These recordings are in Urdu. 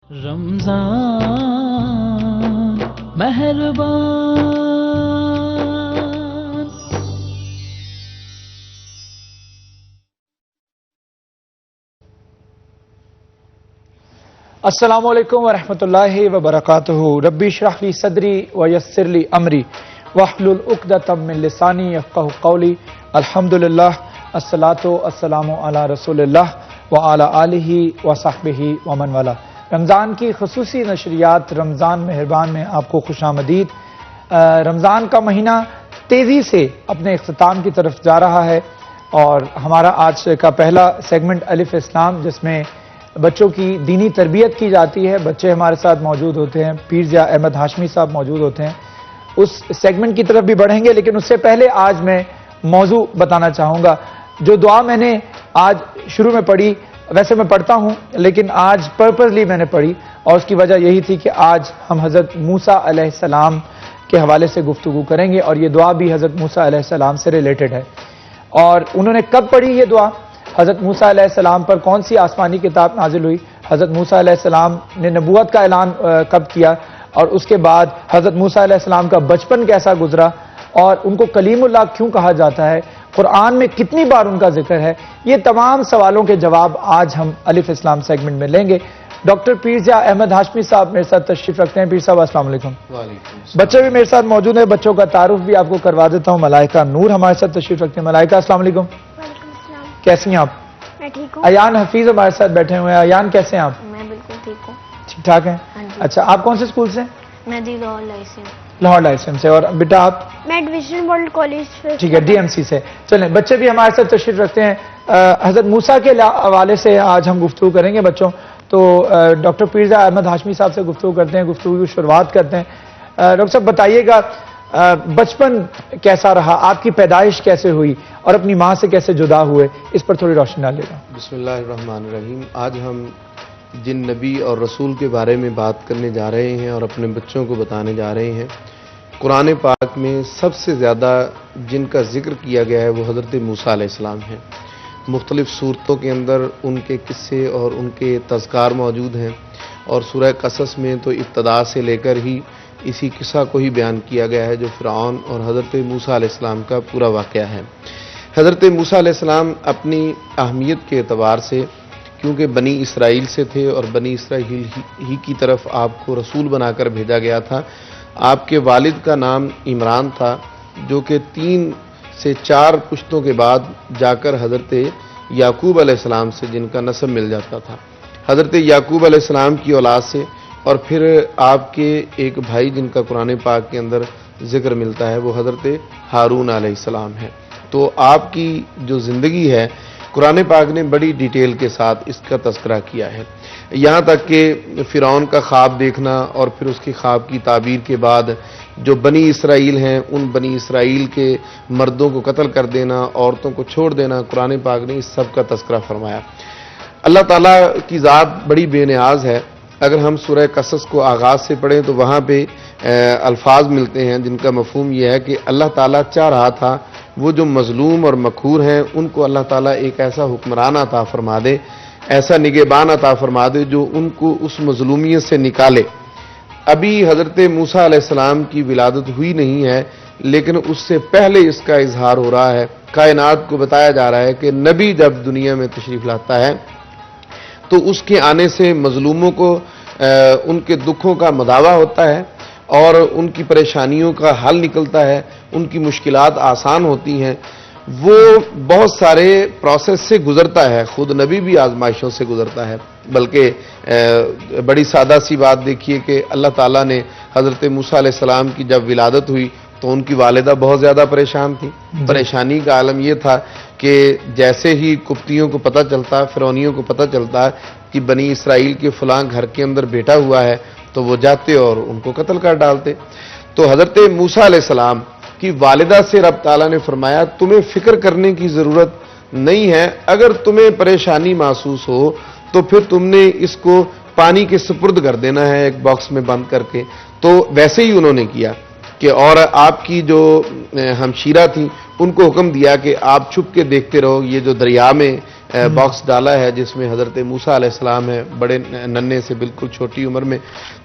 رمضان مہربان۔ السلام علیکم ورحمۃ اللہ وبرکاتہ۔ ربی اشرح لی صدری ویسر لی امری واحلل عقدۃ من لسانی یفقہوا قولی۔ الحمدللہ الصلاۃ والسلام علی رسول اللہ وعلی آلہ وصحبہ ومن والا۔ رمضان کی خصوصی نشریات رمضان مہربان میں آپ کو خوش آمدید۔ رمضان کا مہینہ تیزی سے اپنے اختتام کی طرف جا رہا ہے اور ہمارا آج کا پہلا سیگمنٹ الف اسلام، جس میں بچوں کی دینی تربیت کی جاتی ہے، بچے ہمارے ساتھ موجود ہوتے ہیں، پیرزا احمد ہاشمی صاحب موجود ہوتے ہیں، اس سیگمنٹ کی طرف بھی بڑھیں گے۔ لیکن اس سے پہلے آج میں موضوع بتانا چاہوں گا۔ جو دعا میں نے آج شروع میں پڑھی، ویسے میں پڑھتا ہوں لیکن آج پرپزلی میں نے پڑھی، اور اس کی وجہ یہی تھی کہ آج ہم حضرت موسیٰ علیہ السلام کے حوالے سے گفتگو کریں گے، اور یہ دعا بھی حضرت موسیٰ علیہ السلام سے ریلیٹڈ ہے۔ اور انہوں نے کب پڑھی یہ دعا؟ حضرت موسیٰ علیہ السلام پر کون سی آسمانی کتاب نازل ہوئی؟ حضرت موسیٰ علیہ السلام نے نبوت کا اعلان کب کیا؟ اور اس کے بعد حضرت موسیٰ علیہ السلام کا بچپن کیسا گزرا، اور ان کو کلیم اللہ کیوں کہا جاتا ہے؟ قرآن میں کتنی بار ان کا ذکر ہے؟ یہ تمام سوالوں کے جواب آج ہم الف اسلام سیگمنٹ میں لیں گے۔ ڈاکٹر پیرزا احمد ہاشمی صاحب میرے ساتھ تشریف رکھتے ہیں۔ پیر صاحب السلام علیکم۔ بچے بھی میرے ساتھ موجود ہیں، بچوں کا تعارف بھی آپ کو کروا دیتا ہوں۔ ملائکہ نور ہمارے ساتھ تشریف رکھتے ہیں۔ ملائکہ السلام علیکم۔ کیسی ہیں آپ؟ میں ٹھیک ہوں۔ ایان حفیظ ہمارے ساتھ بیٹھے ہوئے ہیں۔ ایان کیسے ہیں آپ؟ میں بالکل ٹھیک ہوں۔ ٹھیک ٹھاک ہیں؟ ہاں جی۔ اچھا، آپ کون سے اسکول سے؟ میں دی لاہور لائسنس۔ لاہور لائسنس سے۔ اور بیٹا آپ؟ میں ڈویژن ورلڈ کالج۔ ٹھیک ہے، ڈی ایم سی سے۔ چلیں، بچے بھی ہمارے ساتھ تشریف رکھتے ہیں۔ حضرت موسیٰ کے حوالے سے آج ہم گفتگو کریں گے بچوں، تو ڈاکٹر پیرزا احمد ہاشمی صاحب سے گفتگو کرتے ہیں، گفتگو کی شروعات کرتے ہیں۔ ڈاکٹر صاحب بتائیے گا، بچپن کیسا رہا، آپ کی پیدائش کیسے ہوئی اور اپنی ماں سے کیسے جدا ہوئے، اس پر تھوڑی روشنی ڈالیے گا۔ بسم اللہ الرحمن الرحیم۔ آج ہم جن نبی اور رسول کے بارے میں بات کرنے جا رہے ہیں اور اپنے بچوں کو بتانے جا رہے ہیں، قرآن پاک میں سب سے زیادہ جن کا ذکر کیا گیا ہے وہ حضرت موسیٰ علیہ السلام ہیں۔ مختلف صورتوں کے اندر ان کے قصے اور ان کے تذکار موجود ہیں، اور سورہ قصص میں تو ابتدا سے لے کر ہی اسی قصہ کو ہی بیان کیا گیا ہے جو فرعون اور حضرت موسیٰ علیہ السلام کا پورا واقعہ ہے۔ حضرت موسیٰ علیہ السلام اپنی اہمیت کے اعتبار سے، کیونکہ بنی اسرائیل سے تھے اور بنی اسرائیل ہی کی طرف آپ کو رسول بنا کر بھیجا گیا تھا۔ آپ کے والد کا نام عمران تھا، جو کہ 3 سے 4 پشتوں کے بعد جا کر حضرت یعقوب علیہ السلام سے جن کا نسب مل جاتا تھا، حضرت یعقوب علیہ السلام کی اولاد سے، اور پھر آپ کے ایک بھائی جن کا قرآن پاک کے اندر ذکر ملتا ہے وہ حضرت ہارون علیہ السلام ہے۔ تو آپ کی جو زندگی ہے قرآن پاک نے بڑی ڈیٹیل کے ساتھ اس کا تذکرہ کیا ہے، یہاں تک کہ فرعون کا خواب دیکھنا اور پھر اس کی خواب کی تعبیر کے بعد جو بنی اسرائیل ہیں ان بنی اسرائیل کے مردوں کو قتل کر دینا، عورتوں کو چھوڑ دینا، قرآن پاک نے اس سب کا تذکرہ فرمایا۔ اللہ تعالیٰ کی ذات بڑی بے نیاز ہے۔ اگر ہم سورہ قصص کو آغاز سے پڑھیں تو وہاں پہ الفاظ ملتے ہیں جن کا مفہوم یہ ہے کہ اللہ تعالیٰ چاہ رہا تھا وہ جو مظلوم اور مقہور ہیں ان کو اللہ تعالیٰ ایک ایسا حکمران عطا فرما دے، ایسا نگہبان عطا فرما دے جو ان کو اس مظلومیت سے نکالے۔ ابھی حضرت موسیٰ علیہ السلام کی ولادت ہوئی نہیں ہے، لیکن اس سے پہلے اس کا اظہار ہو رہا ہے۔ کائنات کو بتایا جا رہا ہے کہ نبی جب دنیا میں تشریف لاتا ہے تو اس کے آنے سے مظلوموں کو ان کے دکھوں کا مداوع ہوتا ہے اور ان کی پریشانیوں کا حل نکلتا ہے، ان کی مشکلات آسان ہوتی ہیں۔ وہ بہت سارے پروسیس سے گزرتا ہے، خود نبی بھی آزمائشوں سے گزرتا ہے۔ بلکہ بڑی سادہ سی بات دیکھیے کہ اللہ تعالیٰ نے حضرت موسیٰ علیہ السلام کی جب ولادت ہوئی تو ان کی والدہ بہت زیادہ پریشان تھی۔ پریشانی کا عالم یہ تھا کہ جیسے ہی قبطیوں کو پتہ چلتا، فرعونیوں کو پتہ چلتا کہ بنی اسرائیل کے فلاں گھر کے اندر بیٹا ہوا ہے تو وہ جاتے اور ان کو قتل کر ڈالتے۔ تو حضرت موسیٰ علیہ السلام کی والدہ سے رب تعالیٰ نے فرمایا تمہیں فکر کرنے کی ضرورت نہیں ہے، اگر تمہیں پریشانی محسوس ہو تو پھر تم نے اس کو پانی کے سپرد کر دینا ہے ایک باکس میں بند کر کے۔ تو ویسے ہی انہوں نے کیا کہ اور آپ کی جو ہمشیرہ تھیں ان کو حکم دیا کہ آپ چھپ کے دیکھتے رہو، یہ جو دریا میں باکس ڈالا ہے جس میں حضرت موسیٰ علیہ السلام ہے، بڑے ننھے سے بالکل چھوٹی عمر میں،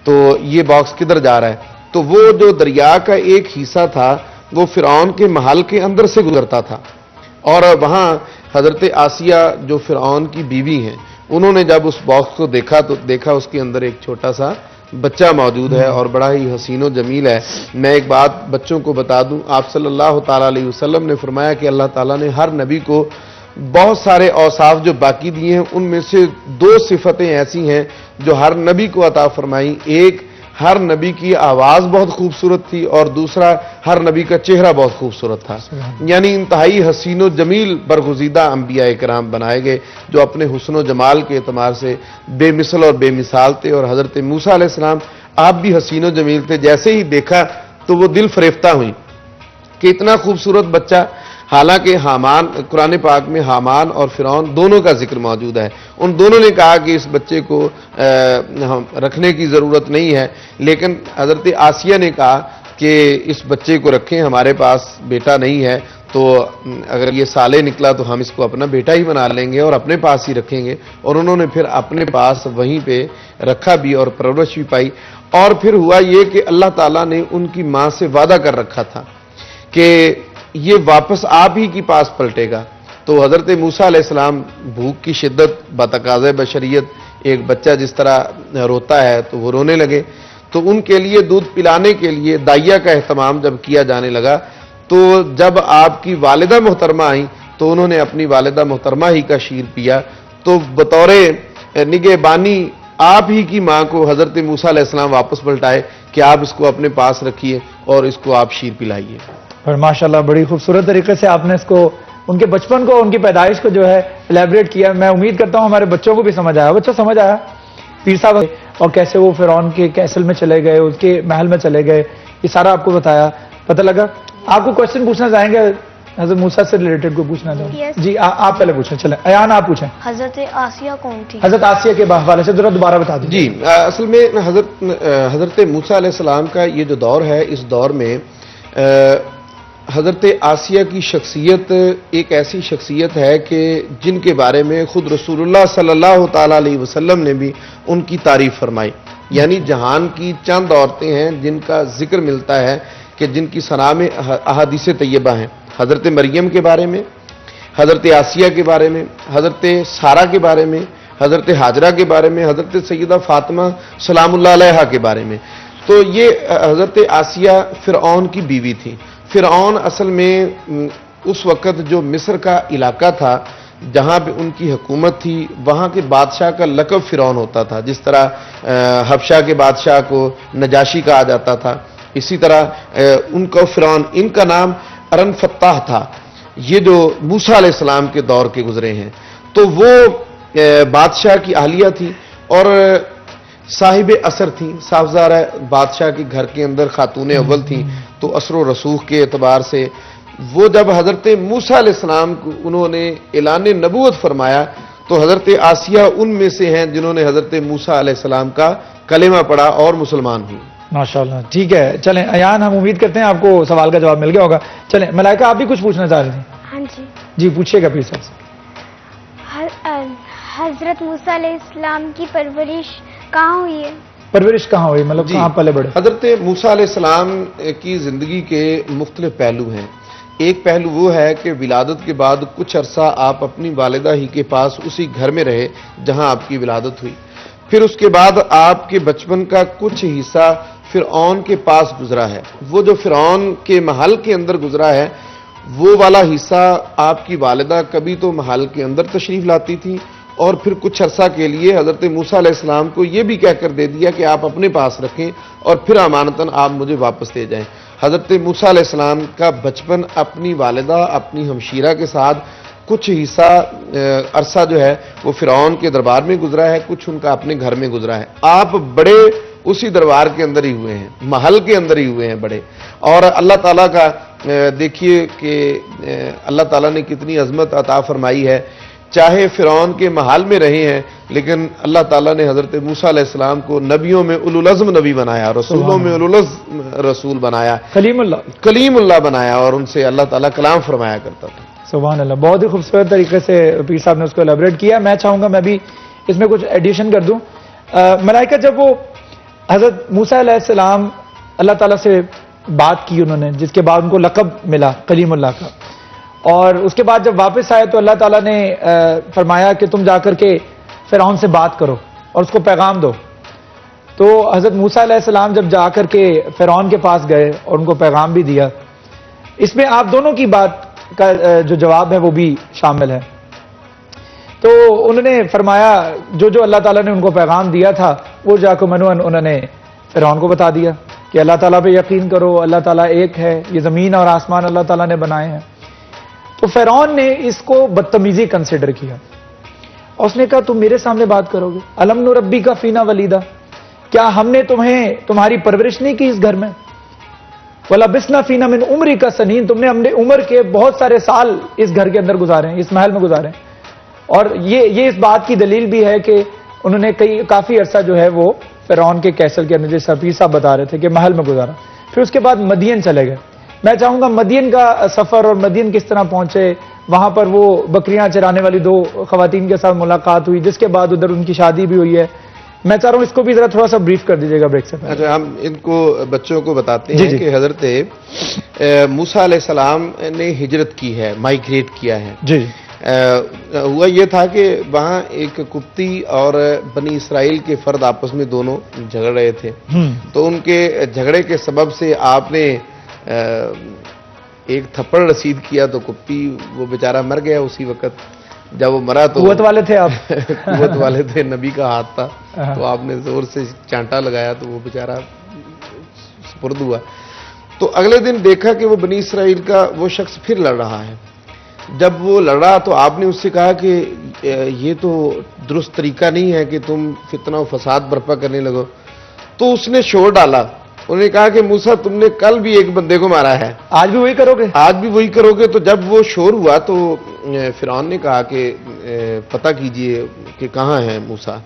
تو یہ باکس کدھر جا رہا ہے؟ تو وہ جو دریا کا ایک حصہ تھا وہ فرعون کے محل کے اندر سے گزرتا تھا، اور وہاں حضرت آسیہ جو فرعون کی بیوی ہیں، انہوں نے جب اس باکس کو دیکھا تو دیکھا اس کے اندر ایک چھوٹا سا بچہ موجود ہے اور بڑا ہی حسین و جمیل ہے۔ میں ایک بات بچوں کو بتا دوں، آپ صلی اللہ تعالیٰ علیہ وسلم نے فرمایا کہ اللہ تعالیٰ نے ہر نبی کو بہت سارے اوصاف جو باقی دیے ہیں، ان میں سے 2 صفتیں ایسی ہیں جو ہر نبی کو عطا فرمائی۔ ایک، ہر نبی کی آواز بہت خوبصورت تھی، اور دوسرا، ہر نبی کا چہرہ بہت خوبصورت تھا، یعنی انتہائی حسین و جمیل برگزیدہ انبیاء کرام بنائے گئے جو اپنے حسن و جمال کے اعتبار سے بے مثل اور بے مثال تھے۔ اور حضرت موسیٰ علیہ السلام آپ بھی حسین و جمیل تھے، جیسے ہی دیکھا تو وہ دل فریفتہ ہوئی کہ اتنا خوبصورت بچہ۔ حالانکہ حامان، قرآن پاک میں حامان اور فرعون دونوں کا ذکر موجود ہے، ان دونوں نے کہا کہ اس بچے کو رکھنے کی ضرورت نہیں ہے، لیکن حضرت آسیہ نے کہا کہ اس بچے کو رکھیں، ہمارے پاس بیٹا نہیں ہے، تو اگر یہ صالح نکلا تو ہم اس کو اپنا بیٹا ہی بنا لیں گے اور اپنے پاس ہی رکھیں گے۔ اور انہوں نے پھر اپنے پاس وہیں پہ رکھا بھی اور پرورش بھی پائی۔ اور پھر ہوا یہ کہ اللہ تعالیٰ نے ان کی ماں سے وعدہ کر رکھا تھا کہ یہ واپس آپ ہی کے پاس پلٹے گا۔ تو حضرت موسیٰ علیہ السلام بھوک کی شدت بتقاضۂ بشریت، ایک بچہ جس طرح روتا ہے تو وہ رونے لگے، تو ان کے لیے دودھ پلانے کے لیے دائیا کا اہتمام جب کیا جانے لگا، تو جب آپ کی والدہ محترمہ آئیں تو انہوں نے اپنی والدہ محترمہ ہی کا شیر پیا، تو بطور نگہبانی آپ ہی کی ماں کو حضرت موسیٰ علیہ السلام واپس پلٹائے کہ آپ اس کو اپنے پاس رکھیے اور اس کو آپ شیر پلائیے۔ اور ماشاءاللہ بڑی خوبصورت طریقے سے آپ نے اس کو، ان کے بچپن کو، ان کی پیدائش کو جو ہے الیبریٹ کیا۔ میں امید کرتا ہوں ہمارے بچوں کو بھی سمجھ آیا۔ بچوں سمجھ آیا پیر صاحب، اور کیسے وہ فرعون کے کیسل میں چلے گئے، اس کے محل میں چلے گئے، یہ سارا آپ کو بتایا، پتہ لگا۔ آپ کو کوشچن پوچھنا چاہیں گے حضرت موسیٰ سے ریلیٹڈ کو پوچھنا چاہیں؟ Yes. جی آپ پہلے پوچھیں، چلیں ایان آپ پوچھیں۔ حضرت آسیہ کون تھی؟ حضرت آسیہ کے حوالے سے ذرا دوبارہ بتا دیجیے۔ جی، اصل میں حضرت موسیٰ علیہ السلام کا یہ جو دور ہے، اس دور میں حضرت آسیہ کی شخصیت ایک ایسی شخصیت ہے کہ جن کے بارے میں خود رسول اللہ صلی اللہ تعالیٰ علیہ وسلم نے بھی ان کی تعریف فرمائی۔ یعنی جہان کی چند عورتیں ہیں جن کا ذکر ملتا ہے کہ جن کی ثنا میں احادیث طیبہ ہیں۔ حضرت مریم کے بارے میں، حضرت آسیہ کے بارے میں، حضرت سارہ کے بارے میں، حضرت ہاجرہ کے بارے میں، حضرت سیدہ فاطمہ سلام اللہ علیہا کے بارے میں۔ تو یہ حضرت آسیہ فرعون کی بیوی تھی۔ فرعون اصل میں اس وقت جو مصر کا علاقہ تھا جہاں پہ ان کی حکومت تھی، وہاں کے بادشاہ کا لقب فرعون ہوتا تھا، جس طرح حبشہ کے بادشاہ کو نجاشی کہا جاتا تھا، اسی طرح ان کو فرعون، ان کا نام ارن فتاح تھا۔ یہ جو موسیٰ علیہ السلام کے دور کے گزرے ہیں، تو وہ بادشاہ کی اہلیہ تھی اور صاحب اثر تھیں، صاف ظاہر ہے بادشاہ کے گھر کے اندر خاتون اول تھیں، تو اثر و رسوخ کے اعتبار سے وہ جب حضرت موسیٰ علیہ السلام کو انہوں نے اعلان نبوت فرمایا تو حضرت آسیہ ان میں سے ہیں جنہوں نے حضرت موسیٰ علیہ السلام کا کلمہ پڑھا اور مسلمان ہوئی۔ ماشاءاللہ، ٹھیک ہے، چلیں ایان، ہم امید کرتے ہیں آپ کو سوال کا جواب مل گیا ہوگا۔ چلیں ملائکہ، آپ بھی کچھ پوچھنا چاہ رہے تھے؟ ہاں جی، جی پوچھیے گا پیر صاحب سے۔ حضرت موسیٰ علیہ السلام کی پرورش کہاں ہوئی ہے؟ پرورش کہاں ہوئی، مطلب جی، کہاں پلے بڑے؟ حضرت موسیٰ علیہ السلام کی زندگی کے مختلف پہلو ہیں۔ ایک پہلو وہ ہے کہ ولادت کے بعد کچھ عرصہ آپ اپنی والدہ ہی کے پاس اسی گھر میں رہے جہاں آپ کی ولادت ہوئی، پھر اس کے بعد آپ کے بچپن کا کچھ حصہ فرعون کے پاس گزرا ہے۔ وہ جو فرعون کے محل کے اندر گزرا ہے، وہ والا حصہ آپ کی والدہ کبھی تو محل کے اندر تشریف لاتی تھی اور پھر کچھ عرصہ کے لیے حضرت موسیٰ علیہ السلام کو یہ بھی کہہ کر دے دیا کہ آپ اپنے پاس رکھیں اور پھر امانتاً آپ مجھے واپس دے جائیں۔ حضرت موسیٰ علیہ السلام کا بچپن اپنی والدہ، اپنی ہمشیرہ کے ساتھ کچھ حصہ عرصہ جو ہے وہ فرعون کے دربار میں گزرا ہے، کچھ ان کا اپنے گھر میں گزرا ہے۔ آپ بڑے اسی دربار کے اندر ہی ہوئے ہیں، محل کے اندر ہی ہوئے ہیں بڑے، اور اللہ تعالیٰ کا دیکھیے کہ اللہ تعالیٰ نے کتنی عظمت عطا فرمائی ہے۔ چاہے فرعون کے محل میں رہے ہیں لیکن اللہ تعالیٰ نے حضرت موسیٰ علیہ السلام کو نبیوں میں اولو العزم نبی بنایا، رسولوں میں اولو العزم رسول بنایا، کلیم اللہ کلیم اللہ بنایا، اور ان سے اللہ تعالیٰ کلام فرمایا کرتا تھا۔ سبحان اللہ، بہت ہی خوبصورت طریقے سے پیر صاحب نے اس کو ایلیبریٹ کیا. میں چاہوں گا میں بھی اس میں کچھ ایڈیشن کر دوں. ملائکہ جب وہ حضرت موسیٰ علیہ السلام اللہ تعالیٰ سے بات کی انہوں نے، جس کے بعد ان کو لقب ملا کلیم اللہ کا، اور اس کے بعد جب واپس آئے تو اللہ تعالیٰ نے فرمایا کہ تم جا کر کے فرعون سے بات کرو اور اس کو پیغام دو. تو حضرت موسیٰ علیہ السلام جب جا کر کے فرعون کے پاس گئے اور ان کو پیغام بھی دیا. اس میں آپ دونوں کی بات کا جو جواب ہے وہ بھی شامل ہے. تو انہوں نے فرمایا جو اللہ تعالیٰ نے ان کو پیغام دیا تھا وہ جا کے انہوں نے فرعون کو بتا دیا کہ اللہ تعالیٰ پہ یقین کرو، اللہ تعالیٰ ایک ہے، یہ زمین اور آسمان اللہ تعالیٰ نے بنائے ہیں. تو فرعون نے اس کو بدتمیزی کنسیڈر کیا اور اس نے کہا تم میرے سامنے بات کرو گے؟ الم نربی کا فینا ولیدہ، کیا ہم نے تمہاری پرورش نہیں کی اس گھر میں؟ وَلَبِسْنَا فِينَا مِنْ عُمْرِكَ سَنِينَ، تم نے ہم نے عمر کے بہت سارے سال اس گھر کے اندر گزارے ہیں، اس محل میں گزارے ہیں. اور یہ اس بات کی دلیل بھی ہے کہ انہوں نے کافی عرصہ جو ہے وہ فرعون کے کیسل کے اندر، جیسے حفیظ صاحب بتا رہے تھے کہ محل میں گزارا. پھر اس کے بعد مدین چلے گئے. میں چاہوں گا مدین کا سفر اور مدین کس طرح پہنچے، وہاں پر وہ بکریاں چرانے والی 2 خواتین کے ساتھ ملاقات ہوئی، جس کے بعد ادھر ان کی شادی بھی ہوئی ہے. میں چاہ رہا ہوں اس کو بھی ذرا تھوڑا سا بریف کر دیجیے گا بریک سے پہلے. اچھا، ہم ان کو بچوں کو بتاتے ہیں کہ حضرت موسیٰ علیہ السلام نے ہجرت کی ہے، مائیگریٹ کیا ہے. جی. ہوا یہ تھا کہ وہاں ایک قبطی اور بنی اسرائیل کے فرد آپس میں دونوں جھگڑ رہے تھے. تو ان کے جھگڑے کے سبب سے آپ نے ایک تھپڑ رسید کیا تو قبطی وہ بیچارہ مر گیا اسی وقت. جب وہ مرا تو قوت والے تھے آپ؟ قوت والے تھے، نبی کا ہاتھ تھا، تو آپ نے زور سے چانٹا لگایا تو وہ بیچارہ سپرد ہوا. تو اگلے دن دیکھا کہ وہ بنی اسرائیل کا وہ شخص پھر لڑ رہا ہے. جب وہ لڑ رہا تو آپ نے اس سے کہا کہ یہ تو درست طریقہ نہیں ہے کہ تم فتنہ و فساد برپا کرنے لگو. تو اس نے شور ڈالا، انہوں نے کہا کہ موسیٰ تم نے کل بھی ایک بندے کو مارا ہے، آج بھی وہی کرو گے؟ آج بھی وہی کرو گے. تو جب وہ شور ہوا تو فرعون نے کہا کہ پتہ کیجئے کہ کہاں ہے موسیٰ.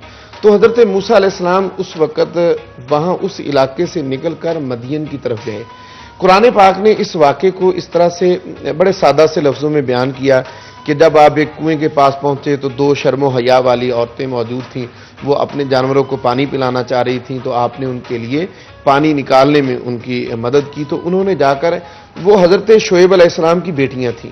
تو حضرت موسیٰ علیہ السلام اس وقت وہاں اس علاقے سے نکل کر مدین کی طرف گئے. قرآن پاک نے اس واقعے کو اس طرح سے بڑے سادہ سے لفظوں میں بیان کیا کہ جب آپ ایک کنویں کے پاس پہنچے تو 2 شرم و حیا والی عورتیں موجود تھیں. وہ اپنے جانوروں کو پانی پلانا چاہ رہی تھیں تو آپ نے ان کے لیے پانی نکالنے میں ان کی مدد کی. تو انہوں نے جا کر، وہ حضرت شعیب علیہ السلام کی بیٹیاں تھیں.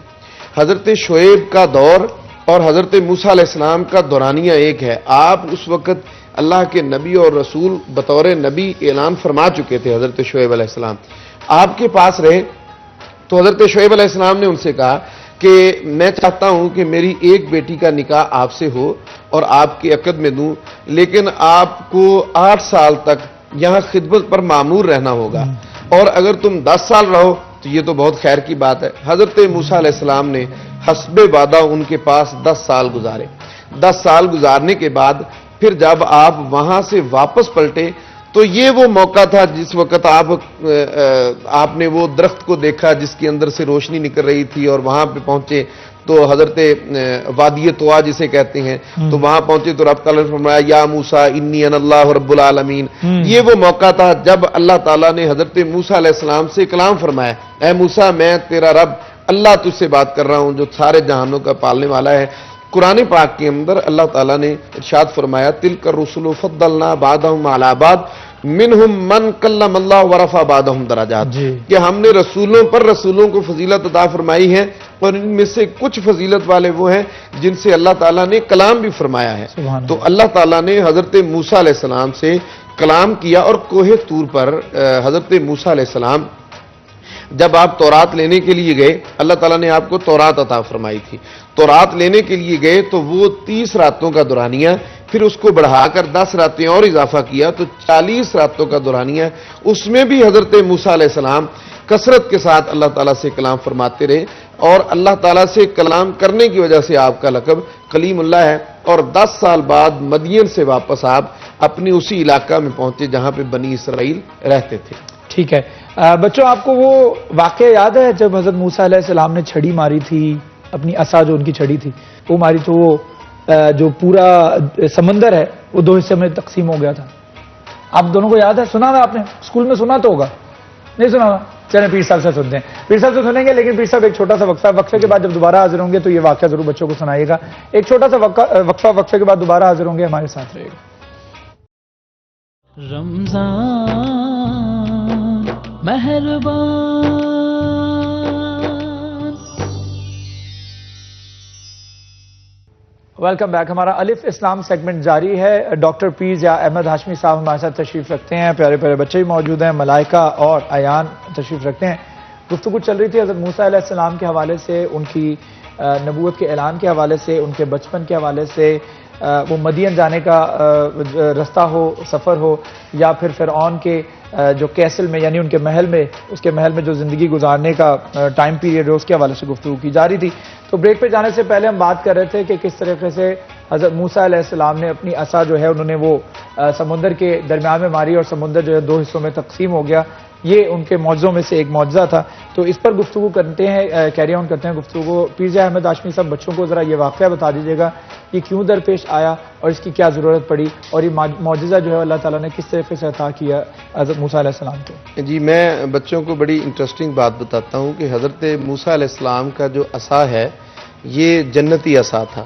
حضرت شعیب کا دور اور حضرت موسیٰ علیہ السلام کا دورانیہ ایک ہے. آپ اس وقت اللہ کے نبی اور رسول بطور نبی اعلان فرما چکے تھے. حضرت شعیب علیہ السلام آپ کے پاس رہے تو حضرت شعیب علیہ السلام نے ان سے کہا کہ میں چاہتا ہوں کہ میری ایک بیٹی کا نکاح آپ سے ہو اور آپ کے عقد میں دوں، لیکن آپ کو 8 سال تک یہاں خدمت پر معمور رہنا ہوگا، اور اگر تم 10 سال رہو تو یہ تو بہت خیر کی بات ہے. حضرت موسیٰ علیہ السلام نے حسب وعدہ ان کے پاس 10 سال گزارے. 10 سال گزارنے کے بعد پھر جب آپ وہاں سے واپس پلٹے تو یہ وہ موقع تھا جس وقت آپ نے وہ درخت کو دیکھا جس کے اندر سے روشنی نکل رہی تھی، اور وہاں پہ پہنچے تو حضرت وادی طوا جسے کہتے ہیں، تو وہاں پہنچے تو رب تعالیٰ نے فرمایا یا موسیٰ انی انا اللہ رب العالمین. یہ وہ موقع تھا جب اللہ تعالیٰ نے حضرت موسیٰ علیہ السلام سے کلام فرمایا، اے موسیٰ میں تیرا رب اللہ تجھ سے بات کر رہا ہوں جو سارے جہانوں کا پالنے والا ہے. قرآن پاک کے اندر اللہ تعالیٰ نے ارشاد فرمایا تلک الرسل فضلنا بعضهم علی بعض منہم من کلم اللہ ورفع بعضهم درجات، کہ ہم نے رسولوں پر رسولوں کو فضیلت عطا فرمائی ہے، اور ان میں سے کچھ فضیلت والے وہ ہیں جن سے اللہ تعالیٰ نے کلام بھی فرمایا ہے. تو اللہ تعالیٰ نے حضرت موسیٰ علیہ السلام سے کلام کیا، اور کوہ طور پر حضرت موسیٰ علیہ السلام جب آپ تورات لینے کے لیے گئے، اللہ تعالیٰ نے آپ کو تورات عطا فرمائی تھی. تورات لینے کے لیے گئے تو وہ 30 راتوں کا دورانیہ، پھر اس کو بڑھا کر 10 راتیں اور اضافہ کیا تو 40 راتوں کا دورانیہ. اس میں بھی حضرت موسیٰ علیہ السلام کثرت کے ساتھ اللہ تعالیٰ سے کلام فرماتے رہے، اور اللہ تعالیٰ سے کلام کرنے کی وجہ سے آپ کا لقب کلیم اللہ ہے. اور 10 سال بعد مدین سے واپس آپ اپنی اسی علاقہ میں پہنچے جہاں پہ بنی اسرائیل رہتے تھے. ٹھیک ہے بچوں، آپ کو وہ واقعہ یاد ہے جب حضرت موسیٰ علیہ السلام نے چھڑی ماری تھی، اپنی عصا جو ان کی چھڑی تھی وہ ماری تو وہ جو پورا سمندر ہے وہ 2 حصے میں تقسیم ہو گیا تھا؟ آپ دونوں کو یاد ہے؟ سنا تھا آپ نے؟ اسکول میں سنا تو ہوگا، نہیں سنا تھا؟ چلیں پیر صاحب سے سنتے ہیں. پیر صاحب سے سنیں گے, لیکن پیر صاحب ایک چھوٹا سا وقفے کے بعد جب دوبارہ حاضر ہوں گے تو یہ واقعہ ضرور بچوں کو سنائیے گا. ایک چھوٹا سا وقفے کے بعد دوبارہ حاضر ہوں گے, ہمارے ساتھ رہے گا. رمضان مہربان. Welcome back. ہمارا الف اسلام سیگمنٹ جاری ہے. ڈاکٹر پیر ضیاء احمد ہاشمی صاحب ہمارے ساتھ تشریف رکھتے ہیں. پیارے پیارے بچے بھی موجود ہیں, ملائکہ اور ایان تشریف رکھتے ہیں. گفتگو چل رہی تھی حضرت موسیٰ علیہ السلام کے حوالے سے, ان کی نبوت کے اعلان کے حوالے سے, ان کے بچپن کے حوالے سے, وہ مدین جانے کا رستہ ہو, سفر ہو, یا پھر فرعون کے جو کیسل میں یعنی ان کے محل میں, اس کے محل میں جو زندگی گزارنے کا ٹائم پیریڈ ہے اس کے حوالے سے گفتگو کی جا رہی تھی. تو بریک پہ جانے سے پہلے ہم بات کر رہے تھے کہ کس طریقے سے حضرت موسیٰ علیہ السلام نے اپنی عصا جو ہے انہوں نے وہ سمندر کے درمیان میں ماری اور سمندر جو ہے 2 حصوں میں تقسیم ہو گیا. یہ ان کے معجزوں میں سے ایک معجزہ تھا. تو اس پر گفتگو کرتے ہیں, کیری آن کرتے ہیں گفتگو. پیر ضیاء احمد ہاشمی صاحب بچوں کو ذرا یہ واقعہ بتا دیجیے گا, یہ کیوں درپیش آیا اور اس کی کیا ضرورت پڑی, اور یہ معجزہ جو ہے اللہ تعالیٰ نے کس طریقے سے عطا کیا حضرت موسیٰ علیہ السلام کو. جی, میں بچوں کو بڑی انٹرسٹنگ بات بتاتا ہوں کہ حضرت موسیٰ علیہ السلام کا جو عصا ہے یہ جنتی عصا تھا,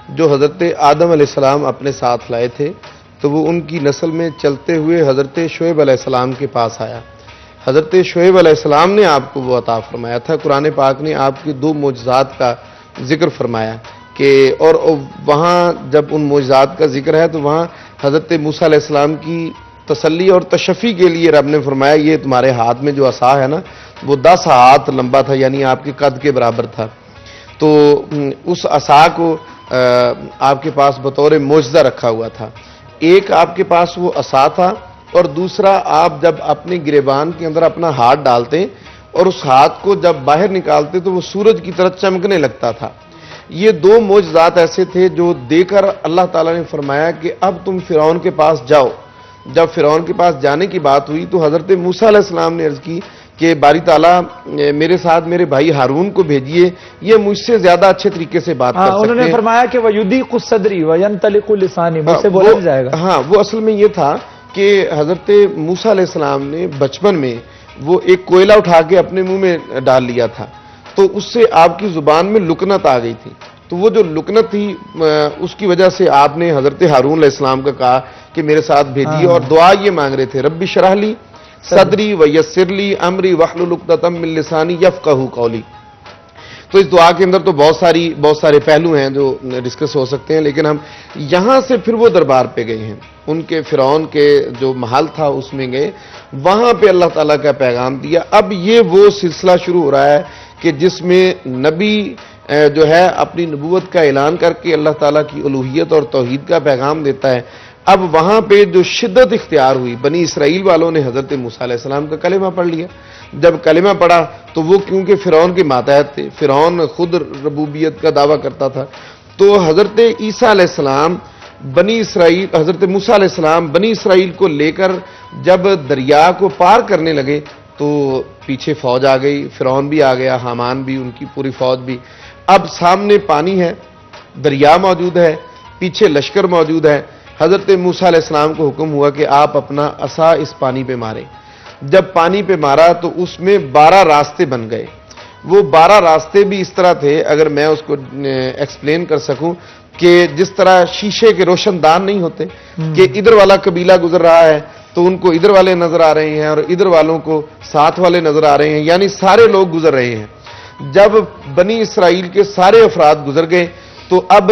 جو حضرت آدم علیہ السلام اپنے ساتھ لائے تھے. تو وہ ان کی نسل میں چلتے ہوئے حضرت شعیب علیہ السلام کے پاس آیا. حضرت شعیب علیہ السلام نے آپ کو وہ عطا فرمایا تھا. قرآن پاک نے آپ کی 2 معجزات کا ذکر فرمایا کہ, اور وہاں جب ان معجزات کا ذکر ہے تو وہاں حضرت موسیٰ علیہ السلام کی تسلی اور تشفی کے لیے رب نے فرمایا یہ تمہارے ہاتھ میں جو عصا ہے نا وہ 10 ہاتھ لمبا تھا, یعنی آپ کے قد کے برابر تھا. تو اس عصا کو آپ کے پاس بطور معجزہ رکھا ہوا تھا. ایک آپ کے پاس وہ عصا تھا, اور دوسرا آپ جب اپنے گریبان کے اندر اپنا ہاتھ ڈالتے اور اس ہاتھ کو جب باہر نکالتے تو وہ سورج کی طرح چمکنے لگتا تھا. یہ 2 معجزات ایسے تھے جو دے کر اللہ تعالیٰ نے فرمایا کہ اب تم فرعون کے پاس جاؤ. جب فرعون کے پاس جانے کی بات ہوئی تو حضرت موسیٰ علیہ السلام نے عرض کی کہ باری تعالیٰ میرے ساتھ میرے بھائی ہارون کو بھیجیے, یہ مجھ سے زیادہ اچھے طریقے سے بات کر سکتے ہیں. انہوں نے فرمایا کہ وَيُضِيقُ صَدْرِي وَيَنْطَلِقُ لِسَانِي, مجھ سے بولا جائے گا. ہاں, وہ اصل میں یہ تھا کہ حضرت موسیٰ علیہ السلام نے بچپن میں وہ ایک کوئلہ اٹھا کے اپنے منہ میں ڈال لیا تھا, تو اس سے آپ کی زبان میں لکنت آ گئی تھی. تو وہ جو لکنت تھی اس کی وجہ سے آپ نے حضرت ہارون علیہ السلام کا کہا کہ میرے ساتھ بھیجیے, اور دعا یہ مانگ رہے تھے رب اشرح لی صدری ویسر لی امری واحلل عقدۃ من لسانی یفقہوا قولی. تو اس دعا کے اندر تو بہت سارے پہلو ہیں جو ڈسکس ہو سکتے ہیں, لیکن ہم یہاں سے پھر وہ دربار پہ گئے ہیں. ان کے فرعون کے جو محل تھا اس میں گئے, وہاں پہ اللہ تعالیٰ کا پیغام دیا. اب یہ وہ سلسلہ شروع ہو رہا ہے کہ جس میں نبی جو ہے اپنی نبوت کا اعلان کر کے اللہ تعالیٰ کی الوہیت اور توحید کا پیغام دیتا ہے. اب وہاں پہ جو شدت اختیار ہوئی, بنی اسرائیل والوں نے حضرت موسیٰ علیہ السلام کا کلمہ پڑھ لیا. جب کلمہ پڑھا تو وہ کیونکہ فرعون کے ماتحت تھے, فرعون خود ربوبیت کا دعویٰ کرتا تھا, تو حضرت عیسیٰ علیہ السلام حضرت موسیٰ علیہ السلام بنی اسرائیل کو لے کر جب دریا کو پار کرنے لگے تو پیچھے فوج آ گئی, فرعون بھی آ گیا, حامان بھی, ان کی پوری فوج بھی. اب سامنے پانی ہے, دریا موجود ہے, پیچھے لشکر موجود ہے. حضرت موسیٰ علیہ السلام کو حکم ہوا کہ آپ اپنا عصا اس پانی پہ ماریں. جب پانی پہ مارا تو اس میں 12 راستے بن گئے. وہ 12 راستے بھی اس طرح تھے, اگر میں اس کو ایکسپلین کر سکوں, کہ جس طرح شیشے کے روشن دان نہیں ہوتے کہ ادھر والا قبیلہ گزر رہا ہے تو ان کو ادھر والے نظر آ رہے ہیں اور ادھر والوں کو ساتھ والے نظر آ رہے ہیں, یعنی سارے لوگ گزر رہے ہیں. جب بنی اسرائیل کے سارے افراد گزر گئے تو اب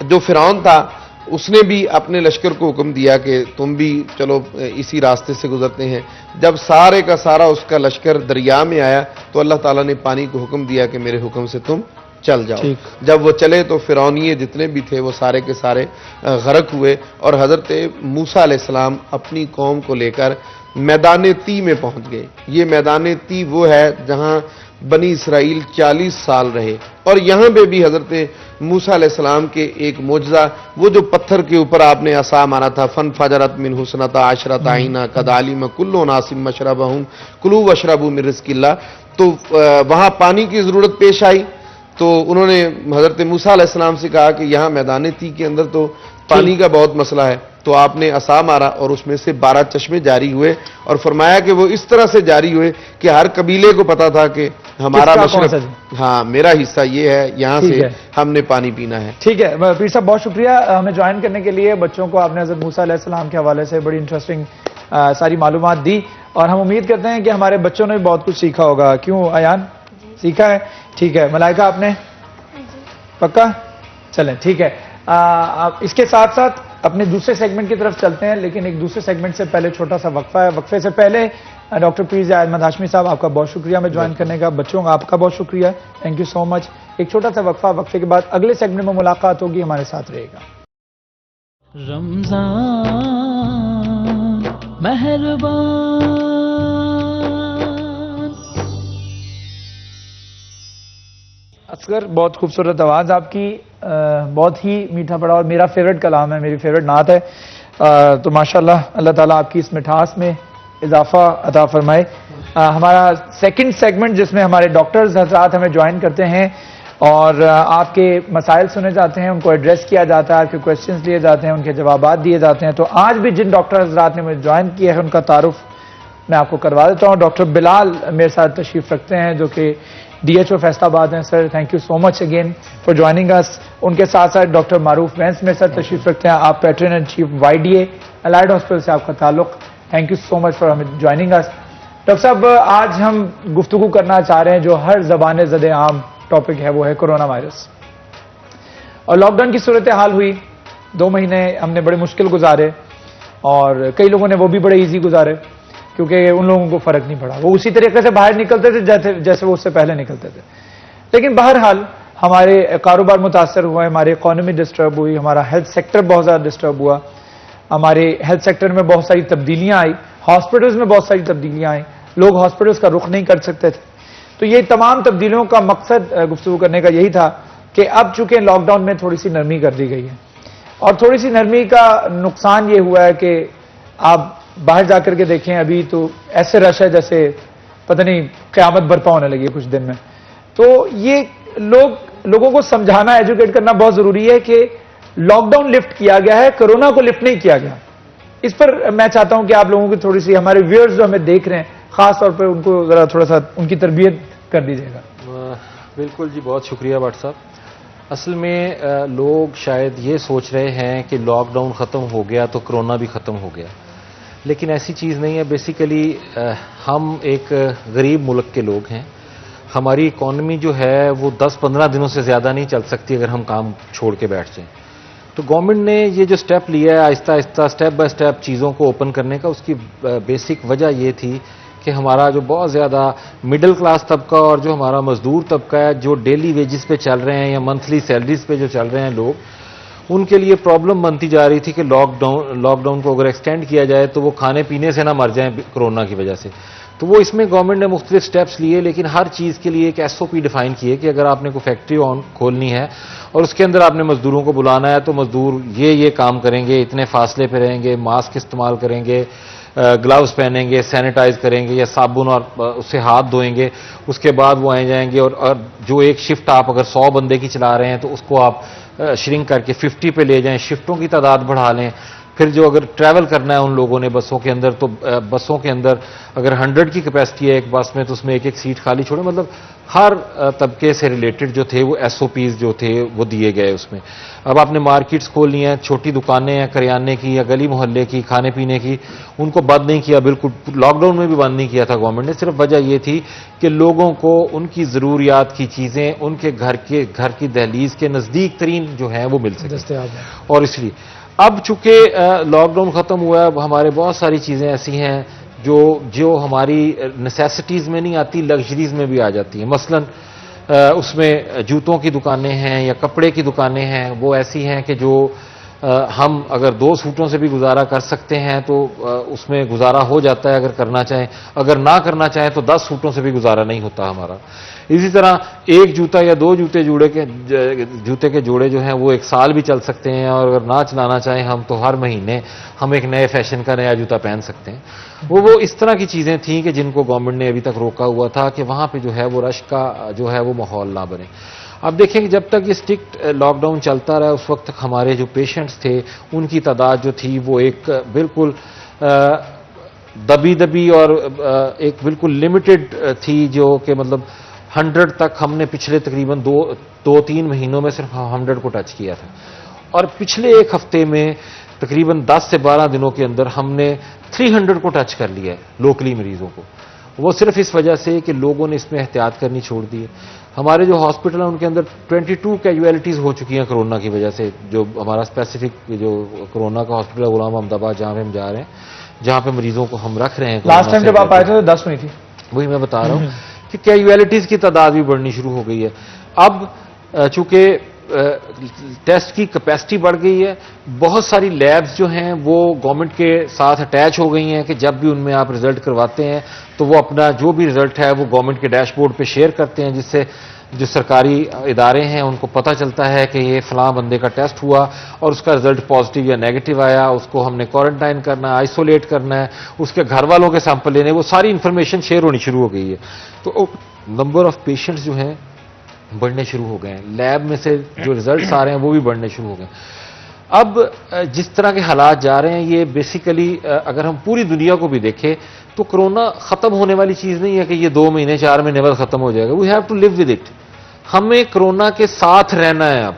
جو فرعون تھا اس نے بھی اپنے لشکر کو حکم دیا کہ تم بھی چلو اسی راستے سے گزرتے ہیں. جب سارے کا سارا اس کا لشکر دریا میں آیا تو اللہ تعالیٰ نے پانی کو حکم دیا کہ میرے حکم سے تم چل جاؤ. جب وہ چلے تو فرعونیے جتنے بھی تھے وہ سارے کے سارے غرق ہوئے, اور حضرت موسیٰ علیہ السلام اپنی قوم کو لے کر میدان تی میں پہنچ گئے. یہ میدان تی وہ ہے جہاں بنی اسرائیل 40 سال رہے, اور یہاں پہ بھی حضرت موسیٰ علیہ السلام کے ایک معجزہ, وہ جو پتھر کے اوپر آپ نے عصا مارا تھا, فن فجرت من حسنتا عشرۃ عینا قد علم کل اناس مشربہم کلوا واشربوا من رزق اللہ, تو وہاں پانی کی ضرورت پیش آئی. تو انہوں نے حضرت موسیٰ علیہ السلام سے کہا کہ یہاں میدان تی کے اندر تو پانی کا بہت مسئلہ ہے. تو آپ نے عصا مارا اور اس میں سے 12 چشمے جاری ہوئے اور فرمایا کہ وہ اس طرح سے جاری ہوئے کہ ہر قبیلے کو پتا تھا کہ ہمارا کس کا کون مشرق، سا ہاں میرا حصہ یہ ہے، یہاں ٹھیک سے ہے۔ ہم نے پانی پینا ہے۔ ٹھیک ہے پیر صاحب، بہت شکریہ ہمیں جوائن کرنے کے لیے۔ بچوں کو آپ نے حضرت موسیٰ علیہ السلام کے حوالے سے بڑی انٹرسٹنگ ساری معلومات دی، اور ہم امید کرتے ہیں کہ ہمارے بچوں نے بھی بہت کچھ سیکھا ہوگا۔ کیوں ایان؟ سیکھا ہے؟ ٹھیک ہے۔ ملائکہ آپ نے پکا؟ چلیں ٹھیک ہے۔ اس کے ساتھ ساتھ اپنے دوسرے سیگمنٹ کی طرف چلتے ہیں، لیکن ایک دوسرے سیگمنٹ سے پہلے چھوٹا سا وقفہ ہے۔ وقفے سے پہلے ڈاکٹر پیر زیاد احمد ہاشمی صاحب، آپ کا بہت شکریہ ہمیں جوائن کرنے کا، بچوں کا آپ کا بہت شکریہ، تھینک یو سو مچ۔ ایک چھوٹا سا وقفہ، وقفے کے بعد اگلے سیگمنٹ میں ملاقات ہوگی، ہمارے ساتھ رہے گا۔ رمضان مہربان، اصغر بہت خوبصورت آواز آپ کی، بہت ہی میٹھا پڑا، اور میرا فیوریٹ کلام ہے، میری فیوریٹ نعت ہے، تو ماشاءاللہ اللہ تعالیٰ آپ کی اس مٹھاس میں اضافہ عطا فرمائے۔ ہمارا سیکنڈ سیگمنٹ جس میں ہمارے ڈاکٹرز حضرات ہمیں جوائن کرتے ہیں اور آپ کے مسائل سنے جاتے ہیں، ان کو ایڈریس کیا جاتا ہے، آپ کے کویسچنز لیے جاتے ہیں، ان کے جوابات دیے جاتے ہیں۔ تو آج بھی جن ڈاکٹر حضرات نے مجھے جوائن کیا ہے ان کا تعارف میں آپ کو کروا دیتا ہوں۔ ڈاکٹر بلال میرے ساتھ تشریف رکھتے ہیں جو کہ D H O Faisalabad ہیں۔ Sir thank you so much again for joining us. ان کے ساتھ ساتھ ڈاکٹر معروف وینس میرے ساتھ تشریف رکھتے ہیں، آپ patron and chief Y D A allied hospital سے آپ کا تعلق۔ Thank you so much for joining اس۔ ڈاکٹر صاحب آج ہم گفتگو کرنا چاہ رہے ہیں جو ہر زبان زد عام ٹاپک ہے، وہ ہے کرونا وائرس، اور لاک ڈاؤن کی صورتحال ہوئی، 2 مہینے ہم نے بڑے مشکل گزارے، اور کئی لوگوں نے وہ بھی بڑے ایزی گزارے کیونکہ ان لوگوں کو فرق نہیں پڑا، وہ اسی طریقے سے باہر نکلتے تھے جیسے وہ اس سے پہلے نکلتے تھے۔ لیکن بہرحال ہمارے کاروبار متاثر ہوا، ہماری اکانومی ڈسٹرب ہوئی، ہمارا ہیلتھ سیکٹر بہت زیادہ ڈسٹرب ہوا، ہمارے ہیلتھ سیکٹر میں بہت ساری تبدیلیاں آئی، ہاسپٹلز میں بہت ساری تبدیلیاں آئیں، لوگ ہاسپٹلز کا رخ نہیں کر سکتے تھے۔ تو یہ تمام تبدیلیوں کا مقصد گفتگو کرنے کا یہی تھا کہ اب چونکہ لاک ڈاؤن میں تھوڑی سی نرمی کر دی گئی ہے، اور تھوڑی سی نرمی کا نقصان یہ ہوا ہے کہ آپ باہر جا کر کے دیکھیں، ابھی تو ایسے رش ہے جیسے پتہ نہیں قیامت برپا ہونے لگی ہے کچھ دن میں۔ تو یہ لوگوں کو سمجھانا، ایجوکیٹ کرنا بہت ضروری ہے کہ لاک ڈاؤن لفٹ کیا گیا ہے، کرونا کو لفٹ نہیں کیا گیا۔ اس پر میں چاہتا ہوں کہ آپ لوگوں کی تھوڑی سی، ہمارے ویورز جو ہمیں دیکھ رہے ہیں خاص طور پہ، ان کو ذرا تھوڑا سا ان کی تربیت کر دیجیے گا۔ بالکل جی، بہت شکریہ بٹ صاحب۔ اصل میں لوگ شاید یہ سوچ رہے ہیں کہ لاک ڈاؤن ختم ہو گیا تو کرونا بھی ختم ہو گیا، لیکن ایسی چیز نہیں ہے۔ بیسیکلی ہم ایک غریب ملک کے لوگ ہیں، ہماری اکانومی جو ہے وہ 10-15 دنوں سے زیادہ نہیں چل سکتی اگر ہم کام چھوڑ کے بیٹھ جائیں۔ تو گورنمنٹ نے یہ جو سٹیپ لیا ہے آہستہ آہستہ سٹیپ بائی سٹیپ چیزوں کو اوپن کرنے کا، اس کی بیسک وجہ یہ تھی کہ ہمارا جو بہت زیادہ مڈل کلاس طبقہ اور جو ہمارا مزدور طبقہ ہے، جو ڈیلی ویجز پہ چل رہے ہیں یا منتھلی سیلریز پہ جو چل رہے ہیں لوگ، ان کے لیے پرابلم بنتی جا رہی تھی کہ لاک ڈاؤن کو اگر ایکسٹینڈ کیا جائے تو وہ کھانے پینے سے نہ مر جائیں کرونا کی وجہ سے۔ تو وہ اس میں گورنمنٹ نے مختلف سٹیپس لیے، لیکن ہر چیز کے لیے ایک ایس او پی ڈیفائن کیے کہ اگر آپ نے کوئی فیکٹری کھولنی ہے اور اس کے اندر آپ نے مزدوروں کو بلانا ہے تو مزدور یہ کام کریں گے، اتنے فاصلے پہ رہیں گے، ماسک استعمال کریں گے، گلاوز پہنیں گے، سینیٹائز کریں گے یا صابن اور اس سے ہاتھ دھوئیں گے، اس کے بعد وہ آئے جائیں گے، اور جو ایک شفٹ آپ اگر 100 بندے کی چلا رہے ہیں تو اس کو آپ شرنک کر کے 50 پہ لے جائیں، شفٹوں کی تعداد بڑھا لیں۔ پھر جو اگر ٹریول کرنا ہے ان لوگوں نے بسوں کے اندر، تو بسوں کے اندر اگر 100 کی کیپیسٹی ہے ایک بس میں تو اس میں ایک سیٹ خالی چھوڑیں۔ مطلب ہر طبقے سے ریلیٹڈ جو تھے وہ ایس او پیز جو تھے وہ دیے گئے اس میں۔ اب آپ نے مارکیٹس کھولنی ہیں، چھوٹی دکانیں ہیں کریانے کی یا گلی محلے کی کھانے پینے کی، ان کو بند نہیں کیا، بالکل لاک ڈاؤن میں بھی بند نہیں کیا تھا گورنمنٹ نے۔ صرف وجہ یہ تھی کہ لوگوں کو ان کی ضروریات کی چیزیں ان کے گھر کی دہلیز کے نزدیک ترین جو ہیں وہ مل سکیں، اور اس لیے اب چونکہ لاک ڈاؤن ختم ہوا ہے، اب ہمارے بہت ساری چیزیں ایسی ہیں جو ہماری نیسیسٹیز میں نہیں آتی، لگژریز میں بھی آ جاتی ہیں۔ مثلا اس میں جوتوں کی دکانیں ہیں یا کپڑے کی دکانیں ہیں، وہ ایسی ہیں کہ جو ہم اگر 2 سوٹوں سے بھی گزارا کر سکتے ہیں تو اس میں گزارا ہو جاتا ہے اگر کرنا چاہیں، اگر نہ کرنا چاہیں تو 10 سوٹوں سے بھی گزارا نہیں ہوتا ہمارا۔ اسی طرح ایک جوتا یا 2 جوتے کے جوڑے جو ہیں وہ 1 سال بھی چل سکتے ہیں، اور اگر نہ چلانا چاہیں ہم تو ہر مہینے ہم ایک نئے فیشن کا نیا جوتا پہن سکتے ہیں۔ وہ اس طرح کی چیزیں تھیں کہ جن کو گورنمنٹ نے ابھی تک روکا ہوا تھا کہ وہاں پہ جو ہے وہ رش کا جو ہے وہ ماحول نہ بنے۔ اب دیکھیں کہ جب تک یہ اسٹرکٹ لاک ڈاؤن چلتا رہا اس وقت تک ہمارے جو پیشنٹس تھے ان کی تعداد جو تھی وہ ایک بالکل دبی اور ایک بالکل لمیٹڈ تھی، جو کہ مطلب 100 تک ہم نے پچھلے تقریباً 2-3 مہینوں میں صرف 100 کو ٹچ کیا تھا، اور پچھلے ایک ہفتے میں تقریباً 10 سے 12 دنوں کے اندر ہم نے 300 کو ٹچ کر لیا ہے لوکلی مریضوں کو. وہ صرف اس وجہ سے کہ لوگوں نے اس میں احتیاط کرنی چھوڑ دی ہے. ہمارے جو ہاسپٹل ہیں ان کے اندر 22 کیجویلٹیز ہو چکی ہیں کرونا کی وجہ سے. جو ہمارا اسپیسیفک جو کرونا کا ہاسپٹل ہے غلام محمد آباد جہاں پہ ہم جا رہے ہیں، جہاں پہ مریضوں کو ہم رکھ رہے ہیں، لاسٹ ٹائم جب آپ آئے تھے تو 10 ہوئی تھی. وہی میں بتا رہا ہوں کہ کیجویلٹیز کی تعداد بھی بڑھنی شروع ہو گئی ہے. اب چونکہ ٹیسٹ کی کیپیسٹی بڑھ گئی ہے، بہت ساری لیبز جو ہیں وہ گورنمنٹ کے ساتھ اٹیچ ہو گئی ہیں کہ جب بھی ان میں آپ رزلٹ کرواتے ہیں تو وہ اپنا جو بھی رزلٹ ہے وہ گورنمنٹ کے ڈیش بورڈ پہ شیئر کرتے ہیں، جس سے جو سرکاری ادارے ہیں ان کو پتہ چلتا ہے کہ یہ فلاں بندے کا ٹیسٹ ہوا اور اس کا رزلٹ پازیٹیو یا نیگیٹو آیا، اس کو ہم نے کوارنٹائن کرنا ہے، آئسولیٹ کرنا ہے، اس کے گھر والوں کے سیمپل لینے، وہ ساری انفارمیشن شیئر ہونی شروع ہو گئی ہے. تو نمبر آف پیشنٹس جو ہیں بڑھنے شروع ہو گئے ہیں، لیب میں سے جو ریزلٹس آ رہے ہیں وہ بھی بڑھنے شروع ہو گئے ہیں. اب جس طرح کے حالات جا رہے ہیں یہ بیسیکلی اگر ہم پوری دنیا کو بھی دیکھیں تو کرونا ختم ہونے والی چیز نہیں ہے کہ یہ 2 مہینے 4 مہینے بعد ختم ہو جائے گا. We have to live with it. ہمیں کرونا کے ساتھ رہنا ہے. اب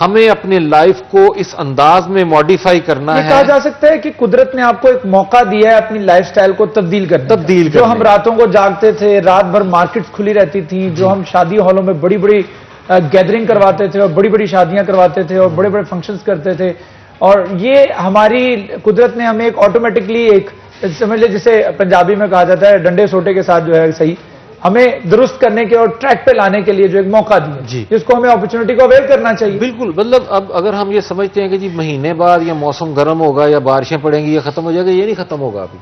ہمیں اپنے لائف کو اس انداز میں ماڈیفائی کرنا ہے. کہا جا سکتا ہے کہ قدرت نے آپ کو ایک موقع دیا ہے اپنی لائف سٹائل کو تبدیل کرنے. جو ہم راتوں کو جاگتے تھے، رات بھر مارکیٹس کھلی رہتی تھی، جو ہم شادی ہالوں میں بڑی بڑی گیدرنگ کرواتے تھے اور بڑی بڑی شادیاں کرواتے تھے اور بڑے بڑے فنکشنز کرتے تھے، اور یہ ہماری قدرت نے ہمیں ایک آٹومیٹکلی ایک سمجھ لے جسے پنجابی میں کہا جاتا ہے ڈنڈے سوٹے کے ساتھ جو ہے صحیح ہمیں درست کرنے کے اور ٹریک پہ لانے کے لیے جو ایک موقع دیا، جس کو ہمیں اپرچونٹی کو اویل کرنا چاہیے. بالکل. مطلب اب اگر ہم یہ سمجھتے ہیں کہ جی مہینے بعد یا موسم گرم ہوگا یا بارشیں پڑیں گی یہ ختم ہو جائے گا، یہ نہیں ختم ہوگا. ابھی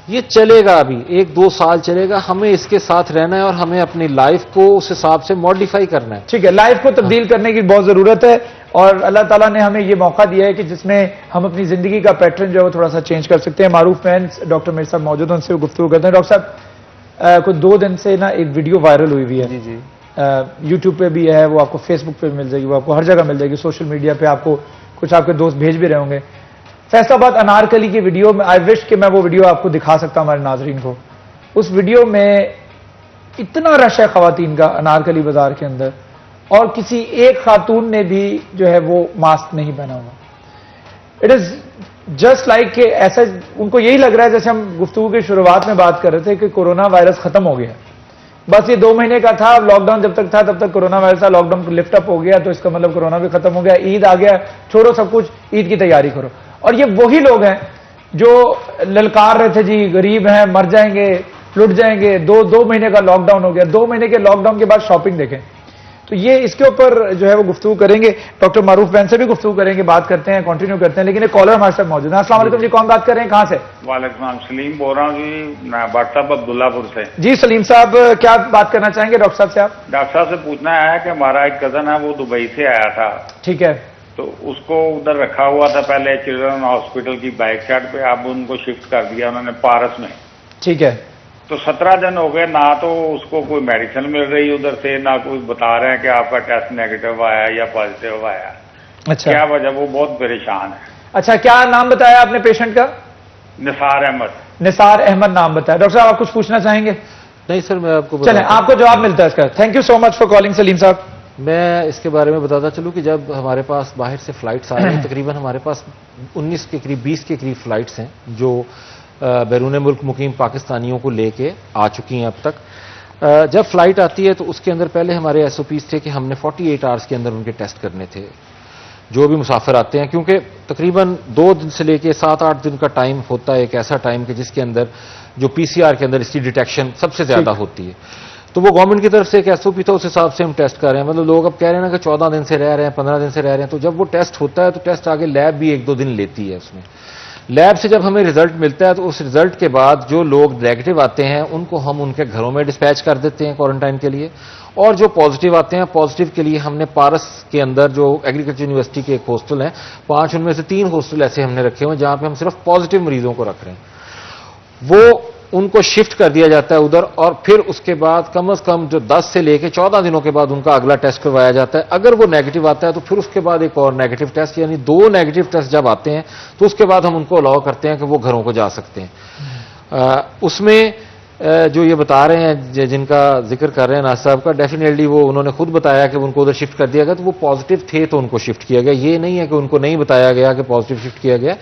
یہ چلے گا، ابھی 1-2 سال چلے گا. ہمیں اس کے ساتھ رہنا ہے اور ہمیں اپنی لائف کو اس حساب سے ماڈیفائی کرنا ہے. ٹھیک ہے، لائف کو تبدیل کرنے کی بہت ضرورت ہے، اور اللہ تعالیٰ نے ہمیں یہ موقع دیا ہے کہ جس میں ہم اپنی زندگی کا پیٹرن جو ہے وہ تھوڑا سا چینج کر سکتے ہیں. معروف مین ڈاکٹر میر صاحب موجود ہیں، ان سے گفتگو کرتے ہیں. ڈاکٹر صاحب کچھ 2 دن سے نا ایک ویڈیو وائرل ہوئی ہے. جی یوٹیوب پہ بھی ہے، وہ آپ کو فیس بک پہ بھی مل جائے گی، وہ آپ کو ہر جگہ مل جائے گی، سوشل میڈیا پہ آپ کو کچھ آپ کے دوست بھیج بھی رہے ہوں گے. فیصل آباد انارکلی کی ویڈیو میں آئی وش کہ میں وہ ویڈیو آپ کو دکھا سکتا ہوں ہمارے ناظرین کو. اس ویڈیو میں اتنا رش ہے خواتین کا انارکلی بازار کے اندر، اور کسی ایک خاتون نے بھی جو ہے وہ ماسک نہیں پہنا ہوا. اٹ از جسٹ لائک کہ ایسا ان کو یہی لگ رہا ہے جیسے ہم گفتگو کی شروعات میں بات کر رہے تھے کہ کورونا وائرس ختم ہو گیا. بس یہ 2 مہینے کا تھا، لاک ڈاؤن جب تک تھا تب تک کورونا وائرس تھا، لاک ڈاؤن لفٹ اپ ہو گیا تو اس کا مطلب کورونا بھی ختم ہو گیا، عید آ گیا، چھوڑو سب کچھ، عید کی تیاری کرو. اور یہ وہی لوگ ہیں جو للکار رہے تھے جی غریب ہیں، مر جائیں گے، لٹ جائیں گے. 2 مہینے کا لاک ڈاؤن ہو گیا. 2 مہینے کے لاک ڈاؤن کے بعد شاپنگ دیکھیں. تو یہ اس کے اوپر جو ہے وہ گفتگو کریں گے. ڈاکٹر معروف بین سے بھی گفتگو کریں گے، بات کرتے ہیں، کنٹینیو کرتے ہیں. لیکن ایک کالر ہمارے ساتھ موجود ہے. السلام علیکم جی، کون بات کر رہے ہیں، کہاں سے؟ وعلیکم السلام، سلیم بول رہا ہوں جی، میں بٹ صاحب عبداللہ پور سے. جی سلیم صاحب، کیا بات کرنا چاہیں گے ڈاکٹر صاحب سے آپ؟ ڈاکٹر صاحب سے پوچھنا ہے کہ ہمارا ایک کزن ہے وہ دبئی سے آیا تھا. ٹھیک ہے. تو اس کو ادھر رکھا ہوا تھا پہلے چلڈرن ہاسپٹل کی بیک سائڈ پہ، اب ان کو شفٹ کر دیا انہوں نے پارس میں. ٹھیک ہے. تو 17 دن ہو گئے، نہ تو اس کو کوئی میڈیسن مل رہی ادھر سے، نہ کوئی بتا رہے ہیں کہ آپ کا ٹیسٹ نیگیٹو آیا یا پازیٹیو آیا. اچھا، کیا وجہ؟ وہ بہت پریشان ہے. اچھا، کیا نام بتایا آپ نے پیشنٹ کا؟ نثار احمد. نثار احمد نام بتایا. ڈاکٹر صاحب آپ کچھ پوچھنا چاہیں گے؟ نہیں سر، میں آپ کو چلیں آپ کو جواب ملتا ہے اس کا. Thank you so much for calling Saleem صاحب. میں اس کے بارے میں بتاتا چلوں کہ جب ہمارے پاس باہر سے فلائٹس آ رہی ہیں، تقریباً ہمارے پاس 19 کے قریب 20 کے قریب فلائٹس ہیں جو بیرون ملک مقیم پاکستانیوں کو لے کے آ چکی ہیں اب تک. جب فلائٹ آتی ہے تو اس کے اندر پہلے ہمارے ایس او پیز تھے کہ ہم نے 48 آورس کے اندر ان کے ٹیسٹ کرنے تھے جو بھی مسافر آتے ہیں، کیونکہ تقریباً 2 دن سے لے کے 7-8 دن کا ٹائم ہوتا ہے، ایک ایسا ٹائم کہ جس کے اندر جو پی سی آر کے اندر اس کی ڈیٹیکشن سب سے زیادہ ہوتی ہے. تو وہ گورنمنٹ کی طرف سے ایک ایس او پی تھا، اس حساب سے ہم ٹیسٹ کر رہے ہیں. مطلب لوگ اب کہہ رہے ہیں نا کہ 14 دن سے رہ رہے ہیں، 15 دن سے رہ رہے ہیں. تو جب وہ ٹیسٹ ہوتا ہے تو ٹیسٹ آگے لیب بھی 1-2 دن لیتی ہے. اس میں لیب سے جب ہمیں رزلٹ ملتا ہے تو اس رزلٹ کے بعد جو لوگ نیگیٹو آتے ہیں ان کو ہم ان کے گھروں میں ڈسپیچ کر دیتے ہیں کوارنٹائن کے لیے، اور جو پازیٹیو آتے ہیں پازیٹیو کے لیے ہم نے پارس کے اندر جو ایگریکلچر یونیورسٹی کے ایک ہاسٹل ہیں، 5 ان میں سے 3 ہاسٹل ایسے ہم نے رکھے ہوئے ہیں جہاں پہ ہم صرف پازیٹیو مریضوں کو رکھ رہے ہیں. وہ ان کو شفٹ کر دیا جاتا ہے ادھر، اور پھر اس کے بعد کم از کم جو 10 سے لے کے 14 دنوں کے بعد ان کا اگلا ٹیسٹ کروایا جاتا ہے. اگر وہ نیگیٹو آتا ہے تو پھر اس کے بعد ایک اور نیگیٹو ٹیسٹ، یعنی 2 نیگیٹو ٹیسٹ جب آتے ہیں تو اس کے بعد ہم ان کو الاؤ کرتے ہیں کہ وہ گھروں کو جا سکتے ہیں. اس میں جو یہ بتا رہے ہیں جن کا ذکر کر رہے ہیں ناصر صاحب کا، ڈیفینیٹلی وہ انہوں نے خود بتایا کہ ان کو ادھر شفٹ کر دیا گیا تو وہ پازیٹیو تھے تو ان کو شفٹ کیا گیا. یہ نہیں ہے کہ ان کو نہیں بتایا گیا کہ پازیٹیو شفٹ کیا گیا.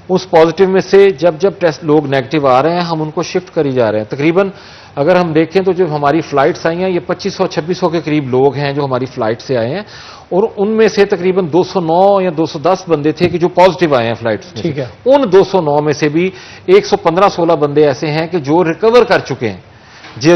اس پازیٹیو میں سے جب ٹیسٹ لوگ نیگیٹو آ رہے ہیں ہم ان کو شفٹ کری جا رہے ہیں. تقریباً اگر ہم دیکھیں تو جو ہماری فلائٹس آئی ہیں یہ 2500-2600 کے قریب لوگ ہیں جو ہماری فلائٹ سے آئے ہیں، اور ان میں سے تقریباً 209 یا 210 بندے تھے کہ جو پازیٹیو آئے ہیں فلائٹس میں. ٹھیک ہے. ان 209 میں سے بھی 115-16 بندے ایسے ہیں کہ جو ریکور کر چکے ہیں،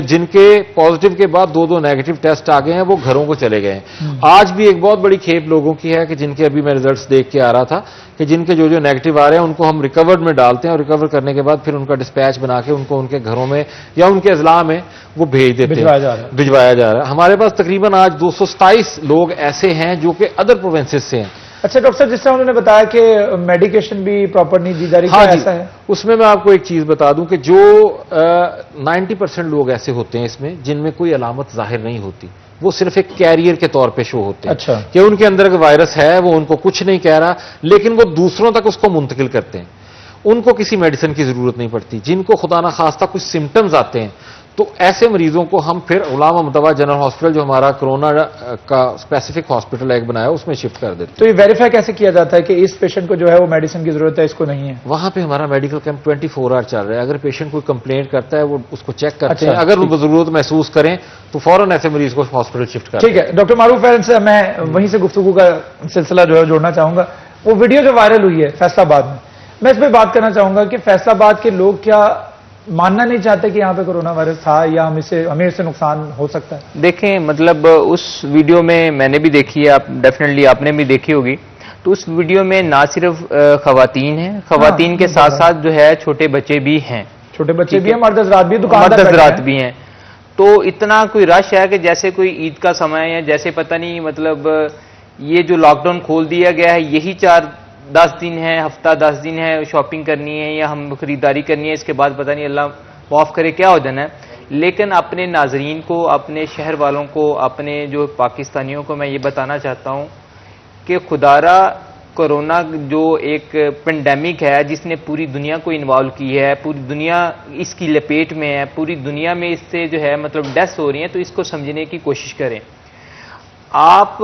جن کے پازیٹیو کے بعد 2 نیگیٹو ٹیسٹ آ گئے ہیں، وہ گھروں کو چلے گئے ہیں. آج بھی ایک بہت بڑی کھیپ لوگوں کی ہے کہ جن کے ابھی میں ریزلٹس دیکھ کے آ رہا تھا کہ جن کے جو نیگیٹو آ رہے ہیں ان کو ہم ریکورڈ میں ڈالتے ہیں، اور ریکور کرنے کے بعد پھر ان کا ڈسپیچ بنا کے ان کو ان کے گھروں میں یا ان کے اضلاع میں وہ بھیج دیتے ہیں، بھجوایا جا رہا ہے. ہمارے پاس تقریباً آج 227 لوگ ایسے ہیں جو کہ ادر پروونسز سے ہیں. اچھا ڈاکٹر صاحب، جس طرح انہوں نے بتایا کہ میڈیکیشن بھی پراپر نہیں دی جا رہی، ہاں کیا جی، ایسا ہے؟ اس میں آپ کو ایک چیز بتا دوں کہ جو 90% لوگ ایسے ہوتے ہیں اس میں جن میں کوئی علامت ظاہر نہیں ہوتی، وہ صرف ایک کیریئر کے طور پہ شو ہوتے ہیں. اچھا. کہ ان کے اندر وائرس ہے، وہ ان کو کچھ نہیں کہہ رہا لیکن وہ دوسروں تک اس کو منتقل کرتے ہیں. ان کو کسی میڈیسن کی ضرورت نہیں پڑتی. جن کو خدا نخواستہ کچھ سمٹمز آتے ہیں تو ایسے مریضوں کو ہم پھر غلام محمد طیب جنرل ہاسپٹل جو ہمارا کرونا کا اسپیسیفک ہاسپٹل ایک بنایا اس میں شفٹ کر دیتے ہیں. تو یہ ویریفائی کیسے کیا جاتا ہے کہ اس پیشنٹ کو جو ہے وہ میڈیسن کی ضرورت ہے، اس کو نہیں ہے؟ وہاں پہ ہمارا میڈیکل کیمپ 24 آور چل رہا ہے. اگر پیشنٹ کوئی کمپلینٹ کرتا ہے وہ اس کو چیک کرتے ہیں، اگر وہ ضرورت محسوس کریں تو فوراً ایسے مریض کو ہاسپٹل شفٹ کرتے ہیں. ٹھیک ہے ڈاکٹر معروف فیض سے میں وہیں سے گفتگو کا سلسلہ جو ہے جوڑنا چاہوں گا. وہ ویڈیو جو وائرل ہوئی ہے فیصل آباد میں اس پہ بات کرنا چاہوں گا کہ فیصل آباد کے لوگ کیا ماننا نہیں چاہتے کہ یہاں پہ کورونا وائرس تھا یا ہمیں اس سے نقصان ہو سکتا ہے؟ دیکھیں مطلب اس ویڈیو میں نے بھی دیکھی ہے، ڈیفینیٹلی آپ نے بھی دیکھی ہوگی. تو اس ویڈیو میں نہ صرف خواتین ہیں، خواتین کے ساتھ ساتھ جو ہے چھوٹے بچے بھی ہیں، چھوٹے بچے بھی ہیں، مرد حضرات بھی، مرد حضرات بھی ہیں. تو اتنا کوئی رش ہے کہ جیسے کوئی عید کا سمے ہے، جیسے پتہ نہیں مطلب یہ جو لاک ڈاؤن کھول دیا گیا ہے یہی 4-10 دن ہے، ہفتہ 10 دن ہے، شاپنگ کرنی ہے یا ہم خریداری کرنی ہے، اس کے بعد پتہ نہیں اللہ معاف کرے کیا ہو جانا ہے. لیکن اپنے ناظرین کو، اپنے شہر والوں کو، اپنے جو پاکستانیوں کو میں یہ بتانا چاہتا ہوں کہ خدارا کورونا جو ایک پینڈیمک ہے جس نے پوری دنیا کو انوالو کی ہے، پوری دنیا اس کی لپیٹ میں ہے، پوری دنیا میں اس سے جو ہے مطلب ڈیتھس ہو رہی ہیں، تو اس کو سمجھنے کی کوشش کریں. آپ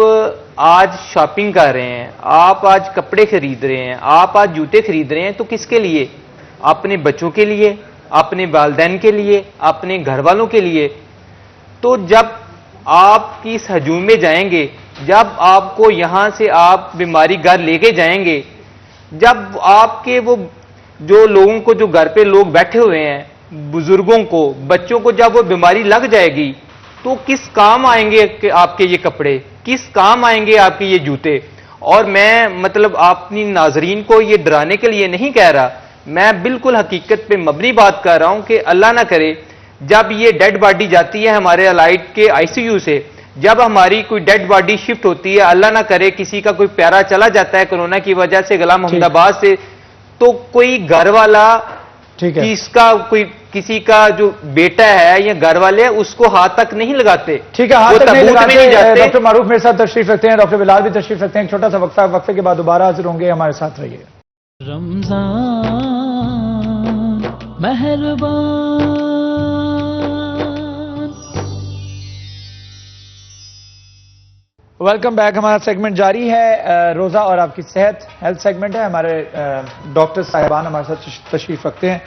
آج شاپنگ کر رہے ہیں، آپ آج کپڑے خرید رہے ہیں، آپ آج جوتے خرید رہے ہیں، تو کس کے لیے؟ اپنے بچوں کے لیے، اپنے والدین کے لیے، اپنے گھر والوں کے لیے. تو جب آپ کی اس ہجوم میں جائیں گے، جب آپ کو یہاں سے آپ بیماری گھر لے کے جائیں گے، جب آپ کے وہ جو لوگوں کو جو گھر پہ لوگ بیٹھے ہوئے ہیں، بزرگوں کو، بچوں کو جب وہ بیماری لگ جائے گی تو کس کام آئیں گے آپ کے یہ کپڑے، کس کام آئیں گے آپ کے یہ جوتے؟ اور میں مطلب اپنی ناظرین کو یہ ڈرانے کے لیے نہیں کہہ رہا، میں بالکل حقیقت پہ مبنی بات کر رہا ہوں کہ اللہ نہ کرے جب یہ ڈیڈ باڈی جاتی ہے ہمارے الائٹ کے ICU سے، جب ہماری کوئی ڈیڈ باڈی شفٹ ہوتی ہے، اللہ نہ کرے کسی کا کوئی پیارا چلا جاتا ہے کرونا کی وجہ سے غلام محمد آباد سے، تو کوئی گھر والا کسی کا جو بیٹا ہے یا گھر والے ہیں اس کو ہاتھ تک نہیں لگاتے. ٹھیک ہے، ہاتھ تک نہیں لگاتے. ڈاکٹر معروف میرے ساتھ تشریف رکھتے ہیں، ڈاکٹر بلال بھی تشریف رکھتے ہیں. ایک چھوٹا سا وقفے کے بعد دوبارہ حاضر ہوں گے، ہمارے ساتھ رہیے. رمضان مہربان. Welcome back. ہمارا سیگمنٹ جاری ہے، روزہ اور آپ کی صحت، ہیلتھ سیگمنٹ ہے. ہمارے ڈاکٹر صاحبان ہمارے ساتھ تشریف رکھتے ہیں.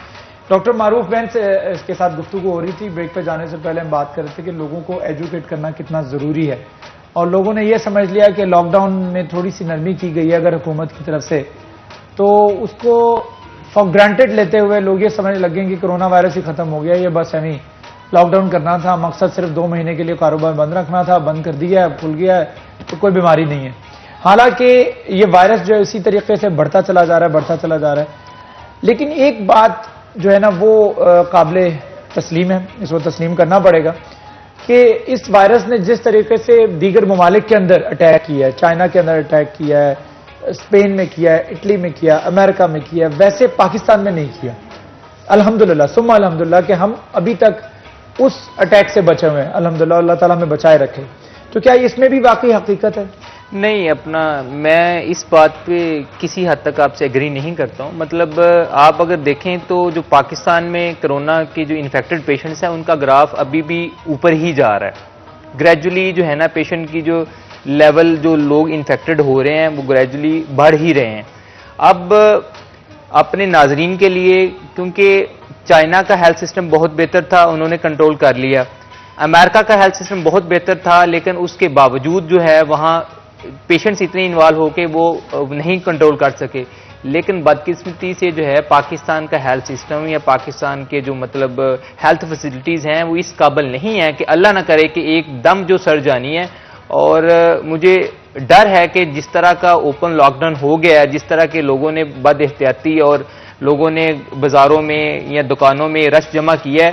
ڈاکٹر معروف بہن سے اس کے ساتھ گفتگو ہو رہی تھی. بریک پہ جانے سے پہلے ہم بات کر رہے تھے کہ لوگوں کو ایجوکیٹ کرنا کتنا ضروری ہے، اور لوگوں نے یہ سمجھ لیا کہ لاک ڈاؤن میں تھوڑی سی نرمی کی گئی ہے اگر حکومت کی طرف سے، تو اس کو فار گرانٹیڈ لیتے ہوئے لوگ یہ سمجھنے لگیں کہ کرونا وائرس ہی ختم ہو گیا، یہ بس ایویں لاک ڈاؤن کرنا تھا، مقصد صرف 2 مہینے کے لیے کاروبار بند رکھنا تھا، بند کر دیا ہے، کھل گیا ہے تو کوئی بیماری نہیں ہے. حالانکہ یہ وائرس جو ہے اسی طریقے سے بڑھتا چلا جا رہا ہے. لیکن ایک بات جو ہے نا وہ قابل تسلیم ہے، اس کو تسلیم کرنا پڑے گا کہ اس وائرس نے جس طریقے سے دیگر ممالک کے اندر اٹیک کیا ہے، چائنا کے اندر اٹیک کیا ہے، اسپین میں کیا ہے، اٹلی میں کیا، امریکہ میں کیا، ویسے پاکستان میں نہیں کیا. الحمدللہ ثم الحمدللہ کہ ہم ابھی تک اس اٹیک سے بچے ہوئے ہیں الحمدللہ, اللہ تعالیٰ ہمیں بچائے رکھے. تو کیا اس میں بھی واقعی حقیقت ہے؟ نہیں، میں اس بات پہ کسی حد تک آپ سے ایگری نہیں کرتا ہوں. مطلب آپ اگر دیکھیں تو جو پاکستان میں کرونا کے جو انفیکٹڈ پیشنٹس ہیں ان کا گراف ابھی بھی اوپر ہی جا رہا ہے. گریجولی جو ہے نا پیشنٹ کی جو لیول جو لوگ انفیکٹڈ ہو رہے ہیں وہ گریجولی بڑھ ہی رہے ہیں. اب اپنے ناظرین کے لیے، کیونکہ چائنا کا ہیلتھ سسٹم بہت بہتر تھا، انہوں نے کنٹرول کر لیا. امریکہ کا ہیلتھ سسٹم بہت بہتر تھا، لیکن اس کے باوجود جو ہے وہاں پیشنٹس اتنے انوالو ہو کے وہ نہیں کنٹرول کر سکے. لیکن بدقسمتی سے جو ہے پاکستان کا ہیلتھ سسٹم یا پاکستان کے جو مطلب ہیلتھ فیسلٹیز ہیں وہ اس قابل نہیں ہیں کہ اللہ نہ کرے کہ ایک دم جو سر جانی ہے. اور مجھے ڈر ہے کہ جس طرح کا اوپن لاک ڈاؤن ہو گیا ہے، جس طرح کے لوگوں نے بد احتیاطی اور لوگوں نے بازاروں میں یا دکانوں میں رش جمع کیا ہے،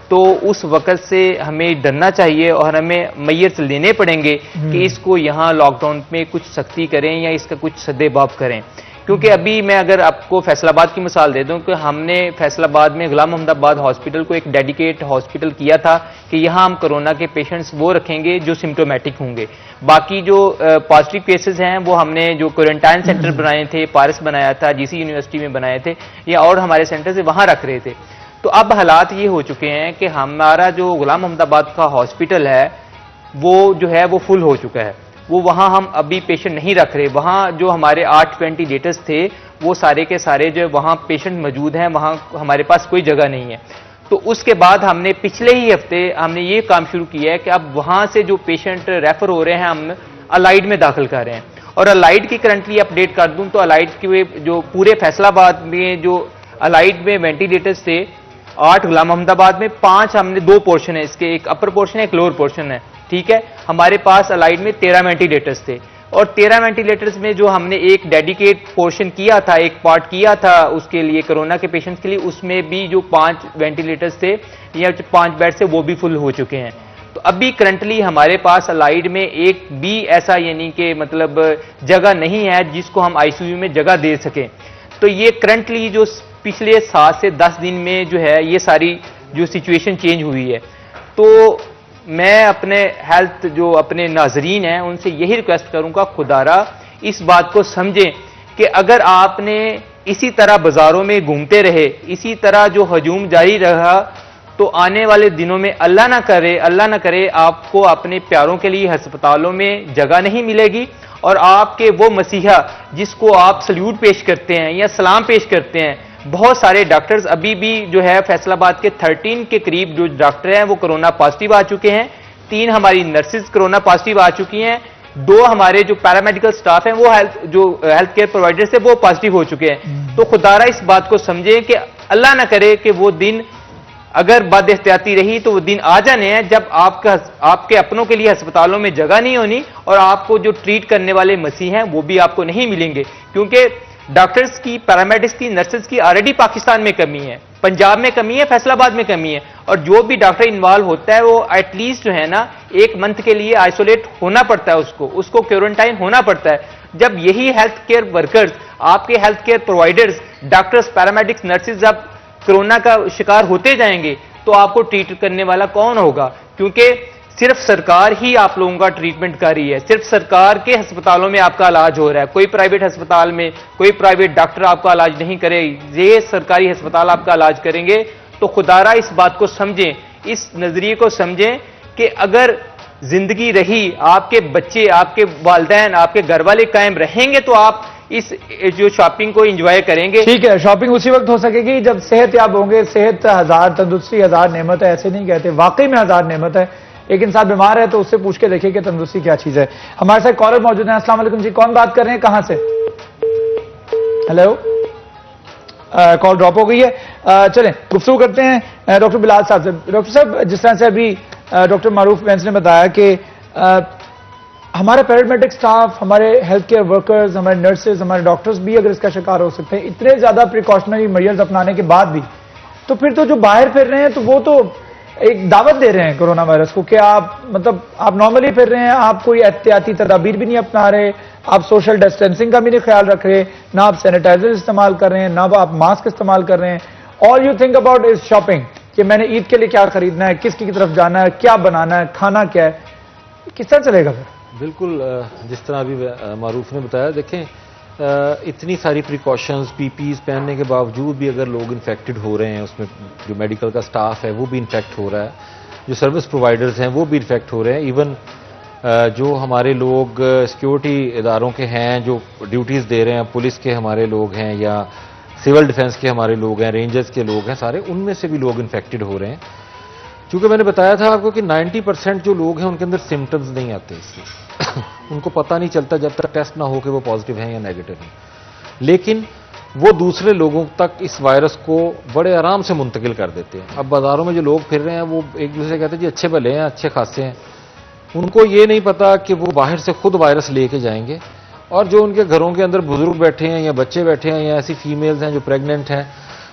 تو اس وقت سے ہمیں ڈرنا چاہیے اور ہمیں میئرز لینے پڑیں گے کہ اس کو یہاں لاک ڈاؤن میں کچھ سختی کریں یا اس کا کچھ سدے باب کریں. کیونکہ ابھی میں اگر آپ کو فیصل آباد کی مثال دے دوں کہ ہم نے فیصل آباد میں غلام محمد آباد ہاسپٹل کو ایک ڈیڈیکیٹ ہاسپٹل کیا تھا کہ یہاں ہم کرونا کے پیشنٹس وہ رکھیں گے جو سمٹومیٹک ہوں گے. باقی جو پازیٹیو کیسز ہیں وہ ہم نے جو کوارنٹائن سینٹر بنائے تھے، پارس بنایا تھا، جی سی یونیورسٹی میں بنائے تھے یا اور ہمارے سینٹر سے وہاں رکھ رہے تھے. تو اب حالات یہ ہو چکے ہیں کہ ہمارا جو غلام محمد آباد کا ہاسپٹل ہے وہ جو ہے وہ فل ہو چکا ہے. وہ وہاں ہم ابھی پیشنٹ نہیں رکھ رہے. وہاں جو ہمارے 8 وینٹیلیٹرز تھے وہ سارے کے سارے جو وہاں پیشنٹ موجود ہیں، وہاں ہمارے پاس کوئی جگہ نہیں ہے. تو اس کے بعد ہم نے پچھلے ہی ہفتے ہم نے یہ کام شروع کیا ہے کہ اب وہاں سے جو پیشنٹ ریفر ہو رہے ہیں ہم الائڈ میں داخل کر رہے ہیں. اور الائڈ کی کرنٹلی اپڈیٹ کر دوں تو الائڈ کے جو پورے فیصل آباد میں جو الائڈ میں وینٹیلیٹرز تھے 8 غلام محمد آباد میں 5 ہم نے 2 پورشن ہے اس کے، ایک اپر پورشن ہے ایک لوور پورشن ہے. ٹھیک ہے، ہمارے پاس الائڈ میں 13 وینٹیلیٹرز تھے اور 13 وینٹیلیٹرز میں جو ہم نے ایک ڈیڈیکیٹ پورشن کیا تھا، ایک پارٹ کیا تھا اس کے لیے کرونا کے پیشنٹس کے لیے، اس میں بھی جو 5 وینٹیلیٹرز تھے یا 5 بیڈ سے وہ بھی فل ہو چکے ہیں. تو ابھی کرنٹلی ہمارے پاس الائڈ میں ایک بھی ایسا یعنی کہ مطلب جگہ نہیں ہے جس کو ہم آئی سی یو میں جگہ دے سکیں. تو یہ کرنٹلی جو پچھلے 7 سے 10 دن میں جو ہے یہ ساری جو سچویشن چینج ہوئی ہے. تو میں اپنے ہیلتھ جو اپنے ناظرین ہیں ان سے یہی ریکویسٹ کروں گا خدارا اس بات کو سمجھیں کہ اگر آپ نے اسی طرح بازاروں میں گھومتے رہے، اسی طرح جو ہجوم جاری رہا، تو آنے والے دنوں میں اللہ نہ کرے آپ کو اپنے پیاروں کے لیے ہسپتالوں میں جگہ نہیں ملے گی اور آپ کے وہ مسیحا جس کو آپ سلیوٹ پیش کرتے ہیں یا سلام پیش کرتے ہیں. بہت سارے ڈاکٹرز ابھی بھی جو ہے فیصل آباد کے 13 کے قریب جو ڈاکٹر ہیں وہ کرونا پازیٹیو آ چکے ہیں. 3 ہماری نرسز کرونا پازیٹیو آ چکی ہیں. 2 ہمارے جو پیرامیڈیکل سٹاف ہیں وہ ہیلتھ کیئر پرووائڈر سے وہ پازیٹیو ہو چکے ہیں. تو خدارا اس بات کو سمجھیں کہ اللہ نہ کرے کہ وہ دن اگر بد احتیاطی رہی تو وہ دن آ جانے ہیں جب آپ کے اپنوں کے لیے ہسپتالوں میں جگہ نہیں ہونی اور آپ کو جو ٹریٹ کرنے والے مسیح ہیں وہ بھی آپ کو نہیں ملیں گے. کیونکہ ڈاکٹرز کی، پیرامیڈکس کی، نرسز کی آلریڈی پاکستان میں کمی ہے، پنجاب میں کمی ہے، فیصل آباد میں کمی ہے. اور جو بھی ڈاکٹر انوالو ہوتا ہے وہ ایٹ لیسٹ جو ہے نا 1 منتھ کے لیے آئسولیٹ ہونا پڑتا ہے، اس کو کوارنٹائن ہونا پڑتا ہے. جب یہی ہیلتھ کیئر ورکرز، آپ کے health care providers, doctors, paramedics, nurses جب کرونا کا شکار ہوتے جائیں گے تو آپ کو ٹریٹ کرنے والا کون ہوگا؟ کیونکہ صرف سرکار ہی آپ لوگوں کا ٹریٹمنٹ کر رہی ہے، صرف سرکار کے ہسپتالوں میں آپ کا علاج ہو رہا ہے. کوئی پرائیویٹ ہسپتال میں کوئی پرائیویٹ ڈاکٹر آپ کا علاج نہیں کرے، یہ سرکاری ہسپتال آپ کا علاج کریں گے. تو خدارا اس بات کو سمجھیں، اس نظریے کو سمجھیں کہ اگر زندگی رہی، آپ کے بچے، آپ کے والدین، آپ کے گھر والے قائم رہیں گے تو آپ اس جو شاپنگ کو انجوائے کریں گے. ٹھیک ہے، شاپنگ اسی وقت ہو سکے گی جب صحت یاب ہوں گے. صحت 1000، تندرستی 1000 نعمت ہے، ایسے نہیں کہتے، واقعی میں 1000 نعمت ہے. ایک انسان بیمار ہے تو اس سے پوچھ کے دیکھیں کہ تندرستی کیا چیز ہے. ہمارے ساتھ کالر موجود ہیں. السلام علیکم جی، کون بات کر رہے ہیں، کہاں سے؟ ہیلو، کال ڈراپ ہو گئی ہے. چلیں گفتگو کرتے ہیں ڈاکٹر بلال صاحب سے. ڈاکٹر صاحب، جس طرح سے ابھی ڈاکٹر معروف بینس نے بتایا کہ ہمارے پیرامیڈک سٹاف، ہمارے ہیلتھ کیئر ورکرز، ہمارے نرسز، ہمارے ڈاکٹرز بھی اگر اس کا شکار ہو سکتے ہیں اتنے زیادہ پریکاشنری میئرز اپنانے کے بعد بھی، تو پھر تو جو باہر پھر رہے ہیں تو وہ تو ایک دعوت دے رہے ہیں کورونا وائرس کو کہ آپ نارملی پھر رہے ہیں، آپ کوئی احتیاطی تدابیر بھی نہیں اپنا رہے، آپ سوشل ڈسٹینسنگ کا بھی نہیں خیال رکھ رہے، نہ آپ سینیٹائزر استعمال کر رہے ہیں، نہ آپ ماسک استعمال کر رہے ہیں، all you think about is shopping, کہ میں نے عید کے لیے کیا خریدنا ہے, کس کی طرف جانا ہے, کیا بنانا ہے, کھانا کیا ہے, کس طرح چلے گا پھر؟ بالکل جس طرح ابھی معروف نے بتایا, دیکھیں اتنی ساری پریکاشنز پی پیز پہننے کے باوجود بھی اگر لوگ انفیکٹڈ ہو رہے ہیں, اس میں جو میڈیکل کا سٹاف ہے وہ بھی انفیکٹ ہو رہا ہے, جو سروس پرووائڈرز ہیں وہ بھی انفیکٹ ہو رہے ہیں, ایون جو ہمارے لوگ سیکیورٹی اداروں کے ہیں جو ڈیوٹیز دے رہے ہیں, پولیس کے ہمارے لوگ ہیں یا سول ڈیفنس کے ہمارے لوگ ہیں, رینجرز کے لوگ ہیں, سارے ان میں سے بھی لوگ انفیکٹڈ ہو رہے ہیں. چونکہ میں نے بتایا تھا آپ کو کہ 90% جو لوگ ہیں ان کے اندر سمٹمز نہیں آتے, اس لیے ان کو پتہ نہیں چلتا جب تک ٹیسٹ نہ ہو کہ وہ پازیٹیو ہیں یا نیگیٹو ہیں, لیکن وہ دوسرے لوگوں تک اس وائرس کو بڑے آرام سے منتقل کر دیتے ہیں. اب بازاروں میں جو لوگ پھر رہے ہیں وہ ایک دوسرے کہتے ہیں جی اچھے بھلے ہیں, اچھے خاصے ہیں, ان کو یہ نہیں پتا کہ وہ باہر سے خود وائرس لے کے جائیں گے, اور جو ان کے گھروں کے اندر بزرگ بیٹھے ہیں یا بچے بیٹھے ہیں یا ایسی فیمیلز ہیں جو پریگننٹ ہیں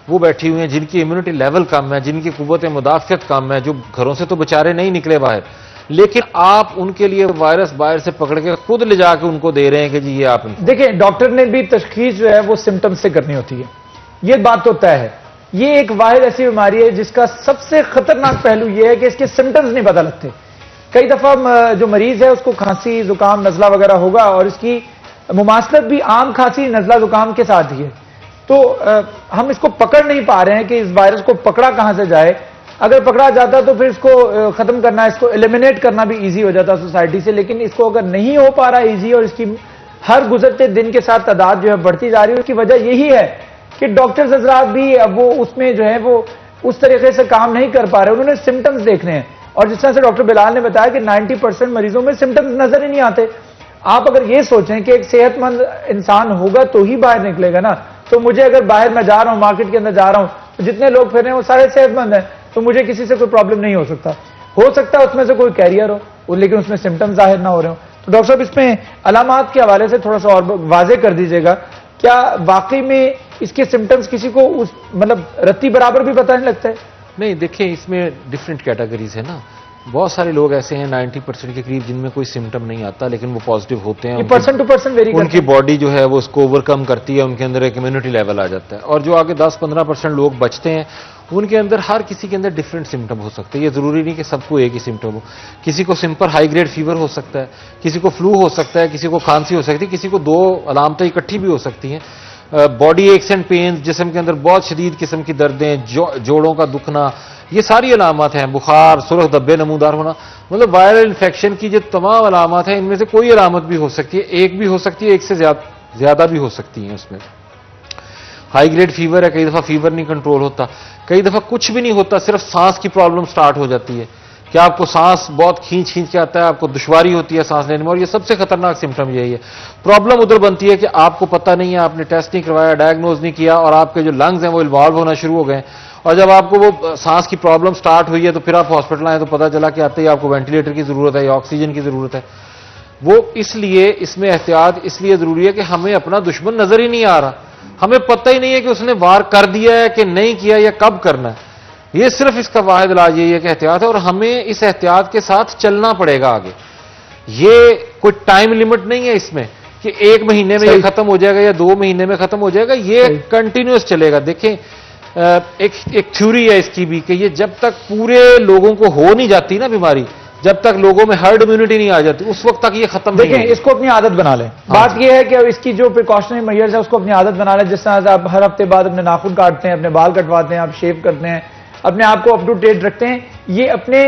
وہ بیٹھی ہوئی ہیں, جن کی امیونٹی لیول کم ہے, جن کی قوت مدافعت کم ہے, جو گھروں سے تو بیچارے نہیں نکلے باہر, لیکن آپ ان کے لیے وائرس باہر سے پکڑ کے خود لے جا کے ان کو دے رہے ہیں کہ جی یہ آپ. دیکھیں ڈاکٹر نے بھی تشخیص جو ہے وہ سمٹم سے کرنی ہوتی ہے, یہ بات تو طے ہے. یہ ایک واحد ایسی بیماری ہے جس کا سب سے خطرناک پہلو یہ ہے کہ اس کے سمٹمز نہیں پتہ لگتے. کئی دفعہ جو مریض ہے اس کو کھانسی زکام نزلہ وغیرہ ہوگا اور اس کی مماثلت بھی عام کھانسی نزلہ زکام کے ساتھ ہی ہے, تو ہم اس کو پکڑ نہیں پا رہے ہیں کہ اس وائرس کو پکڑا کہاں سے جائے. اگر پکڑا جاتا تو پھر اس کو ختم کرنا, اس کو ایلیمینیٹ کرنا بھی ایزی ہو جاتا سوسائٹی سے, لیکن اس کو اگر نہیں ہو پا رہا ایزی اور اس کی ہر گزرتے دن کے ساتھ تعداد جو ہے بڑھتی جا رہی ہے, اس کی وجہ یہی ہے کہ ڈاکٹرز حضرات بھی اب وہ اس میں جو ہے وہ اس طریقے سے کام نہیں کر پا رہے, انہوں نے سمٹمز دیکھنے ہیں. اور جس طرح سے ڈاکٹر بلال نے بتایا کہ 90% مریضوں میں سمٹمز نظر ہی نہیں آتے. آپ اگر یہ سوچیں کہ ایک صحت مند انسان ہوگا تو ہی باہر نکلے گا نا, تو مجھے اگر باہر میں جا رہا ہوں مارکیٹ کے اندر جا رہا ہوں, جتنے لوگ پھر رہے ہیں وہ سارے صحت مند ہیں, تو مجھے کسی سے کوئی پرابلم نہیں ہو سکتا. ہو سکتا ہے اس میں سے کوئی کیریئر ہو لیکن اس میں سمٹم ظاہر نہ ہو رہے ہوں. تو ڈاکٹر صاحب اس میں علامات کے حوالے سے تھوڑا سا اور واضح کر دیجیے گا, کیا واقعی میں اس کے سمٹمز کسی کو مطلب رتی برابر بھی پتہ نہیں لگتا ہے؟ نہیں, دیکھیں اس میں ڈفرینٹ کیٹیگریز ہیں نا. بہت سارے لوگ ایسے ہیں 90% کے قریب جن میں کوئی سمٹم نہیں آتا لیکن وہ پازیٹیو ہوتے ہیں, پرسن ٹو پرسن ویری ان کی باڈی جو ہے وہ اس کو اوور کم کرتی ہے, ان کے اندر ایک امیونٹی لیول آ جاتا ہے. اور جو آگے 10-15% لوگ بچتے ہیں ان کے اندر ہر کسی کے اندر ڈفرینٹ سمٹم ہو سکتے ہیں. یہ ضروری نہیں کہ سب کو ایک ہی سمٹم ہو. کسی کو سمپل ہائی گریڈ فیور ہو سکتا ہے, کسی کو فلو ہو سکتا ہے, کسی کو کھانسی ہو سکتی ہے, کسی کو 2 علامتیں اکٹھی بھی ہو سکتی ہیں. باڈی ایکس اینڈ پینز, جسم کے اندر بہت شدید قسم کی دردیں, جوڑوں کا دکھنا, یہ ساری علامات ہیں. بخار, سرخ دھبے نمودار ہونا, مطلب وائرل انفیکشن کی جو تمام علامات ہیں ان میں سے کوئی علامت بھی ہو سکتی ہے, ایک بھی ہو سکتی ہے, ایک سے زیادہ بھی ہو سکتی ہیں. اس میں ہائی گریڈ فیور ہے, کئی دفعہ فیور نہیں کنٹرول ہوتا, کئی دفعہ کچھ بھی نہیں ہوتا, صرف سانس کی پرابلم سٹارٹ ہو جاتی ہے کہ آپ کو سانس بہت کھینچ کے آتا ہے, آپ کو دشواری ہوتی ہے سانس لینے میں, اور یہ سب سے خطرناک سمٹم یہی ہے. پرابلم ادھر بنتی ہے کہ آپ کو پتہ نہیں ہے, آپ نے ٹیسٹ نہیں کروایا, ڈائگنوز نہیں کیا, اور آپ کے جو لنگز ہیں وہ انوالو ہونا شروع ہو گئے, اور جب آپ کو وہ سانس کی پرابلم سٹارٹ ہوئی ہے تو پھر آپ ہاسپٹل آئے تو پتہ چلا کہ آتے ہی آپ کو وینٹیلیٹر کی ضرورت ہے یا آکسیجن کی ضرورت ہے. وہ اس لیے اس میں احتیاط اس لیے ضروری ہے کہ ہمیں اپنا دشمن نظر ہی نہیں آ رہا, ہمیں پتہ ہی نہیں ہے کہ اس نے وار کر دیا ہے کہ نہیں کیا یا کب کرنا ہے. یہ صرف اس کا واحد علاج یہی ہے کہ احتیاط ہے, اور ہمیں اس احتیاط کے ساتھ چلنا پڑے گا آگے. یہ کوئی ٹائم لمٹ نہیں ہے اس میں کہ 1 مہینے میں یہ ختم ہو جائے گا یا 2 مہینے میں ختم ہو جائے گا, یہ کنٹینیوس چلے گا. دیکھیں ایک تھیوری ہے اس کی بھی کہ یہ جب تک پورے لوگوں کو ہو نہیں جاتی نا بیماری, جب تک لوگوں میں ہرڈ امیونٹی نہیں آ جاتی, اس وقت تک یہ ختم نہیں. دیکھیں اس کو اپنی عادت بنا لیں. بات یہ ہے کہ اس کی جو پریکاشنری میئرز ہے اس کو اپنی عادت بنا لیں. جس طرح سے آپ ہر ہفتے بعد اپنے ناخن کاٹتے ہیں, اپنے بال کٹواتے ہیں, آپ شیو کرتے ہیں, اپنے آپ کو اپ ٹو ڈیٹ رکھتے ہیں, یہ اپنے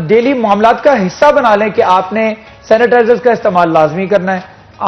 ڈیلی معاملات کا حصہ بنا لیں کہ آپ نے سینیٹائزرز کا استعمال لازمی کرنا ہے,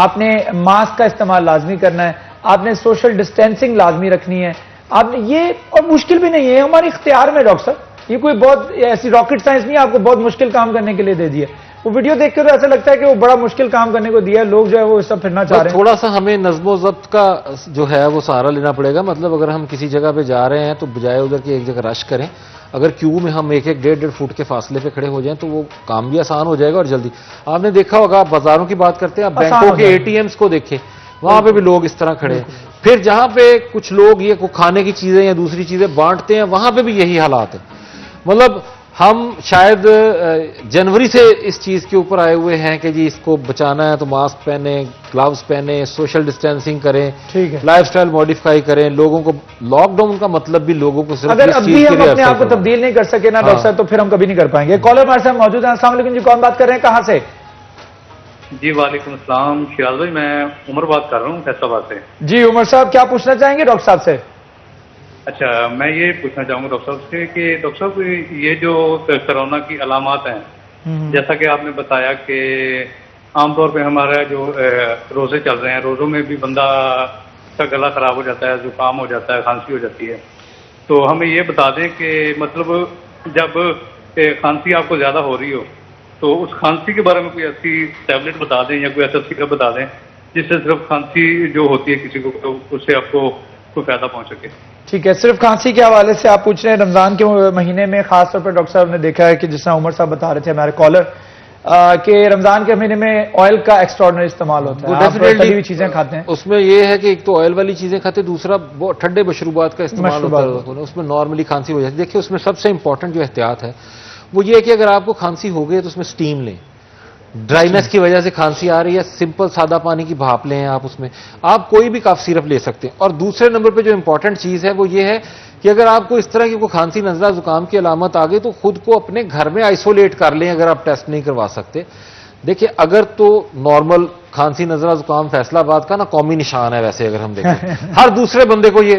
آپ نے ماسک کا استعمال لازمی کرنا ہے, آپ نے سوشل ڈسٹینسنگ لازمی رکھنی ہے. آپ نے یہ, اور مشکل بھی نہیں ہے, ہمارے اختیار میں ڈاکٹر صاحب, یہ کوئی بہت ایسی راکٹ سائنس نہیں آپ کو بہت مشکل کام کرنے کے لیے دے دیا. وہ ویڈیو دیکھ کے تو ایسا لگتا ہے کہ وہ بڑا مشکل کام کرنے کو دیا ہے, لوگ جو ہے وہ اس سے پھرنا چاہ رہے ہیں. تھوڑا سا ہمیں نظم و ضبط کا جو ہے وہ سہارا لینا پڑے گا. مطلب اگر ہم کسی جگہ پہ جا رہے ہیں تو بجائے ادھر کی ایک جگہ رش کریں, اگر کیو میں ہم 1-1.5 فٹ کے فاصلے پہ کھڑے ہو جائیں تو وہ کام بھی آسان ہو جائے گا اور جلدی. آپ نے دیکھا ہوگا, آپ بازاروں کی بات کرتے ہیں, آپ بینکوں کے ATMs کو دیکھیں, وہاں پہ بھی لوگ اس طرح کھڑے ہیں. پھر جہاں پہ کچھ لوگ یہ کھانے کی چیزیں یا دوسری چیزیں بانٹتے ہیں وہاں پہ بھی یہی حالات ہیں. مطلب ہم شاید جنوری سے اس چیز کے اوپر آئے ہوئے ہیں کہ جی اس کو بچانا ہے تو ماسک پہنیں، گلاوز پہنیں، سوشل ڈسٹینسنگ کریں، ٹھیک ہے، لائف سٹائل ماڈیفائی کریں. لوگوں کو لاک ڈاؤن کا مطلب بھی لوگوں کو صرف اگر اس اب چیز بھی کے ہم لیے اپنے آپ کو افسر تبدیل نہیں کر سکے نا ڈاکٹر صاحب تو پھر ہم کبھی نہیں کر پائیں گے. کالر ہمارے ساتھ موجود ہیں. السلام علیکم جی، کون بات کر رہے ہیں، کہاں سے؟ جی وعلیکم السلام شیراز بھائی، میں عمر بات کر رہا ہوں فیصل آباد سے. جی عمر صاحب کیا پوچھنا چاہیں گے ڈاکٹر صاحب سے؟ اچھا، میں یہ پوچھنا چاہوں گا ڈاکٹر صاحب سے کہ ڈاکٹر صاحب یہ جو کرونا کی علامات ہیں، جیسا کہ آپ نے بتایا کہ عام طور پہ ہمارا جو روزے چل رہے ہیں، روزوں میں بھی بندہ کا گلا خراب ہو جاتا ہے، زکام ہو جاتا ہے، کھانسی ہو جاتی ہے. تو ہمیں یہ بتا دیں کہ مطلب جب کھانسی آپ کو زیادہ ہو رہی ہو تو اس کھانسی کے بارے میں کوئی ایسی ٹیبلٹ بتا دیں یا کوئی ایسا سیرپ بتا دیں جس سے صرف کھانسی جو ہوتی ہے کسی کو تو اس سے آپ کو کوئی فائدہ پہنچ سکے. ٹھیک ہے، صرف کھانسی کے حوالے سے آپ پوچھ رہے ہیں. رمضان کے مہینے میں خاص طور پر ڈاکٹر صاحب نے دیکھا ہے کہ جس طرح عمر صاحب بتا رہے تھے ہمارے کالر کہ رمضان کے مہینے میں آئل کا ایکسٹراڈنری استعمال ہوتا ہے، آپ تلی ہوئی چیزیں کھاتے ہیں. اس میں یہ ہے کہ ایک تو آئل والی چیزیں کھاتے، دوسرا بہت ٹھنڈے مشروبات کا استعمال ہوتا ہے، اس میں نارملی کھانسی ہو جاتی ہے. دیکھیے اس میں سب سے امپورٹنٹ جو احتیاط ہے وہ یہ ہے کہ اگر آپ کو کھانسی ہو گئی ہے تو اس میں سٹیم لیں. ڈرائینس کی وجہ سے کھانسی آ رہی ہے، سمپل سادہ پانی کی بھاپ لیں آپ، اس میں آپ کوئی بھی کاف سیرپ لے سکتے ہیں. اور دوسرے نمبر پہ جو امپورٹنٹ چیز ہے وہ یہ ہے کہ اگر آپ کو اس طرح کی کوئی کھانسی نزلہ زکام کی علامت آ گئی تو خود کو اپنے گھر میں آئسولیٹ کر لیں اگر آپ ٹیسٹ نہیں کروا سکتے. دیکھیے اگر تو نارمل کھانسی نزلہ زکام فیصلہ آباد کا نا قومی نشان ہے، ویسے اگر ہم دیکھیں ہر دوسرے بندے کو یہ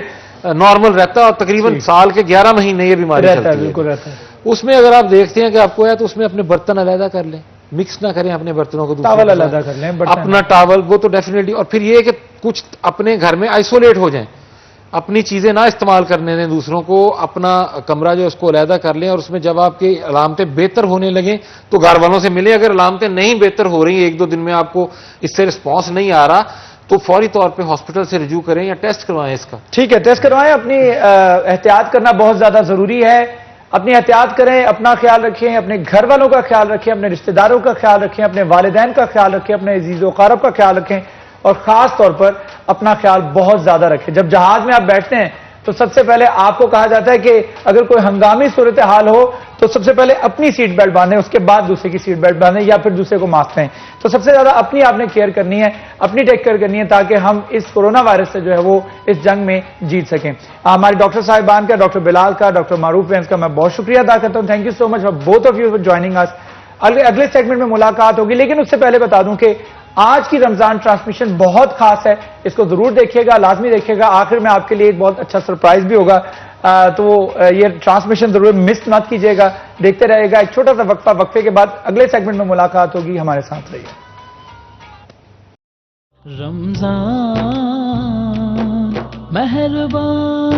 نارمل رہتا ہے اور تقریباً سال کے 11 مہینے یہ بیماری رہتا ہے، چلتی بالکل ہے. رہتا ہے. اس میں اگر آپ دیکھتے ہیں کہ آپ کو ہے تو اس میں اپنے برتن علیحدہ کر لیں، مکس نہ کریں اپنے برتنوں کو، ٹاول علیحدہ کر لیں، اپنا ٹاول وہ تو ڈیفینیٹلی. اور پھر یہ کہ کچھ اپنے گھر میں آئسولیٹ ہو جائیں، اپنی چیزیں نہ استعمال کرنے دیں دوسروں کو، اپنا کمرہ جو ہے اس کو علیحدہ کر لیں. اور اس میں جب آپ کی علامتیں بہتر ہونے لگیں تو گھر والوں سے ملیں. اگر علامتیں نہیں بہتر ہو رہی ہیں، 1-2 دن میں آپ کو اس سے رسپانس نہیں آ رہا تو فوری طور پہ ہاسپٹل سے رجوع کریں یا ٹیسٹ کروائیں اس کا. ٹھیک ہے، ٹیسٹ کروائیں. اپنی احتیاط کرنا بہت زیادہ ضروری ہے. اپنی احتیاط کریں، اپنا خیال رکھیں، اپنے گھر والوں کا خیال رکھیں، اپنے رشتہ داروں کا خیال رکھیں، اپنے والدین کا خیال رکھیں، اپنے عزیز و اقارب کا خیال رکھیں اور خاص طور پر اپنا خیال بہت زیادہ رکھیں. جب جہاز میں آپ بیٹھتے ہیں تو سب سے پہلے آپ کو کہا جاتا ہے کہ اگر کوئی ہنگامی صورتحال ہو تو سب سے پہلے اپنی سیٹ بیلٹ باندھیں، اس کے بعد دوسرے کی سیٹ بیلٹ باندھیں یا پھر دوسرے کو ماسک دیں. تو سب سے زیادہ اپنی آپ نے کیئر کرنی ہے، اپنی ٹیک کیئر کرنی ہے تاکہ ہم اس کورونا وائرس سے جو ہے وہ اس جنگ میں جیت سکیں. ہمارے ڈاکٹر صاحبان کا، ڈاکٹر بلال کا، ڈاکٹر معروف وینس کا میں بہت شکریہ ادا کرتا ہوں. Thank you so much for both of you for joining us. اگلے سیگمنٹ میں ملاقات ہوگی، لیکن اس سے پہلے بتا دوں کہ آج کی رمضان ٹرانسمیشن بہت خاص ہے، اس کو ضرور دیکھیے گا، لازمی دیکھیے گا. آخر میں آپ کے لیے ایک بہت اچھا سرپرائز بھی ہوگا، تو یہ ٹرانسمیشن ضرور مس مت کیجیے گا، دیکھتے رہے گا. ایک چھوٹا سا وقفے کے بعد اگلے سیگمنٹ میں ملاقات ہوگی. ہمارے ساتھ رہیے. رمضان مہربان.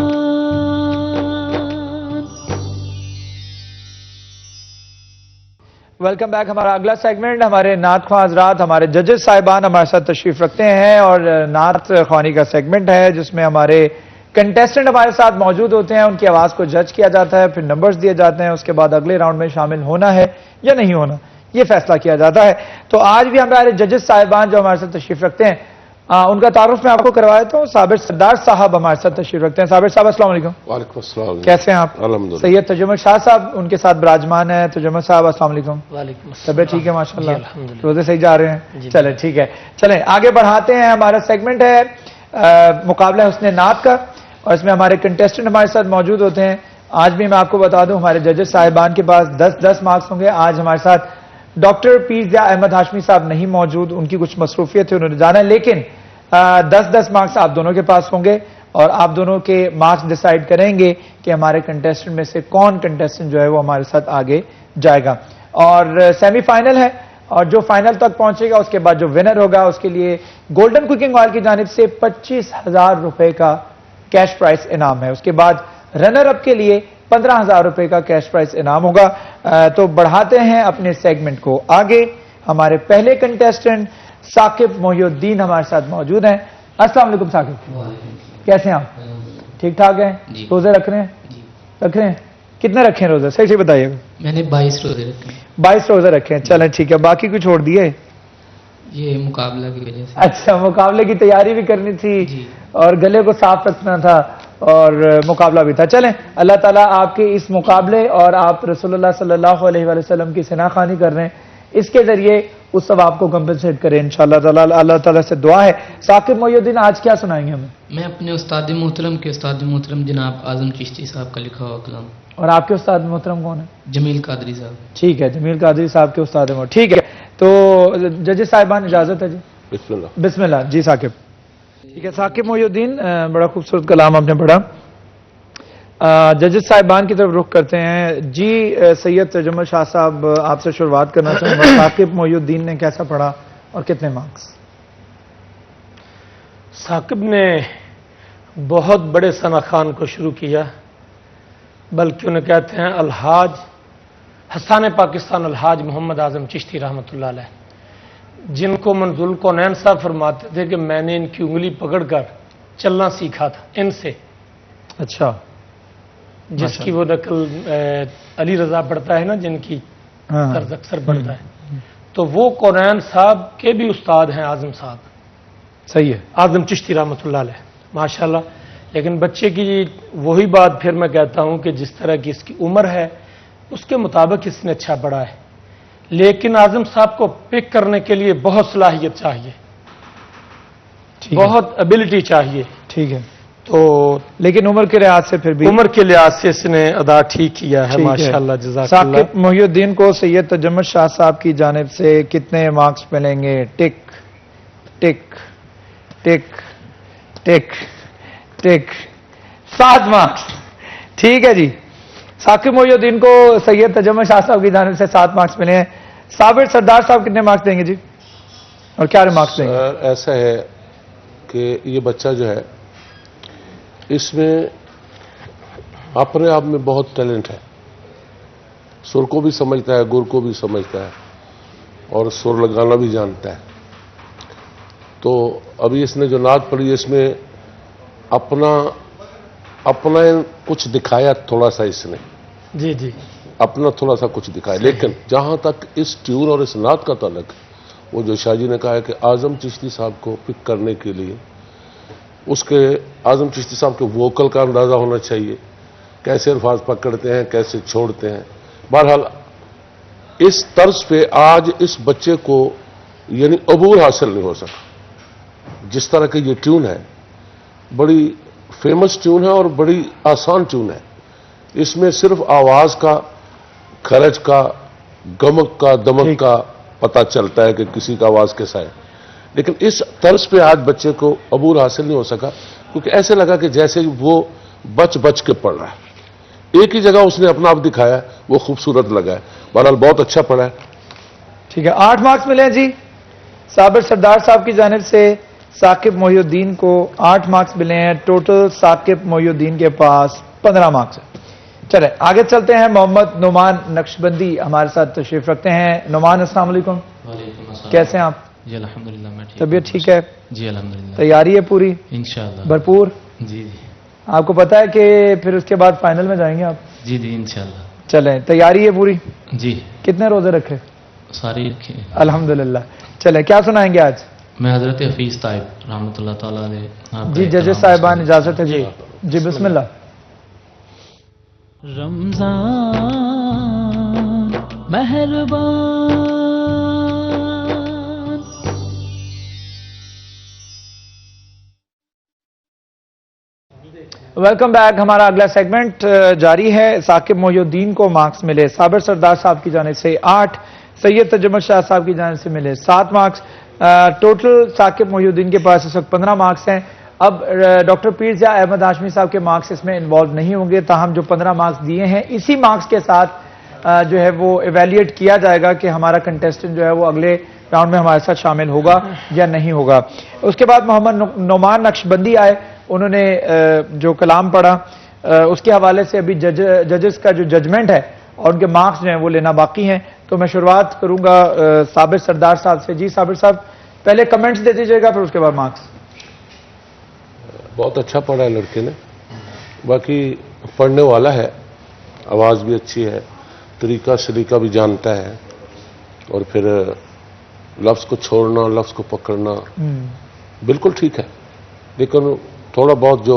Welcome back. ہمارا اگلا سیگمنٹ ہمارے نعت خواں حضرات، ہمارے ججز صاحبان ہمارے ساتھ تشریف رکھتے ہیں اور نعت خوانی کا سیگمنٹ ہے جس میں ہمارے کنٹیسٹنٹ ہمارے ساتھ موجود ہوتے ہیں، ان کی آواز کو جج کیا جاتا ہے، پھر نمبرز دیے جاتے ہیں، اس کے بعد اگلے راؤنڈ میں شامل ہونا ہے یا نہیں ہونا یہ فیصلہ کیا جاتا ہے. تو آج بھی ہمارے ججز صاحبان جو ہمارے ساتھ تشریف رکھتے ہیں ان کا تعارف میں آپ کو کروا دیتا ہوں. صابر سردار صاحب ہمارے ساتھ تشریف رکھتے ہیں. صابر صاحب السلام علیکم. وعلیکم السلام. کیسے ہیں آپ؟ الحمدللہ. سید تجمل شاہ صاحب ان کے ساتھ براجمان ہیں. تجمل صاحب السلام علیکم. وعلیکم السلام. طبیعت ٹھیک ہے ماشاء جی اللہ؟ الحمدللہ. روزے صحیح جا رہے ہیں؟ چلیں ٹھیک ہے، چلیں آگے بڑھاتے ہیں. ہمارا سیگمنٹ ہے مقابلہ حسن نعت کا اور اس میں ہمارے کنٹیسٹنٹ ہمارے ساتھ موجود ہوتے ہیں. آج بھی میں آپ کو بتا دوں ہمارے ججز صاحبان کے پاس 10 مارکس ہوں گے. آج ہمارے ساتھ ڈاکٹر پیر ضیاء احمد ہاشمی صاحب نہیں موجود، ان کی کچھ مصروفیت ہے، انہوں نے جانا ہے، لیکن 10 مارکس آپ دونوں کے پاس ہوں گے اور آپ دونوں کے مارکس ڈیسائیڈ کریں گے کہ ہمارے کنٹیسٹنٹ میں سے کون کنٹیسٹنٹ جو ہے وہ ہمارے ساتھ آگے جائے گا. اور سیمی فائنل ہے اور جو فائنل تک پہنچے گا اس کے بعد جو ونر ہوگا اس کے لیے گولڈن کوکنگ آئل کی جانب سے 25,000 روپے کا کیش پرائز انعام ہے. اس کے بعد رنر اپ کے لیے 15,000 روپے کا کیش پرائز انعام ہوگا. تو بڑھاتے ہیں اپنے سیگمنٹ کو آگے. ہمارے پہلے کنٹیسٹنٹ ثاقب محی الدین ہمارے ساتھ موجود ہیں. السلام علیکم ثاقب، کیسے ہیں آپ؟ ٹھیک ٹھاک ہیں؟ روزے رکھ رہے ہیں؟ رکھ رہے ہیں؟ کتنے رکھے ہیں روزے؟ صحیح بتائیے. میں نے 22 روزے رکھے. 22 روزے رکھے ہیں. چلیں ٹھیک ہے، باقی کچھ چھوڑ دیے؟ یہ مقابلہ کی وجہ سے. اچھا، مقابلے کی تیاری بھی کرنی تھی اور گلے کو صاف رکھنا تھا اور مقابلہ بھی تھا. چلیں اللہ تعالیٰ آپ کے اس مقابلے اور آپ رسول اللہ صلی اللہ علیہ وآلہ وسلم کی ثنا خوانی کر رہے ہیں اس کے ذریعے اس ثواب کو کمپنسیٹ کریں انشاءاللہ تعالیٰ. اللہ تعالیٰ سے دعا ہے. ثاقب محی الدین آج کیا سنائیں گے ہمیں؟ میں اپنے استاد محترم کے استاد محترم جناب اعظم چشتی صاحب کا لکھا ہوا کلام. اور آپ کے استاد محترم کون ہیں؟ جمیل قادری صاحب. ٹھیک ہے, جمیل قادری صاحب کے استاد محترم. ٹھیک ہے, تو ججز صاحبان اجازت ہے جی. بسم اللہ. بسم اللہ جی ثاقب. ٹھیک ہے ثاقب محی الدین, بڑا خوبصورت کلام آپ نے پڑھا. ججز صاحبان کی طرف رخ کرتے ہیں جی. سید تجمل شاہ صاحب آپ سے شروعات کرنا چاہوں گا. ثاقب محی الدین نے کیسا پڑھا اور کتنے مارکس؟ ثاقب نے بہت بڑے ثنا خان کو شروع کیا, بلکہ انہیں کہتے ہیں الحاج حسان پاکستان الحاج محمد اعظم چشتی رحمۃ اللہ علیہ, جن کو منزل کونین صاحب فرماتے تھے کہ میں نے ان کی انگلی پکڑ کر چلنا سیکھا تھا ان سے. اچھا, جس کی وہ نقل علی رضا پڑھتا ہے نا, جن کی طرز اکثر پڑھتا ہے, تو وہ کونین صاحب کے بھی استاد ہیں اعظم صاحب. صحیح ہے, اعظم چشتی رحمۃ اللہ علیہ ماشاءاللہ. لیکن بچے کی وہی بات پھر میں کہتا ہوں کہ جس طرح کی اس کی عمر ہے اس کے مطابق اس نے اچھا پڑھا ہے, لیکن اعظم صاحب کو پک کرنے کے لیے بہت صلاحیت چاہیے, بہت ابیلٹی چاہیے. ٹھیک ہے, تو لیکن عمر کے لحاظ سے پھر بھی عمر کے لحاظ سے اس نے ادا ٹھیک کیا ہے ماشاءاللہ. جزاک اللہ. ثاقب محی الدین کو سید تجمل شاہ صاحب کی جانب سے کتنے مارکس ملیں گے؟ ٹک ٹک ٹک ٹک ٹک 7 مارکس. ٹھیک ہے جی, ثاقب محی الدین کو سید تجمل شاہ صاحب کی جانب سے 7 مارکس ملے ہیں. صابر سردار صاحب کتنے مارکس دیں گے جی, اور کیا ریمارکس دیں گے؟ ایسا ہے کہ یہ بچہ جو ہے اس میں اپنے آپ میں بہت ٹیلنٹ ہے. سر کو بھی سمجھتا ہے, گر کو بھی سمجھتا ہے, اور سر لگانا بھی جانتا ہے. تو ابھی اس نے جو نعت پڑھی اس میں اپنا کچھ دکھایا تھوڑا سا اس نے, جی جی, اپنا تھوڑا سا کچھ دکھایا. لیکن جہاں تک اس ٹیون اور اس نعت کا تعلق ہے, وہ جو شاہ جی نے کہا ہے کہ اعظم چشتی صاحب کو پک کرنے کے لیے اس کے اعظم چشتی صاحب کے ووکل کا اندازہ ہونا چاہیے, کیسے الفاظ پکڑتے ہیں, کیسے چھوڑتے ہیں. بہرحال اس طرز پہ آج اس بچے کو یعنی عبور حاصل نہیں ہو سکا. جس طرح کی یہ ٹیون ہے, بڑی فیمس ٹیون ہے اور بڑی آسان ٹیون ہے. اس میں صرف آواز کا, خرج کا, گمک کا, دمک کا پتہ چلتا ہے کہ کسی کا آواز کیسا ہے. لیکن اس طرز پہ آج بچے کو عبور حاصل نہیں ہو سکا, کیونکہ ایسے لگا کہ جیسے وہ بچ کے پڑھ رہا ہے. ایک ہی جگہ اس نے اپنا آپ دکھایا, وہ خوبصورت لگا ہے. بہرحال بہت اچھا پڑھا ہے. ٹھیک ہے, 8 مارکس ملے ہیں جی. صابر سردار صاحب کی جانب سے ثاقب محی الدین کو 8 مارکس ملے ہیں. ٹوٹل ثاقب محی الدین کے پاس 15 مارکس ہیں. چلیں آگے چلتے ہیں. محمد نعمان نقشبندی ہمارے ساتھ تشریف رکھتے ہیں. نعمان السلام علیکم. وعلیکم السلام. کیسے ہیں آپ؟ جی الحمدللہ میں ٹھیک. طبیعت ٹھیک ہے جی الحمدللہ. تیاری ہے پوری انشاءاللہ بھرپور؟ جی جی آپ کو پتا ہے کہ پھر اس کے بعد فائنل میں جائیں گے آپ؟ جی جی انشاءاللہ. چلیں تیاری ہے پوری. جی کتنے روزے رکھے؟ ساری رکھے. الحمدللہ. چلیں کیا سنائیں گے آج؟ میں حضرت حفیظ طائب رحمۃ اللہ تعالیٰ علیہ. آپ کا جی ججز احترام صاحبان اجازت ہے جی. جی بسم اللہ. رمضان مہربان. Welcome back. ہمارا اگلا سیگمنٹ جاری ہے. ثاقب محی الدین کو مارکس ملے صابر سردار صاحب کی جانب سے 8, سید تجمل شاہ صاحب کی جانب سے ملے 7 مارکس. ٹوٹل ثاقب محی الدین کے پاس اس وقت 15 مارکس ہیں. اب ڈاکٹر پیر ضیاء احمد ہاشمی صاحب کے مارکس اس میں انوالو نہیں ہوں گے, تاہم جو 15 مارکس دیے ہیں اسی مارکس کے ساتھ جو ہے وہ ایویلیٹ کیا جائے گا کہ ہمارا کنٹیسٹنٹ جو ہے وہ اگلے راؤنڈ میں ہمارے ساتھ شامل ہوگا یا نہیں ہوگا. اس کے بعد محمد نعمان نقشبندی آئے, انہوں نے جو کلام پڑھا اس کے حوالے سے ابھی ججز کا جو ججمنٹ ہے اور ان کے مارکس جو ہیں وہ لینا باقی ہیں. تو میں شروعات کروں گا صابر سردار صاحب سے. جی صابر صاحب پہلے کمنٹس دے دیجیے گا, پھر اس کے بعد مارکس. بہت اچھا پڑھا ہے لڑکے نے, باقی پڑھنے والا ہے, آواز بھی اچھی ہے, طریقہ سلیقہ بھی جانتا ہے, اور پھر لفظ کو چھوڑنا, لفظ کو پکڑنا بالکل ٹھیک ہے. لیکن تھوڑا بہت جو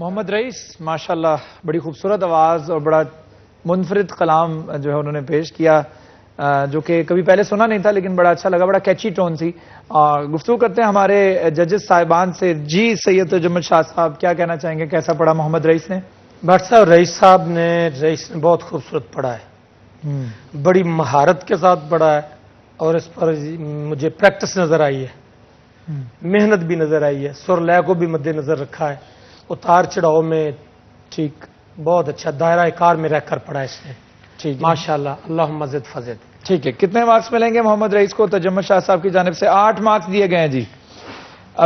محمد رئیس ماشاءاللہ بڑی خوبصورت آواز اور بڑا منفرد کلام جو ہے انہوں نے پیش کیا، جو کہ کبھی پہلے سنا نہیں تھا لیکن بڑا اچھا لگا، بڑا کیچی ٹون تھی. اور گفتگو کرتے ہیں ہمارے ججز صاحبان سے. جی سید تجمل شاہ صاحب کیا کہنا چاہیں گے، کیسا پڑھا محمد رئیس نے؟ بھٹ صاحب رئیس نے بہت خوبصورت پڑھا ہے، بڑی مہارت کے ساتھ پڑھا ہے، اور اس پر مجھے پریکٹس نظر آئی ہے، محنت بھی نظر آئی ہے، سر لے کو بھی مد نظر رکھا ہے، اتار چڑھاؤ میں ٹھیک بہت اچھا دائرہ کار میں رہ کر پڑھا اس نے. ٹھیک ماشاءاللہ، اللہم زد فزد. ٹھیک ہے، کتنے مارکس ملیں گے محمد رئیس کو؟ تجمل شاہ صاحب کی جانب سے 8 مارکس دیے گئے ہیں جی.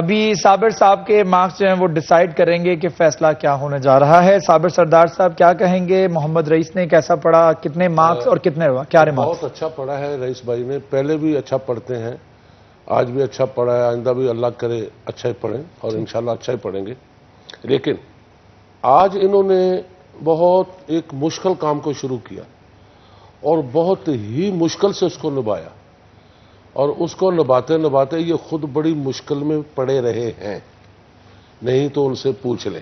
ابھی صابر صاحب کے مارکس جو ہیں وہ ڈیسائیڈ کریں گے کہ فیصلہ کیا ہونے جا رہا ہے. صابر سردار صاحب کیا کہیں گے، محمد رئیس نے کیسا پڑھا، کتنے مارکس اور کتنے کیا ریمارکس؟ بہت اچھا پڑھا ہے رئیس بھائی نے، پہلے بھی اچھا پڑھتے ہیں، آج بھی اچھا پڑھا ہے، آئندہ بھی اللہ کرے اچھا ہی پڑھیں اور انشاءاللہ اچھا ہی پڑھیں گے. لیکن آج انہوں نے بہت ایک مشکل کام کو شروع کیا اور بہت ہی مشکل سے اس کو نبھایا، اور اس کو نبھاتے نبھاتے یہ خود بڑی مشکل میں پڑے رہے ہیں. نہیں تو ان سے پوچھ لیں،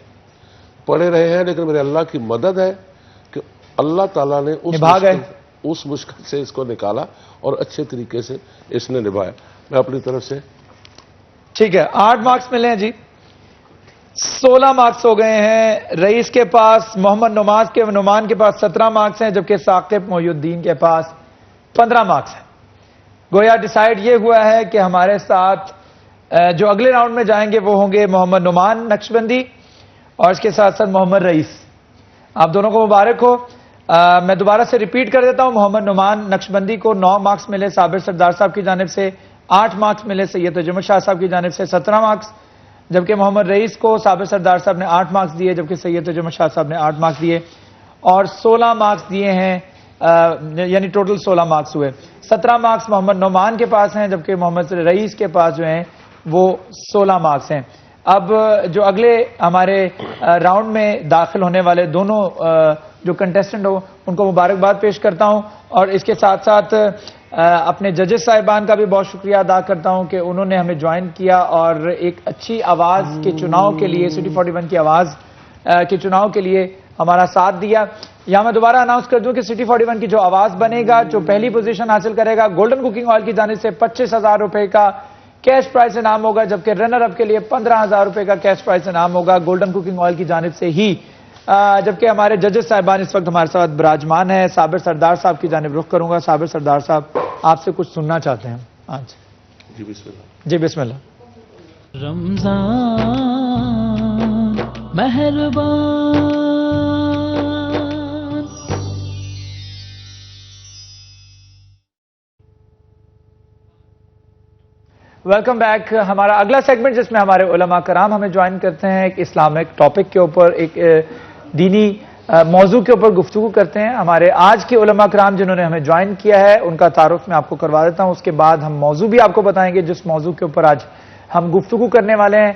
پڑے رہے ہیں، لیکن میرے اللہ کی مدد ہے کہ اللہ تعالیٰ نے اس مشکل سے اس کو نکالا اور اچھے طریقے سے اس نے نبھایا. میں اپنی طرف سے ٹھیک ہے 8 مارکس ملے ہیں جی. 16 مارکس ہو گئے ہیں رئیس کے پاس. محمد نعمان کے پاس 17 مارکس ہیں، جبکہ ثاقب محی الدین کے پاس 15 مارکس ہیں. گویا ڈیسائیڈ یہ ہوا ہے کہ ہمارے ساتھ جو اگلے راؤنڈ میں جائیں گے وہ ہوں گے محمد نعمان نقشبندی اور اس کے ساتھ ساتھ محمد رئیس. آپ دونوں کو مبارک ہو. میں دوبارہ سے ریپیٹ کر دیتا ہوں، محمد نعمان نقشبندی کو 9 مارکس ملے صابر سردار صاحب کی جانب سے، 8 مارکس ملے سید تجمل شاہ صاحب کی جانب سے 17 مارکس، جبکہ محمد رئیس کو صابر سردار صاحب نے 8 مارکس دیے، جبکہ سید تجمل شاہ صاحب نے 8 مارکس دیے، اور 16 مارکس دیے ہیں، یعنی ٹوٹل 16 مارکس ہوئے. 17 مارکس محمد نعمان کے پاس ہیں، جبکہ محمد رئیس کے پاس جو ہیں وہ 16 مارکس ہیں. اب جو اگلے ہمارے راؤنڈ میں داخل ہونے والے دونوں جو کنٹیسٹنٹ ہو ان کو مبارکباد پیش کرتا ہوں، اور اس کے ساتھ ساتھ اپنے ججز صاحبان کا بھی بہت شکریہ ادا کرتا ہوں کہ انہوں نے ہمیں جوائن کیا اور ایک اچھی آواز کے چناؤ کے لیے، سٹی 41 کی آواز کے چناؤ کے لیے ہمارا ساتھ دیا. یہاں میں دوبارہ اناؤنس کر دوں کہ سٹی 41 کی جو آواز بنے گا، جو پہلی پوزیشن حاصل کرے گا، گولڈن کوکنگ آئل کی جانب سے 25,000 روپے کا کیش پرائز انعام ہوگا، جبکہ رنر اپ کے لیے 15,000 روپے کا کیش پرائز انعام ہوگا گولڈن کوکنگ آئل کی جانب سے ہی. جبکہ ہمارے ججز صاحبان اس وقت ہمارے ساتھ براجمان ہیں. صابر سردار صاحب کی جانب رخ کروں گا. صابر سردار صاحب آپ سے کچھ سننا چاہتے ہیں آج؟ جی بسم اللہ. جی بسم اللہ. رمضان مہربان. Welcome back. ہمارا اگلا سیگمنٹ جس میں ہمارے علماء کرام ہمیں جوائن کرتے ہیں، ایک اسلامک ٹاپک کے اوپر، ایک دینی موضوع کے اوپر گفتگو کرتے ہیں. ہمارے آج کے علماء کرام جنہوں نے ہمیں جوائن کیا ہے ان کا تعارف میں آپ کو کروا دیتا ہوں، اس کے بعد ہم موضوع بھی آپ کو بتائیں گے جس موضوع کے اوپر آج ہم گفتگو کرنے والے ہیں.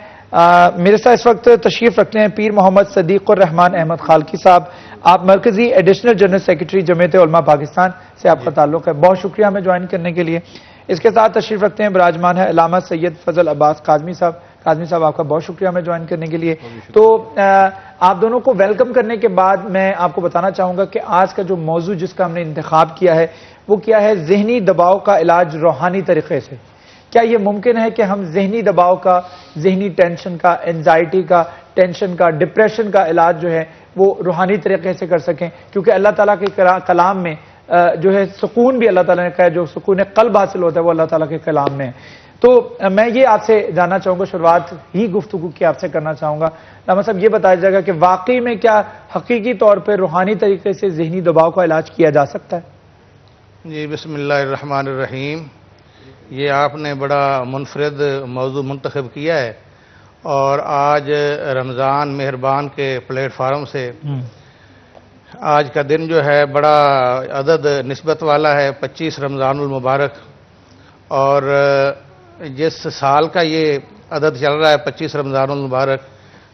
میرے ساتھ اس وقت تشریف رکھتے ہیں پیر محمد صدیق الرحمان احمد خالقی صاحب. آپ مرکزی ایڈیشنل جنرل سیکرٹری جمعیت علماء پاکستان سے آپ کا تعلق ہے. بہت شکریہ ہمیں جوائن کرنے کے لیے. اس کے ساتھ تشریف رکھتے ہیں براجمان ہے علامہ سید فضل عباس کاظمی صاحب. کاظمی صاحب آپ کا بہت شکریہ ہمیں جوائن کرنے کے لیے. تو آپ دونوں کو ویلکم کرنے کے بعد میں آپ کو بتانا چاہوں گا کہ آج کا جو موضوع جس کا ہم نے انتخاب کیا ہے وہ کیا ہے، ذہنی دباؤ کا علاج روحانی طریقے سے. کیا یہ ممکن ہے کہ ہم ذہنی دباؤ کا، ذہنی ٹینشن کا، اینزائٹی کا، ٹینشن کا، ڈپریشن کا علاج جو ہے وہ روحانی طریقے سے کر سکیں؟ کیونکہ اللہ تعالیٰ کے کلام میں جو ہے سکون بھی اللہ تعالیٰ نے کہا ہے، جو سکون قلب حاصل ہوتا ہے وہ اللہ تعالیٰ کے کلام میں ہے. تو میں یہ آپ سے جاننا چاہوں گا، شروعات ہی گفتگو کی آپ سے کرنا چاہوں گا. علامہ صاحب یہ بتایا جائے گا کہ واقعی میں کیا حقیقی طور پہ روحانی طریقے سے ذہنی دباؤ کا علاج کیا جا سکتا ہے؟ جی بسم اللہ الرحمن الرحیم. یہ آپ نے بڑا منفرد موضوع منتخب کیا ہے، اور آج رمضان مہربان کے پلیٹ فارم سے آج کا دن جو ہے بڑا عدد نسبت والا ہے، 25 رمضان المبارک. اور جس سال کا یہ عدد چل رہا ہے 25 رمضان المبارک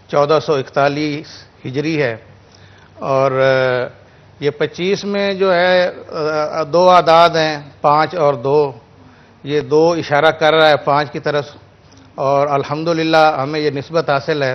1441 ہجری ہے، اور یہ 25 میں جو ہے 2 اعداد ہیں، 5 اور 2. یہ 2 اشارہ کر رہا ہے 5 کی طرف، اور الحمدللہ ہمیں یہ نسبت حاصل ہے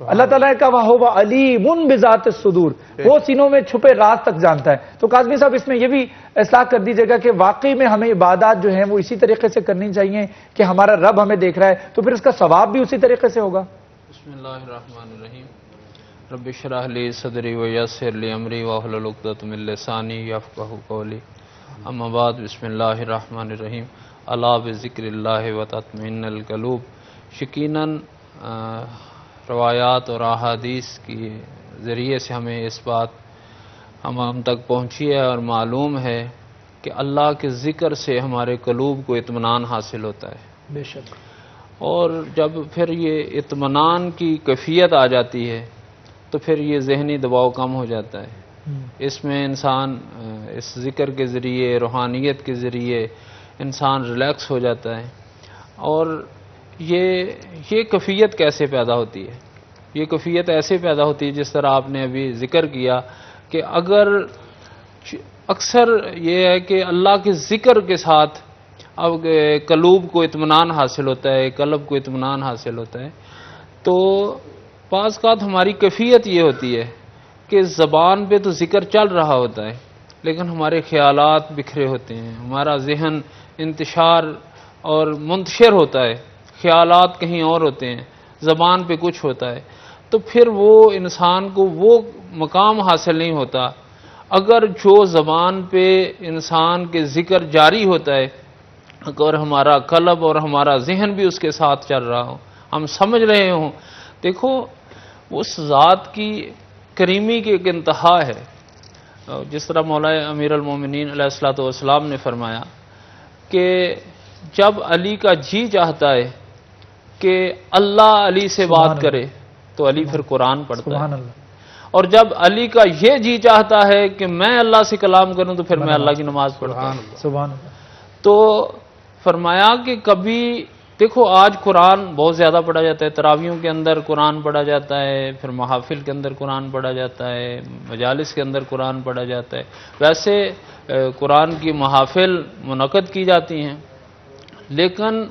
اللہ تعالیٰ نے کہا وَهُوَ عَلِيمٌ بِذَاتِ الصُّدُورِ، وہ سینوں میں چھپے راز تک جانتا ہے۔ تو کاظمی صاحب اس میں یہ بھی اصلاح کر دیجیے گا کہ واقعی میں ہمیں عبادات جو ہیں وہ اسی طریقے سے کرنی چاہیے کہ ہمارا رب ہمیں دیکھ رہا ہے، تو پھر اس کا ثواب بھی اسی طریقے سے ہوگا۔ بسم اللہ الرحمن الرحیم، رب اشرح لی صدری ویسر لی امری واحلل عقدۃ من لسانی یفقہوا قولی، اما بعد، بسم اللہ الرحمن الرحیم، الا بذکر اللہ وتطمئن القلوب۔ یقیناً روایات اور احادیث کے ذریعے سے ہمیں اس بات ہم تک پہنچی ہے اور معلوم ہے کہ اللہ کے ذکر سے ہمارے قلوب کو اطمینان حاصل ہوتا ہے۔ بے شک۔ اور جب پھر یہ اطمینان کی کیفیت آ جاتی ہے تو پھر یہ ذہنی دباؤ کم ہو جاتا ہے۔ اس میں انسان اس ذکر کے ذریعے، روحانیت کے ذریعے انسان ریلیکس ہو جاتا ہے۔ اور یہ کیفیت کیسے پیدا ہوتی ہے؟ یہ کیفیت ایسے پیدا ہوتی ہے جس طرح آپ نے ابھی ذکر کیا کہ اگر اکثر یہ ہے کہ اللہ کے ذکر کے ساتھ اب قلوب کو اطمینان حاصل ہوتا ہے، قلب کو اطمینان حاصل ہوتا ہے، تو بعض اوقات ہماری کیفیت یہ ہوتی ہے کہ زبان پہ تو ذکر چل رہا ہوتا ہے لیکن ہمارے خیالات بکھرے ہوتے ہیں، ہمارا ذہن انتشار اور منتشر ہوتا ہے، خیالات کہیں اور ہوتے ہیں، زبان پہ کچھ ہوتا ہے، تو پھر وہ انسان کو وہ مقام حاصل نہیں ہوتا۔ اگر جو زبان پہ انسان کے ذکر جاری ہوتا ہے، اگر ہمارا قلب اور ہمارا ذہن بھی اس کے ساتھ چل رہا ہو، ہم سمجھ رہے ہوں، دیکھو اس ذات کی کریمی کی ایک انتہا ہے۔ جس طرح مولا امیر المومنین علیہ الصلوۃ والسلام نے فرمایا کہ جب علی کا جی چاہتا ہے کہ اللہ علی سے بات کرے تو علی پھر قرآن پڑھتا ہے، اور جب علی کا یہ جی چاہتا ہے کہ میں اللہ سے کلام کروں تو پھر میں اللہ کی نماز پڑھتا ہوں۔ سبحان اللہ۔ تو فرمایا کہ کبھی دیکھو آج قرآن بہت زیادہ پڑھا جاتا ہے، تراویحوں کے اندر قرآن پڑھا جاتا ہے، پھر محافل کے اندر قرآن پڑھا جاتا ہے، مجالس کے اندر قرآن پڑھا جاتا ہے، ویسے قرآن کی محافل منعقد کی جاتی ہیں، لیکن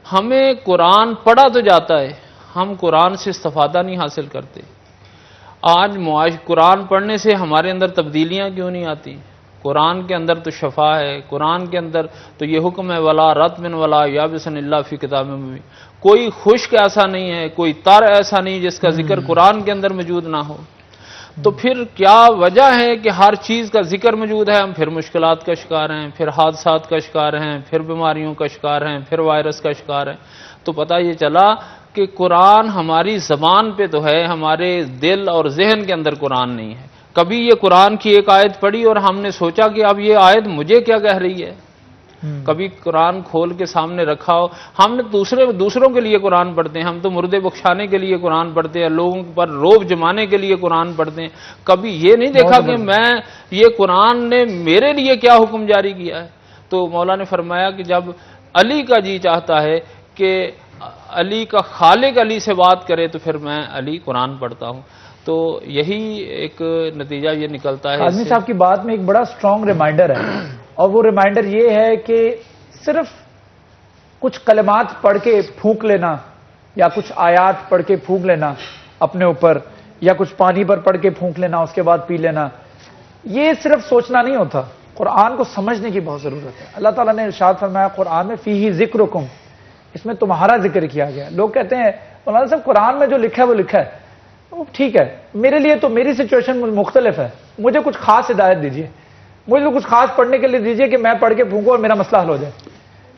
ہمیں قرآن پڑھا تو جاتا ہے، ہم قرآن سے استفادہ نہیں حاصل کرتے۔ آج قرآن پڑھنے سے ہمارے اندر تبدیلیاں کیوں نہیں آتی؟ قرآن کے اندر تو شفا ہے، قرآن کے اندر تو یہ حکم ہے ولا رطب ولا یابس الا فی کتاب مبین، کوئی خشک ایسا نہیں ہے، کوئی تر ایسا نہیں جس کا ذکر قرآن کے اندر موجود نہ ہو۔ تو پھر کیا وجہ ہے کہ ہر چیز کا ذکر موجود ہے، ہم پھر مشکلات کا شکار ہیں، پھر حادثات کا شکار ہیں، پھر بیماریوں کا شکار ہیں، پھر وائرس کا شکار ہیں؟ تو پتہ یہ چلا کہ قرآن ہماری زبان پہ تو ہے، ہمارے دل اور ذہن کے اندر قرآن نہیں ہے۔ کبھی یہ قرآن کی ایک آیت پڑھی اور ہم نے سوچا کہ اب یہ آیت مجھے کیا کہہ رہی ہے؟ کبھی قرآن کھول کے سامنے رکھا ہو، ہم نے دوسروں کے لیے قرآن پڑھتے ہیں، ہم تو مردے بخشانے کے لیے قرآن پڑھتے ہیں، لوگوں پر روب جمانے کے لیے قرآن پڑھتے ہیں، کبھی یہ نہیں دیکھا کہ یہ قرآن نے میرے لیے کیا حکم جاری کیا ہے۔ تو مولا نے فرمایا کہ جب علی کا جی چاہتا ہے کہ علی کا خالق علی سے بات کرے تو پھر میں علی قرآن پڑھتا ہوں۔ تو یہی ایک نتیجہ یہ نکلتا ہے۔ کاظمی صاحب کی بات میں ایک بڑا سٹرونگ ریمائنڈر ہے، اور وہ ریمائنڈر یہ ہے کہ صرف کچھ کلمات پڑھ کے پھونک لینا یا کچھ آیات پڑھ کے پھونک لینا اپنے اوپر، یا کچھ پانی پر پڑھ کے پھونک لینا اس کے بعد پی لینا، یہ صرف سوچنا نہیں ہوتا، قرآن کو سمجھنے کی بہت ضرورت ہے۔ اللہ تعالیٰ نے ارشاد فرمایا قرآن میں فیہ ذکرکم، اس میں تمہارا ذکر کیا گیا۔ لوگ کہتے ہیں مولانا صاحب قرآن میں جو لکھا ہے وہ لکھا ہے، ٹھیک ہے، میرے لیے تو میری سچویشن مختلف ہے، مجھے کچھ خاص ہدایت دیجیے، مجھے کچھ خاص پڑھنے کے لیے دیجیے کہ میں پڑھ کے پھونکوں اور میرا مسئلہ حل ہو جائے۔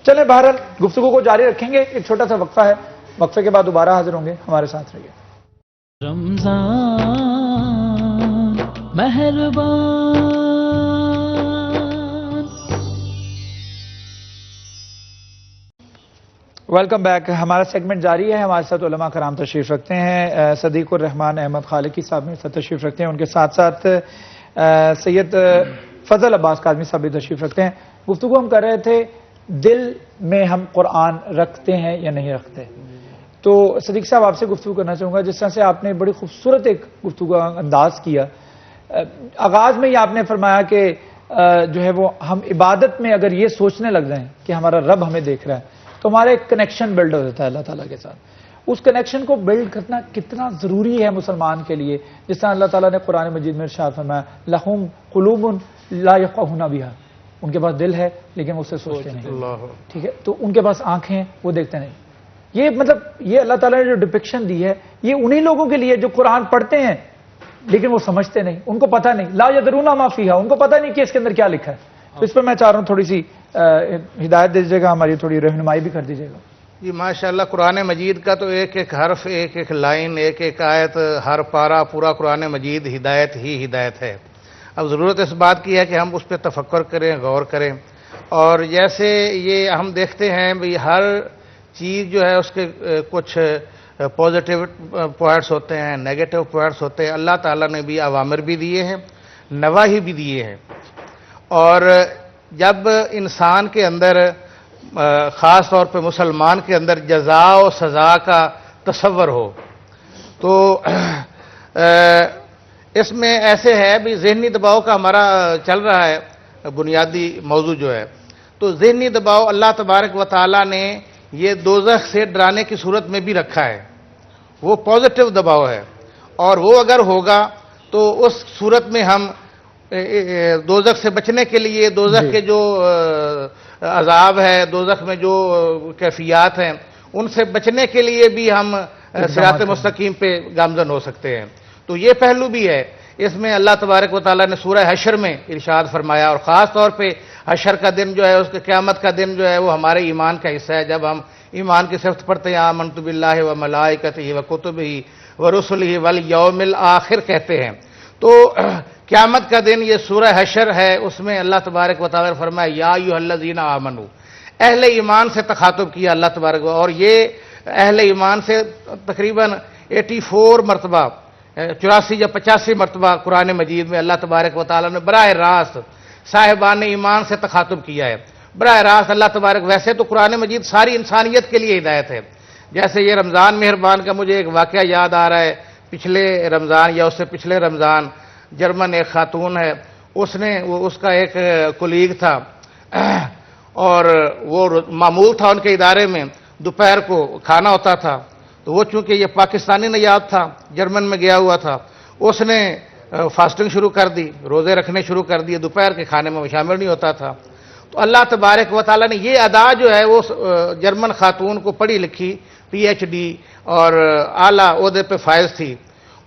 چلیں بہرحال گفتگو کو جاری رکھیں گے، ایک چھوٹا سا وقفہ ہے، وقفے کے بعد دوبارہ حاضر ہوں گے، ہمارے ساتھ رہیے۔ رمضان مہربان۔ ویلکم بیک، ہمارا سیگمنٹ جاری ہے، ہمارے ساتھ علماء کرام تشریف رکھتے ہیں، صدیق الرحمان احمد خالقی صاحب میرے ساتھ تشریف رکھتے ہیں، ان کے ساتھ ساتھ سید فضل عباس کاظمی صاحب بھی تشریف رکھتے ہیں۔ گفتگو ہم کر رہے تھے دل میں ہم قرآن رکھتے ہیں یا نہیں رکھتے، تو صدیق صاحب آپ سے گفتگو کرنا چاہوں گا، جس طرح سے آپ نے بڑی خوبصورت ایک گفتگو انداز کیا، آغاز میں ہی آپ نے فرمایا کہ جو ہے وہ ہم عبادت میں اگر یہ سوچنے لگ جائیں کہ ہمارا رب ہمیں دیکھ رہا ہے تو ہمارا ایک کنیکشن بلڈ ہو جاتا ہے اللہ تعالیٰ کے ساتھ، اس کنیکشن کو بلڈ کرنا کتنا ضروری ہے مسلمان کے لیے. جس طرح اللہ تعالیٰ نے قرآن مجید میں ارشاد فرمایا لہم قلوب لا یفقہون بہا، ان کے پاس دل ہے لیکن وہ اس سے سوچتے نہیں. ٹھیک ہے، تو ان کے پاس آنکھیں ہیں وہ دیکھتے نہیں. یہ مطلب یہ اللہ تعالیٰ نے جو ڈپکشن دی ہے یہ انہی لوگوں کے لیے جو قرآن پڑھتے ہیں لیکن وہ سمجھتے نہیں، ان کو پتہ نہیں. لا یدرون ما فیہا، ان کو پتہ نہیں کہ اس کے اندر کیا لکھا ہے. تو اس پر میں چاہ رہا ہوں تھوڑی سی ہدایت دے دیجیے گا، ہماری تھوڑی رہنمائی بھی کر دیجیے گا. جی ماشاءاللہ، قرآن مجید کا تو ایک ایک حرف، ایک ایک لائن، ایک ایک آیت، ہر پارہ، پورا قرآن مجید ہدایت ہی ہدایت ہے. اب ضرورت اس بات کی ہے کہ ہم اس پہ تفکر کریں، غور کریں. اور جیسے یہ ہم دیکھتے ہیں بھی ہر چیز جو ہے اس کے کچھ پازیٹیو پوائنٹس ہوتے ہیں، نیگیٹو پوائنٹس ہوتے ہیں. اللہ تعالیٰ نے بھی اوامر بھی دیے ہیں، نواہی بھی دیے ہیں. اور جب انسان کے اندر، خاص طور پہ مسلمان کے اندر جزا و سزا کا تصور ہو تو اس میں ایسے ہے بھی ذہنی دباؤ کا ہمارا چل رہا ہے بنیادی موضوع جو ہے. تو ذہنی دباؤ اللہ تبارک و تعالیٰ نے یہ دوزخ سے ڈرانے کی صورت میں بھی رکھا ہے. وہ پازیٹیو دباؤ ہے، اور وہ اگر ہوگا تو اس صورت میں ہم دوزخ سے بچنے کے لیے، دوزخ کے جو عذاب ہے، دوزخ میں جو کیفیات ہیں، ان سے بچنے کے لیے بھی ہم صراط مستقیم پہ گامزن ہو سکتے ہیں. تو یہ پہلو بھی ہے. اس میں اللہ تبارک و تعالیٰ نے سورہ حشر میں ارشاد فرمایا، اور خاص طور پہ حشر کا دن جو ہے، اس کے قیامت کا دن جو ہے، وہ ہمارے ایمان کا حصہ ہے. جب ہم ایمان کی صفت پڑھتے ہیں آمنت باللہ و ملائکتہ و کتبہ و رسلہ والیوم الآخر کہتے ہیں، تو قیامت کا دن یہ سورہ حشر ہے. اس میں اللہ تبارک و تعالیٰ نے فرمایا یا ایھا الذین آمنوا، اہل ایمان سے تخاطب کیا اللہ تبارک و تعالیٰ. اور یہ اہل ایمان سے تقریباً 84 مرتبہ، 84 یا 85 مرتبہ قرآن مجید میں اللہ تبارک و تعالیٰ نے براہ راست صاحبان ایمان سے تخاطب کیا ہے. براہ راست اللہ تبارک. ویسے تو قرآن مجید ساری انسانیت کے لیے ہدایت ہے. جیسے یہ رمضان مہربان کا مجھے ایک واقعہ یاد آ رہا ہے. پچھلے رمضان یا اس سے پچھلے رمضان جرمن ایک خاتون ہے، اس کا ایک کولیگ تھا، اور وہ معمول تھا ان کے ادارے میں دوپہر کو کھانا ہوتا تھا. تو وہ چونکہ یہ پاکستانی نیاب تھا، جرمن میں گیا ہوا تھا، اس نے فاسٹنگ شروع کر دی، روزے رکھنے شروع کر دیے، دوپہر کے کھانے میں شامل نہیں ہوتا تھا. تو اللہ تبارک و تعالیٰ نے یہ ادا جو ہے وہ جرمن خاتون کو پڑھی لکھی پی ایچ ڈی اور اعلیٰ عہدے پہ فائز تھی،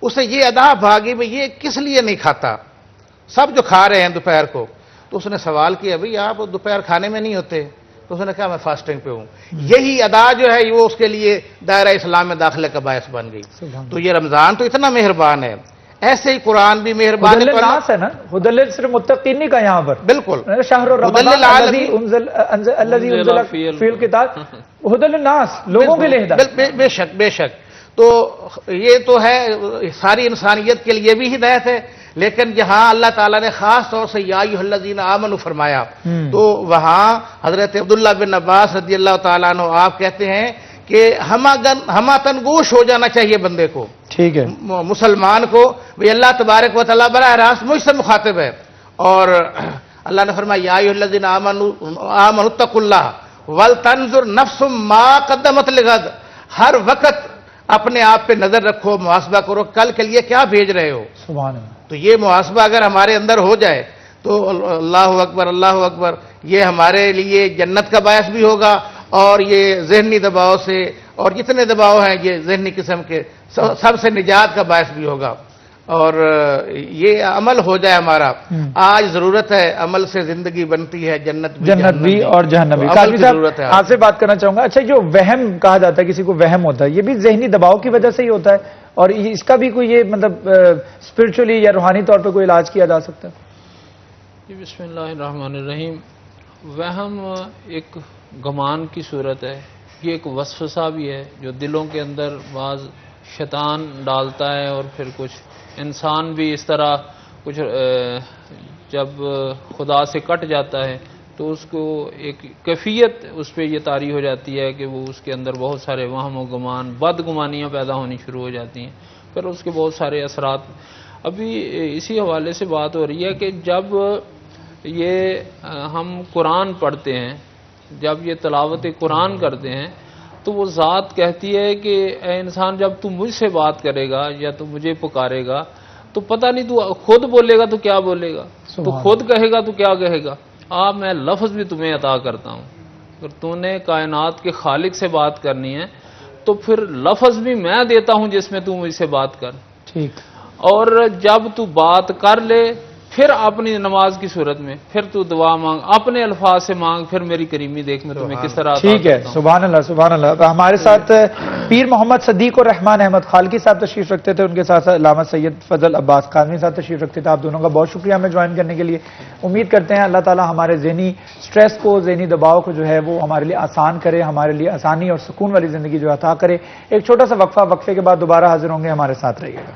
اسے یہ ادا بھاگی بھی یہ کس لیے نہیں کھاتا، سب جو کھا رہے ہیں دوپہر کو. تو اس نے سوال کیا بھئی آپ دوپہر کھانے میں نہیں ہوتے؟ تو اس نے کہا میں فاسٹنگ پہ ہوں. یہی ادا جو ہے وہ اس کے لیے دائرہ اسلام میں داخلے کا باعث بن گئی. تو یہ رمضان تو اتنا مہربان ہے، ایسے ہی قرآن بھی مہربان ہے. ناس ہے نا، ہدل صرف متقین نہیں کا یہاں پر. بالکل، شہر رمضان الذی انزل فی الکتاب ہدل الناس، لوگوں کے لیے ہدایت. بے شک بے شک. تو یہ تو ہے ساری انسانیت کے لیے بھی ہدایت ہے، لیکن جہاں اللہ تعالیٰ نے خاص طور سے یا ایھا الذین آمنوا فرمایا تو وہاں حضرت عبداللہ بن عباس رضی اللہ تعالیٰ عنہ آپ کہتے ہیں کہ ہماتن گوش ہو جانا چاہیے بندے کو، ٹھیک ہے، مسلمان کو بھی اللہ تبارک و تعالیٰ براہ راست مجھ سے مخاطب ہے. اور اللہ نے فرمایا یا ایھا الذین آمنوا اتقوا اللہ ولتنظر نفس ما قدمت لغد. ہر وقت اپنے آپ پہ نظر رکھو، محاسبہ کرو کل کے لیے کیا بھیج رہے ہو. سبحان اللہ. تو یہ محاسبہ اگر ہمارے اندر ہو جائے تو اللہ اکبر اللہ اکبر، یہ ہمارے لیے جنت کا باعث بھی ہوگا، اور یہ ذہنی دباؤ سے اور جتنے دباؤ ہیں یہ ذہنی قسم کے سب سے نجات کا باعث بھی ہوگا. اور یہ عمل ہو جائے ہمارا. آج ضرورت ہے، عمل سے زندگی بنتی ہے، جنت بھی اور جہنم بھی. قاضی صاحب آپ سے بات کرنا چاہوں گا، اچھا جو وہم کہا جاتا ہے، کسی کو وہم ہوتا ہے، یہ بھی ذہنی دباؤ کی وجہ سے ہی ہوتا ہے، اور اس کا بھی کوئی یہ مطلب اسپرچولی یا روحانی طور پہ کوئی علاج کیا جا سکتا ہے؟ جی بسم اللہ الرحمن الرحیم. وہم ایک گمان کی صورت ہے، یہ ایک وسوسہ بھی ہے جو دلوں کے اندر بعض شیطان ڈالتا ہے، اور پھر کچھ انسان بھی اس طرح کچھ جب خدا سے کٹ جاتا ہے تو اس کو ایک کیفیت اس پہ یہ طاری ہو جاتی ہے کہ وہ اس کے اندر بہت سارے وہم و گمان، بدگمانیاں پیدا ہونی شروع ہو جاتی ہیں، پھر اس کے بہت سارے اثرات. ابھی اسی حوالے سے بات ہو رہی ہے کہ جب یہ ہم قرآن پڑھتے ہیں، جب یہ تلاوت قرآن کرتے ہیں تو وہ ذات کہتی ہے کہ اے انسان جب تو مجھ سے بات کرے گا یا تو مجھے پکارے گا تو پتہ نہیں تو خود بولے گا تو کیا بولے گا، تو خود کہے گا تو کیا کہے گا، میں لفظ بھی تمہیں عطا کرتا ہوں. اگر تو نے کائنات کے خالق سے بات کرنی ہے تو پھر لفظ بھی میں دیتا ہوں جس میں تو مجھ سے بات کر. ٹھیک. اور جب تو بات کر لے پھر اپنی نماز کی صورت میں پھر تو دعا مانگ، اپنے الفاظ سے مانگ، پھر میری کریمی دیکھ میں تمہیں کس طرح عطا ٹھیک ہے. کرتا ہوں. سبحان اللہ سبحان اللہ. ہمارے ساتھ پیر محمد صدیق اور رحمان احمد خالقی صاحب تشریف رکھتے تھے، ان کے ساتھ ساتھ علامہ سید فضل عباس قادمی صاحب تشریف رکھتے تھے. آپ دونوں کا بہت شکریہ ہمیں جوائن کرنے کے لیے. امید کرتے ہیں اللہ تعالیٰ ہمارے ذہنی سٹریس کو، ذہنی دباؤ کو جو ہے وہ ہمارے لیے آسان کرے، ہمارے لیے آسانی اور سکون والی زندگی جو عطا کرے. ایک چھوٹا سا وقفہ، وقفے کے بعد دوبارہ حاضر ہوں گے، ہمارے ساتھ رہیے گا.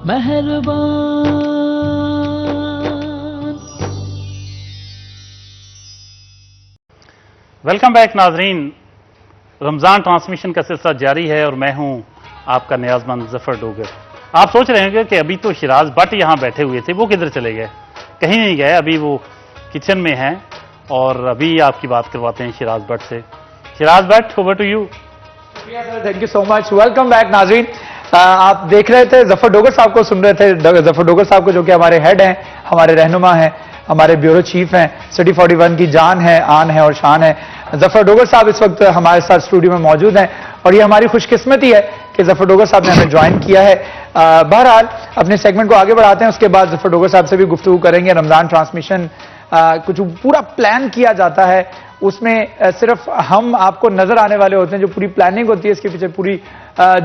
مہربان. ویلکم بیک ناظرین. رمضان ٹرانسمیشن کا سلسلہ جاری ہے اور میں ہوں آپ کا نیاز مند ظفر ڈوگر. آپ سوچ رہے ہیں کہ ابھی تو شیراز بٹ یہاں بیٹھے ہوئے تھے، وہ کدھر چلے گئے؟ کہیں نہیں گئے، ابھی وہ کچن میں ہیں اور ابھی آپ کی بات کرواتے ہیں شیراز بٹ سے. Shiraz Butt, over to you. Thank you so much. Welcome back ناظرین. آپ دیکھ رہے تھے ظفر ڈوگر صاحب کو، سن رہے تھے ظفر ڈوگر صاحب کو جو کہ ہمارے ہیڈ ہیں، ہمارے رہنما ہیں، ہمارے بیورو چیف ہیں، سٹی 41 کی جان ہے، آن ہے اور شان ہے. ظفر ڈوگر صاحب اس وقت ہمارے ساتھ اسٹوڈیو میں موجود ہیں اور یہ ہماری خوش قسمتی ہے کہ ظفر ڈوگر صاحب نے ہمیں جوائن کیا ہے. بہرحال اپنے سیگمنٹ کو آگے بڑھاتے ہیں، اس کے بعد ظفر ڈوگر صاحب سے بھی گفتگو کریں گے. رمضان ٹرانسمیشن کچھ پورا پلان کیا جاتا ہے، اس میں صرف ہم آپ کو نظر آنے والے ہوتے ہیں. جو پوری پلاننگ ہوتی ہے اس کے پیچھے پوری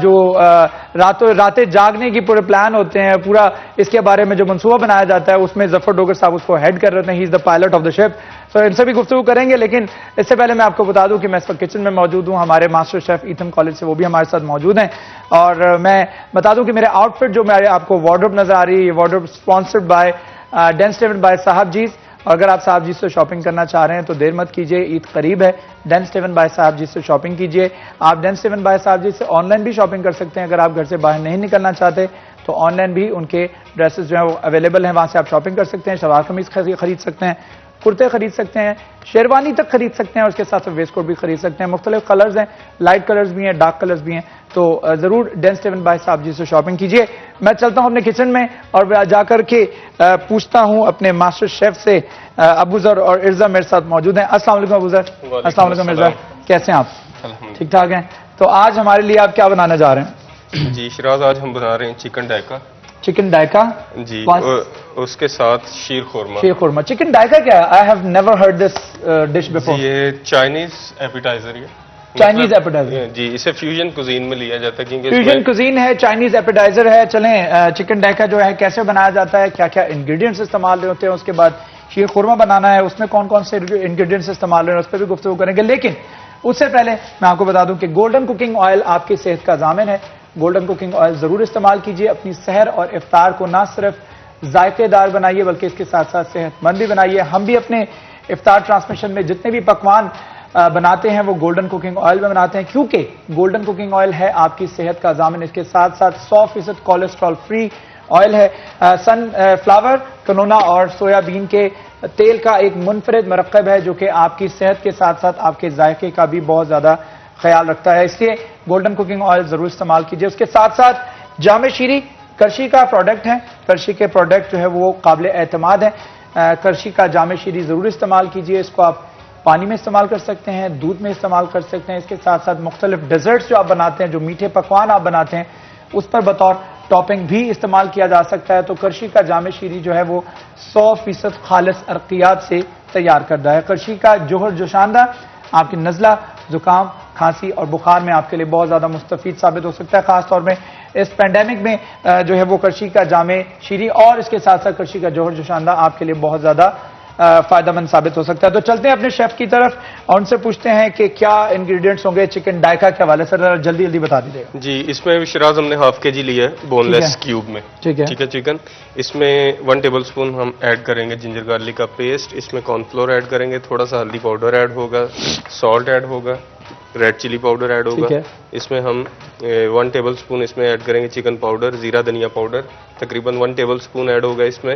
جو راتیں جاگنے کی پورے پلان ہوتے ہیں، پورا اس کے بارے میں جو منصوبہ بنایا جاتا ہے اس میں ظفر ڈوگر صاحب اس کو ہیڈ کر رہے ہیں. ہی از دا پائلٹ آف دا شپ. سو ان سے بھی گفتگو کریں گے، لیکن اس سے پہلے میں آپ کو بتا دوں کہ میں اس وقت کچن میں موجود ہوں. ہمارے ماسٹر شیف ایتھن کالج سے وہ بھی ہمارے ساتھ موجود ہیں. اور میں بتا دوں کہ میرے آؤٹ فٹ جو میرے آپ کو وارڈروب نظر آ رہی ہے، یہ وارڈروب اسپانسرڈ بائی ڈینس ٹیون بائی صاحب جیز. اور اگر آپ صاحب جی سے شاپنگ کرنا چاہ رہے ہیں تو دیر مت کیجیے، عید قریب ہے. ڈینس ٹیون بائی صاحب جی سے شاپنگ کیجیے. آپ ڈینس ٹیون بائی صاحب جی سے آن لائن بھی شاپنگ کر سکتے ہیں. اگر آپ گھر سے باہر نہیں نکلنا چاہتے تو آن لائن بھی ان کے ڈریسز جو ہیں وہ اویلیبل ہیں، وہاں سے آپ شاپنگ کر سکتے ہیں. شلوار قمیض خرید سکتے ہیں، کرتے خرید سکتے ہیں، شیروانی تک خرید سکتے ہیں اور اس کے ساتھ ویسٹ کوٹ بھی خرید سکتے ہیں. مختلف کلرز ہیں، لائٹ کلرز بھی ہیں، ڈارک کلرز بھی ہیں. تو ضرور ڈینس ٹیون بائی صاحب جی سے شاپنگ کیجیے. میں چلتا ہوں اپنے کچن میں اور جا کر کے پوچھتا ہوں اپنے ماسٹر شیف سے. ابو ذر اور ارزا میرے ساتھ موجود ہیں. السلام علیکم ابو ذر. السلام علیکم ارزا. کیسے ہیں آپ؟ ٹھیک ٹھاک ہیں. تو آج ہمارے لیے آپ کیا بنانے جا رہے ہیں؟ جی شیراز، آج ہم بنا رہے ہیں چکن ڈائکا. چکن ڈائکا جی، اس کے ساتھ شیر خورما. شیر خورما. چکن ڈائکا کیا ہے؟ I have never heard this dish before. یہ چائنیز ایپیٹائزر ہے. Chinese appetizer. جی، اسے فیوژن کوزین میں لیا جاتا ہے کیونکہ فیوژن کوزین ہے، چائنیز ایپیٹائزر ہے. چلیں چکن ڈائکا جو ہے کیسے بنایا جاتا ہے، کیا کیا انگریڈینٹس استعمال ہوتے ہیں، اس کے بعد شیر خورما بنانا ہے، اس میں کون کون سے انگریڈینٹس استعمال ہیں، اس پہ بھی گفتگو کریں گے. لیکن اس سے پہلے میں آپ کو بتا دوں کہ گولڈن کوکنگ آئل آپ کی صحت کا ضامن ہے. گولڈن کوکنگ آئل ضرور استعمال کیجیے. اپنی سحر اور افطار کو نہ صرف ذائقے دار بنائیے بلکہ اس کے ساتھ ساتھ صحت مند بھی بنائیے. ہم بھی اپنے افطار ٹرانسمیشن میں جتنے بھی پکوان بناتے ہیں وہ گولڈن کوکنگ آئل میں بناتے ہیں کیونکہ گولڈن کوکنگ آئل ہے آپ کی صحت کا ضامن. اس کے ساتھ ساتھ 100% کولیسٹرول فری آئل ہے. سن فلاور، کنونا اور سویا بین کے تیل کا ایک منفرد مرکب ہے جو کہ آپ کی صحت کے ساتھ ساتھ آپ کے ذائقے کا بھی بہت زیادہ خیال رکھتا ہے. اس لیے گولڈن کوکنگ آئل ضرور استعمال کیجیے. اس کے ساتھ ساتھ جامع شیری کرشی کا پروڈکٹ ہے. کرشی کے پروڈکٹ جو ہے وہ قابل اعتماد ہیں. کرشی کا جامع شیری ضرور استعمال کیجیے. اس کو آپ پانی میں استعمال کر سکتے ہیں، دودھ میں استعمال کر سکتے ہیں. اس کے ساتھ ساتھ مختلف ڈیزرٹس جو آپ بناتے ہیں، جو میٹھے پکوان آپ بناتے ہیں، اس پر بطور ٹاپنگ بھی استعمال کیا جا سکتا ہے. تو کرشی کا جامع شیری جو ہے وہ 100% خالص ارقیات سے تیار کردہ ہے. کرشی کا جوہر جوشاندہ آپ کی نزلہ، زکام، کھانسی اور بخار میں آپ کے لیے بہت زیادہ مستفید ثابت ہو سکتا ہے. خاص طور میں اس پینڈیمک میں جو ہے وہ کرشی کا جامع شیری اور اس کے ساتھ ساتھ کرشی کا جوہر جوشاندہ آپ کے لیے بہت زیادہ فائدہ مند ثابت ہو سکتا ہے. تو چلتے ہیں اپنے شیف کی طرف اور ان سے پوچھتے ہیں کہ کیا انگریڈینٹس ہوں گے چکن ڈائکا کے حوالے سے. جلدی جلدی بتا دیجیے گا. جی، اس میں شیراز ہم نے ½ kg لیا ہے بون لیس کیوب میں. ٹھیک ہے چکن. اس میں 1 ٹیبل اسپون ہم ایڈ کریں گے جنجر گارلک کا پیسٹ. اس میں کارن فلور ایڈ کریں گے، تھوڑا سا ہلدی پاؤڈر ایڈ ہوگا، سالٹ ایڈ ہوگا، ریڈ چلی پاؤڈر ایڈ ہوگا. اس میں ہم 1 ٹیبل اسپون اس میں ایڈ کریں گے چکن پاؤڈر، زیرہ دھنیا پاؤڈر تقریباً 1 ٹیبل اسپون ایڈ ہوگا. اس میں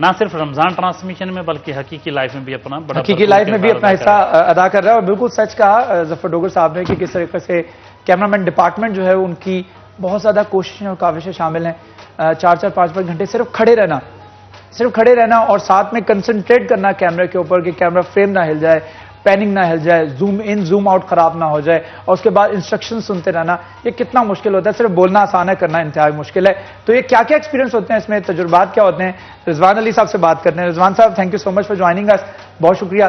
نہ صرف رمضان ٹرانسمیشن میں بلکہ حقیقی لائف میں بھی اپنا بڑا حقیقی لائف میں بھی اپنا حصہ ادا کر رہا ہے. اور بالکل سچ کہا ظفر ڈوگر صاحب نے کہ کس طریقے سے کیمرامین ڈپارٹمنٹ جو ہے ان کی بہت زیادہ کوششیں اور کاوشیں شامل ہیں. 4-4 5-5 گھنٹے صرف کھڑے رہنا اور ساتھ میں کنسنٹریٹ کرنا کیمرے کے اوپر کہ کیمرہ فریم نہ ہل جائے, پیننگ نہ ہل جائے, زوم ان زوم آؤٹ خراب نہ ہو جائے, اور اس کے بعد انسٹرکشن سنتے رہنا. یہ کتنا مشکل ہوتا ہے, صرف بولنا آسان ہے, کرنا انتہائی مشکل ہے. تو یہ کیا کیا ایکسپیرینس ہوتے ہیں, اس میں تجربات کیا ہوتے ہیں, رضوان علی صاحب سے بات کرتے ہیں. رضوان صاحب, thank you so much for joining us. بہت شکریہ,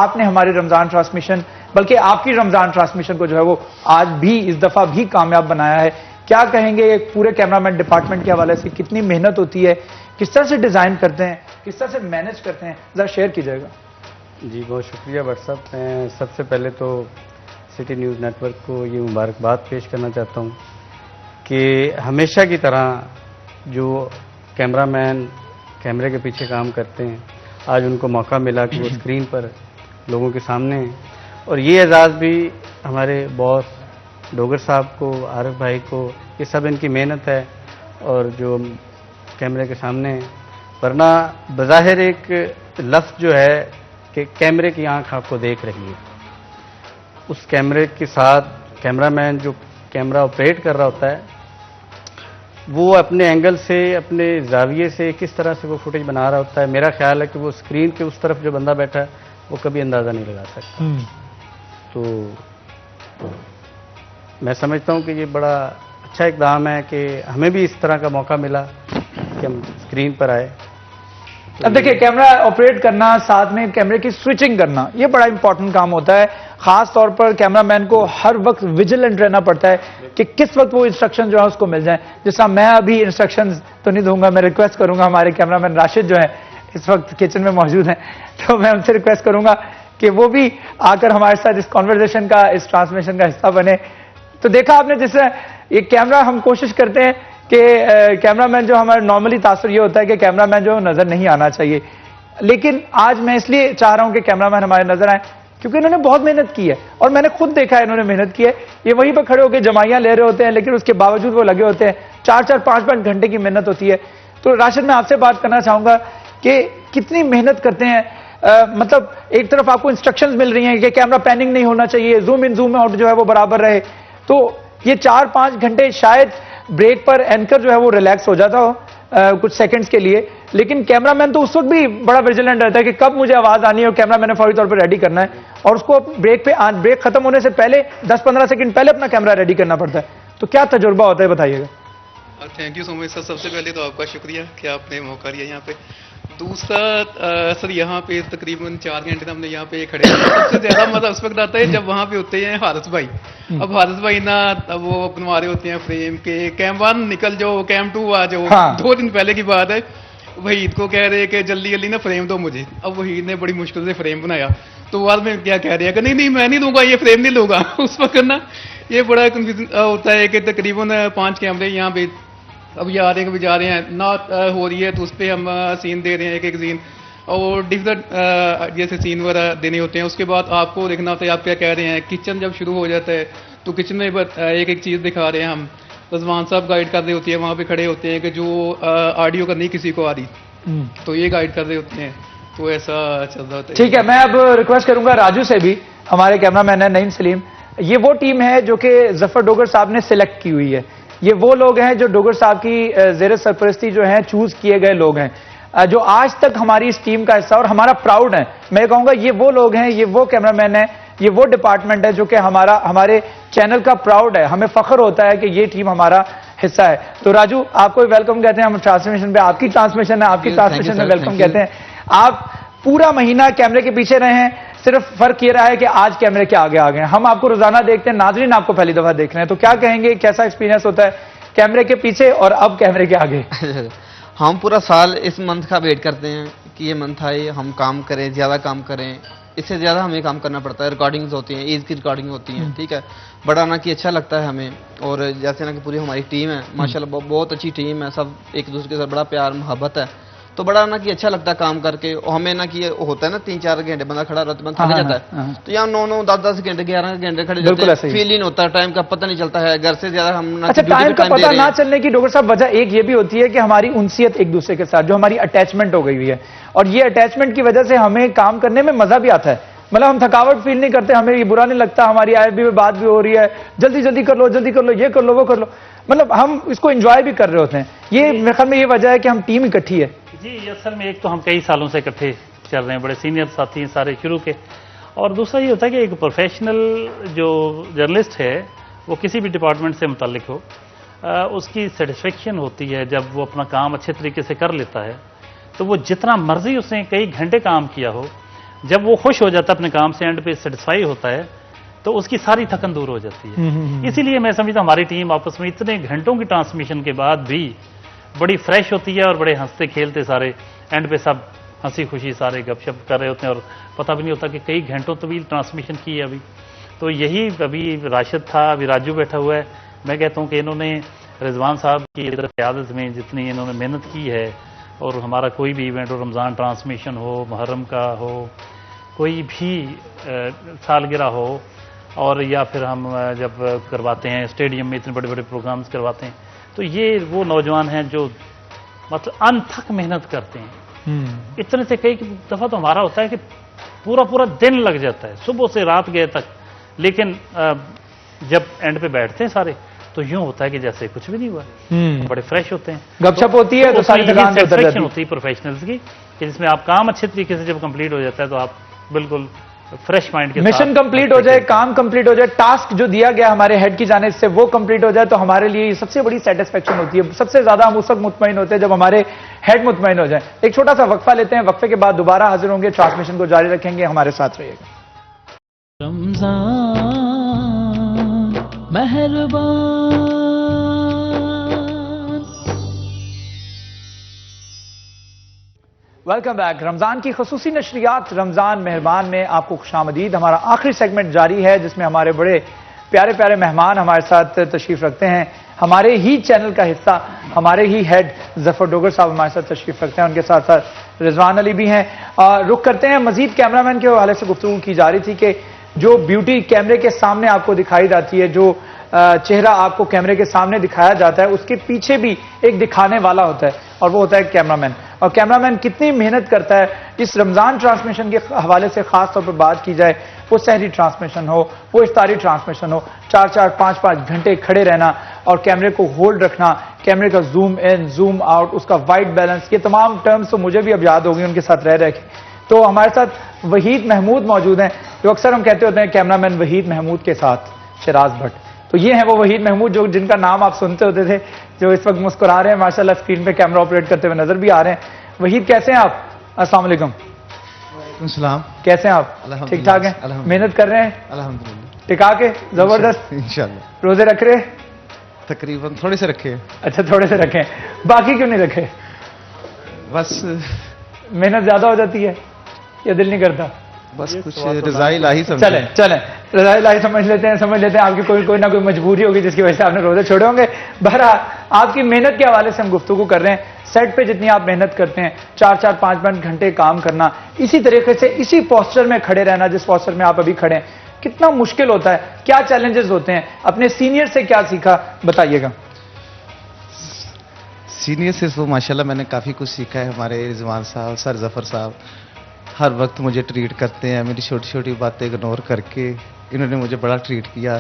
آپ نے ہماری رمضان ٹرانسمیشن, بلکہ آپ کی رمضان ٹرانسمیشن کو جو ہے وہ آج بھی اس دفعہ بھی کامیاب بنایا ہے. کیا کہیں گے ایک پورے کیمرامین ڈپارٹمنٹ کے حوالے سے, کتنی محنت ہوتی ہے, کس طرح سے ڈیزائن کرتے ہیں, کس طرح سے مینیج کرتے ہیں, ذرا شیئر کیجیے گا. جی بہت شکریہ بٹ صاحب. میں سب سے پہلے تو سٹی نیوز نیٹ ورک کو یہ مبارکباد پیش کرنا چاہتا ہوں کہ ہمیشہ کی طرح جو کیمرہ مین کیمرے کے پیچھے کام کرتے ہیں, آج ان کو موقع ملا کہ وہ اسکرین پر لوگوں کے سامنے ہیں. اور یہ اعزاز بھی ہمارے باس ڈوگر صاحب کو, عارف بھائی کو, یہ سب ان کی محنت ہے اور جو کیمرے کے سامنے ہیں. ورنہ بظاہر ایک لفظ جو ہے کہ کیمرے کی آنکھ آپ کو دیکھ رہی ہے, اس کیمرے کے ساتھ کیمرہ مین جو کیمرہ آپریٹ کر رہا ہوتا ہے وہ اپنے اینگل سے, اپنے زاویے سے کس طرح سے وہ فوٹیج بنا رہا ہوتا ہے. میرا خیال ہے کہ وہ اسکرین کے اس طرف جو بندہ بیٹھا ہے وہ کبھی اندازہ نہیں لگا سکتا. تو میں سمجھتا ہوں کہ یہ بڑا اچھا اقدام ہے کہ ہمیں بھی اس طرح کا موقع ملا کہ ہم اسکرین پر آئے. اب دیکھیں, کیمرہ آپریٹ کرنا, ساتھ میں کیمرے کی سوئچنگ کرنا, یہ بڑا امپورٹنٹ کام ہوتا ہے. خاص طور پر کیمرہ مین کو ہر وقت ویجیلنٹ رہنا پڑتا ہے کہ کس وقت وہ انسٹرکشن جو ہے اس کو مل جائیں. جس طرح میں ابھی انسٹرکشنز تو نہیں دوں گا, میں ریکویسٹ کروں گا, ہمارے کیمرہ مین راشد جو ہیں اس وقت کچن میں موجود ہیں, تو میں ان سے ریکویسٹ کروں گا کہ وہ بھی آ کر ہمارے ساتھ اس کانورزیشن کا, اس ٹرانسمیشن کا حصہ بنے. تو دیکھا آپ نے جس طرح یہ کیمرہ, ہم کوشش کرتے ہیں کہ کیمرہ مین جو ہمارا نارملی تاثر یہ ہوتا ہے کہ کیمرہ مین جو نظر نہیں آنا چاہیے, لیکن آج میں اس لیے چاہ رہا ہوں کہ کیمرہ مین ہمارے نظر آئیں کیونکہ انہوں نے بہت محنت کی ہے, اور میں نے خود دیکھا ہے انہوں نے محنت کی ہے. یہ وہیں پہ کھڑے ہو کے جمائیاں لے رہے ہوتے ہیں, لیکن اس کے باوجود وہ لگے ہوتے ہیں. 4-4 5-5 گھنٹے کی محنت ہوتی ہے. تو راشد, میں آپ سے بات کرنا چاہوں گا کہ کتنی محنت کرتے ہیں. مطلب ایک طرف آپ کو انسٹرکشنز مل رہی ہیں کہ کیمرہ پیننگ نہیں ہونا چاہیے, زوم ان زوم آؤٹ جو ہے وہ برابر رہے, تو یہ 4-5 گھنٹے شاید بریک پر اینکر جو ہے وہ ریلیکس ہو جاتا ہو کچھ سیکنڈز کے لیے, لیکن کیمرہ مین تو اس وقت بھی بڑا ویجیلنٹ رہتا ہے کہ کب مجھے آواز آنی ہے, اور کیمرہ مین نے فوری طور پر ریڈی کرنا ہے, اور اس کو بریک ختم ہونے سے پہلے 10-15 سیکنڈ پہلے اپنا کیمرہ ریڈی کرنا پڑتا ہے. تو کیا تجربہ ہوتا ہے, بتائیے گا. تھینک یو سو مچ سر. سب سے پہلے تو آپ کا شکریہ کہ آپ نے موقع لیا یہاں پہ. دوسرا سر, یہاں پہ تقریباً 4 گھنٹے ہم نے یہاں پہ کھڑے ہیں. سب سے زیادہ مزہ اس وقت آتا ہے جب وہاں پہ ہوتے ہیں حارث بھائی. اب حارث بھائی نا وہ بنوا رہے ہوتے ہیں فریم کے, کیم 1 نکل جاؤ, کیم 2 آ جاؤ. 2 دن پہلے کی بات ہے, وحید کو کہہ رہے کہ جلدی جلدی نا فریم دو مجھے. اب وحید نے بڑی مشکل سے فریم بنایا, تو بعد میں کیا کہہ رہے ہیں کہ نہیں میں نہیں دوں گا, یہ فریم نہیں لوں گا. اس وقت نا یہ بڑا کنفیوژن ہوتا ہے کہ تقریباً 5 کیمرے یہاں پہ اب یہ آ رہے ہیں, کبھی جا رہے ہیں, نہ ہو رہی ہے تو اس پہ ہم سین دے رہے ہیں, ایک سین, اور ڈفرنٹ جیسے سین وغیرہ دینے ہوتے ہیں. اس کے بعد آپ کو دیکھنا ہوتا ہے آپ کیا کہہ رہے ہیں. کچن جب شروع ہو جاتا ہے تو کچن میں ایک چیز دکھا رہے ہیں ہم, رضوان صاحب گائیڈ کر رہے ہوتے ہیں, وہاں پہ کھڑے ہوتے ہیں کہ جو آڈیو کا نہیں کسی کو آ رہی تو یہ گائیڈ کر رہے ہوتے ہیں. تو ایسا چل رہا ہوتا ہے. ٹھیک ہے, میں اب ریکویسٹ کروں گا راجو سے بھی, ہمارے کیمرہ مین ہے نعیم سلیم. یہ وہ ٹیم ہے جو کہ ظفر ڈوگر صاحب نے سلیکٹ کی ہوئی ہے. یہ وہ لوگ ہیں جو ڈوگر صاحب کی زیر سرپرستی جو ہیں چوز کیے گئے لوگ ہیں, جو آج تک ہماری اس ٹیم کا حصہ اور ہمارا پراؤڈ ہے. میں کہوں گا یہ وہ لوگ ہیں, یہ وہ کیمرہ مین ہیں, یہ وہ ڈپارٹمنٹ ہے جو کہ ہمارے چینل کا پراؤڈ ہے. ہمیں فخر ہوتا ہے کہ یہ ٹیم ہمارا حصہ ہے. تو راجو, آپ کو ویلکم کہتے ہیں ہم ٹرانسمیشن پہ, آپ کی ٹرانسمیشن ہے, آپ کی ٹرانسمیشن میں ویلکم کہتے ہیں. آپ پورا مہینہ کیمرے کے پیچھے رہے ہیں, صرف فرق یہ رہا ہے کہ آج کیمرے کے آگے آ گئے ہیں. ہم آپ کو روزانہ دیکھتے ہیں, ناظرین آپ کو پہلی دفعہ دیکھ رہے ہیں, تو کیا کہیں گے, کیسا ایکسپیرینس ہوتا ہے کیمرے کے پیچھے اور اب کیمرے کے آگے؟ ہم پورا سال اس منتھ کا ویٹ کرتے ہیں کہ یہ منتھ آئے, ہم کام کریں, زیادہ کام کریں. اس سے زیادہ ہمیں کام کرنا پڑتا ہے. ریکارڈنگز ہوتی ہیں, عید کی ریکارڈنگ ہوتی ہیں, ٹھیک ہے, بڑا نا کہ اچھا لگتا ہے ہمیں. اور جیسے نا کہ پوری ہماری ٹیم ہے ماشاءاللہ, بہت اچھی ٹیم ہے, سب ایک دوسرے کے ساتھ بڑا پیار محبت ہے. تو بڑا نا کہ اچھا لگتا ہے کام کر کے. ہمیں نا کہ ہوتا ہے نا 3-4 گھنٹے بندہ کھڑا رہتا ہے, بندہ تھک جاتا ہے, تو یہاں 9-10 گھنٹے 11 گھنٹے کھڑے رہتے ہیں, فیل ہی نہیں ہوتا, ٹائم کا پتہ نہیں چلتا ہے. گھر سے زیادہ ہم اچھا ٹائم کا پتہ نہ چلنے کی ڈاکٹر صاحب وجہ ایک یہ بھی ہوتی ہے کہ ہماری انسیت ایک دوسرے کے ساتھ جو ہماری اٹیچمنٹ ہو گئی ہوئی ہے, اور یہ اٹیچمنٹ کی وجہ سے ہمیں کام کرنے میں مزہ بھی آتا ہے. مطلب ہم تھکاوٹ فیل نہیں کرتے, ہمیں یہ برا نہیں لگتا, ہماری آئی بھی بات بھی ہو رہی ہے, جلدی جلدی کر لو, جلدی کر لو, یہ کر لو, وہ کر لو, مطلب ہم اس کو انجوائے بھی کر رہے ہوتے ہیں. یہ میرے خیال میں یہ وجہ ہے کہ ہم ٹیم اکٹھی ہے. جی اصل میں ایک تو ہم کئی سالوں سے اکٹھے چل رہے ہیں, بڑے سینئر ساتھی ہیں سارے شروع کے, اور دوسرا یہ ہوتا ہے کہ ایک پروفیشنل جو جرنلسٹ ہے وہ کسی بھی ڈپارٹمنٹ سے متعلق ہو, اس کی سیٹسفیکشن ہوتی ہے جب وہ اپنا کام اچھے طریقے سے کر لیتا ہے. تو وہ جتنا مرضی اس نے کئی گھنٹے کام کیا ہو, جب وہ خوش ہو جاتا ہے اپنے کام سے, اینڈ پہ سیٹسفائی ہوتا ہے, تو اس کی ساری تھکن دور ہو جاتی ہے. اسی لیے میں سمجھتا ہوں ہماری ٹیم آپس میں اتنے گھنٹوں کی ٹرانسمیشن کے بعد بھی بڑی فریش ہوتی ہے, اور بڑے ہنستے کھیلتے سارے, اینڈ پہ سب ہنسی خوشی سارے گپ شپ کر رہے ہوتے ہیں, اور پتہ بھی نہیں ہوتا کہ کئی گھنٹوں طویل ٹرانسمیشن کی ہے ابھی. تو یہی ابھی راشد تھا, ابھی راجو بیٹھا ہوا ہے. میں کہتا ہوں کہ انہوں نے رضوان صاحب کی قیادت میں جتنی انہوں نے محنت کی ہے, اور ہمارا کوئی بھی ایونٹ ہو, رمضان ٹرانسمیشن ہو, محرم کا ہو, کوئی بھی سالگرہ ہو, اور یا پھر ہم جب کرواتے ہیں اسٹیڈیم میں اتنے بڑے بڑے پروگرامز کرواتے ہیں, تو یہ وہ نوجوان ہیں جو مطلب انتھک محنت کرتے ہیں. اتنے سے کئی دفعہ تو ہمارا ہوتا ہے کہ پورا دن لگ جاتا ہے, صبح سے رات گئے تک, لیکن جب اینڈ پہ بیٹھتے ہیں سارے تو یوں ہوتا ہے کہ جیسے کچھ بھی نہیں ہوا, بڑے فریش ہوتے ہیں, گپ شپ ہوتی ہے, تو ساری سیٹسفیکشن ہوتی ہے پروفیشنلز کی, کہ جس میں آپ کام اچھے طریقے سے جب کمپلیٹ ہو جاتا ہے تو آپ بالکل فریش مائنڈ کے ساتھ مشن کمپلیٹ ہو جائے, کام کمپلیٹ ہو جائے, ٹاسک جو دیا گیا ہمارے ہیڈ کی جانب سے وہ کمپلیٹ ہو جائے, تو ہمارے لیے سب سے بڑی سیٹسفیکشن ہوتی ہے. سب سے زیادہ ہم اس وقت مطمئن ہوتے ہیں جب ہمارے ہیڈ مطمئن ہو جائیں. ایک چھوٹا سا وقفہ لیتے ہیں, وقفے کے بعد دوبارہ حاضر ہوں گے, ٹرانسمیشن کو جاری رکھیں گے, ہمارے ساتھ رہیے گا. رمضان مہربان. Welcome back. رمضان کی خصوصی نشریات رمضان مہربان میں آپ کو خوشامدید. ہمارا آخری سیگمنٹ جاری ہے جس میں ہمارے بڑے پیارے پیارے مہمان ہمارے ساتھ تشریف رکھتے ہیں. ہمارے ہی چینل کا حصہ, ہمارے ہی ہیڈ ظفر ڈوگر صاحب ہمارے ساتھ تشریف رکھتے ہیں, ان کے ساتھ ساتھ رضوان علی بھی ہیں. رخ کرتے ہیں مزید کیمرہ مین کے حوالے سے گفتگو کی جا رہی تھی کہ جو بیوٹی کیمرے کے سامنے آپ کو دکھائی جاتی ہے, جو چہرہ آپ کو کیمرے کے سامنے دکھایا جاتا ہے, اس کے پیچھے بھی ایک دکھانے والا ہوتا ہے, اور وہ ہوتا ہے کیمرہ مین. اور کیمرہ مین کتنی محنت کرتا ہے. اس رمضان ٹرانسمیشن کے حوالے سے خاص طور پر بات کی جائے, وہ سحری ٹرانسمیشن ہو, وہ افطاری ٹرانسمیشن ہو, 4-4 5-5 گھنٹے کھڑے رہنا اور کیمرے کو ہولڈ رکھنا, کیمرے کا زوم ان زوم آؤٹ, اس کا وائٹ بیلنس, یہ تمام ٹرمز تو مجھے بھی اب یاد ہو گئی ان کے ساتھ رہ کے. تو ہمارے ساتھ وحید محمود موجود ہیں, جو اکثر ہم کہتے ہوتے ہیں کیمرہ مین وحید محمود کے ساتھ شراز بھٹ. تو یہ ہیں وہ وحید محمود جو جن کا نام آپ سنتے ہوتے تھے, جو اس وقت مسکرا رہے ہیں ماشاءاللہ, اسکرین پہ کیمرہ آپریٹ کرتے ہوئے نظر بھی آ رہے ہیں. وحید کیسے ہیں آپ؟ السلام علیکم. وعلیکم السلام. کیسے ہیں آپ؟ ٹھیک ٹھاک ہیں؟ محنت کر رہے ہیں الحمدللہ, ٹکا کے زبردست. انشاءاللہ. روزے رکھ رہے؟ تقریباً تھوڑے سے رکھے. اچھا تھوڑے سے رکھیں, باقی کیوں نہیں رکھے؟ بس محنت زیادہ ہو جاتی ہے یا دل نہیں کرتا؟ بس کچھ رضائی الہی سمجھ. چلیں رضائی الہی سمجھ لیتے ہیں آپ کی کوئی نہ کوئی مجبوری ہوگی جس کی وجہ سے آپ نے روزے چھوڑے ہوں گے. بہرحال آپ کی محنت کے حوالے سے ہم گفتگو کر رہے ہیں. سیٹ پہ جتنی آپ محنت کرتے ہیں, 4-4 5-5 گھنٹے کام کرنا, اسی طریقے سے اسی پوسچر میں کھڑے رہنا جس پوسچر میں آپ ابھی کھڑے ہیں, کتنا مشکل ہوتا ہے, کیا چیلنجز ہوتے ہیں, اپنے سینئر سے کیا سیکھا بتائیے گا. سینئر سے تو ماشاءاللہ میں نے کافی کچھ سیکھا ہے. ہمارے رضوان صاحب, سر ظفر صاحب ہر وقت مجھے ٹریٹ کرتے ہیں, میری چھوٹی چھوٹی باتیں اگنور کر کے انہوں نے مجھے بڑا ٹریٹ کیا.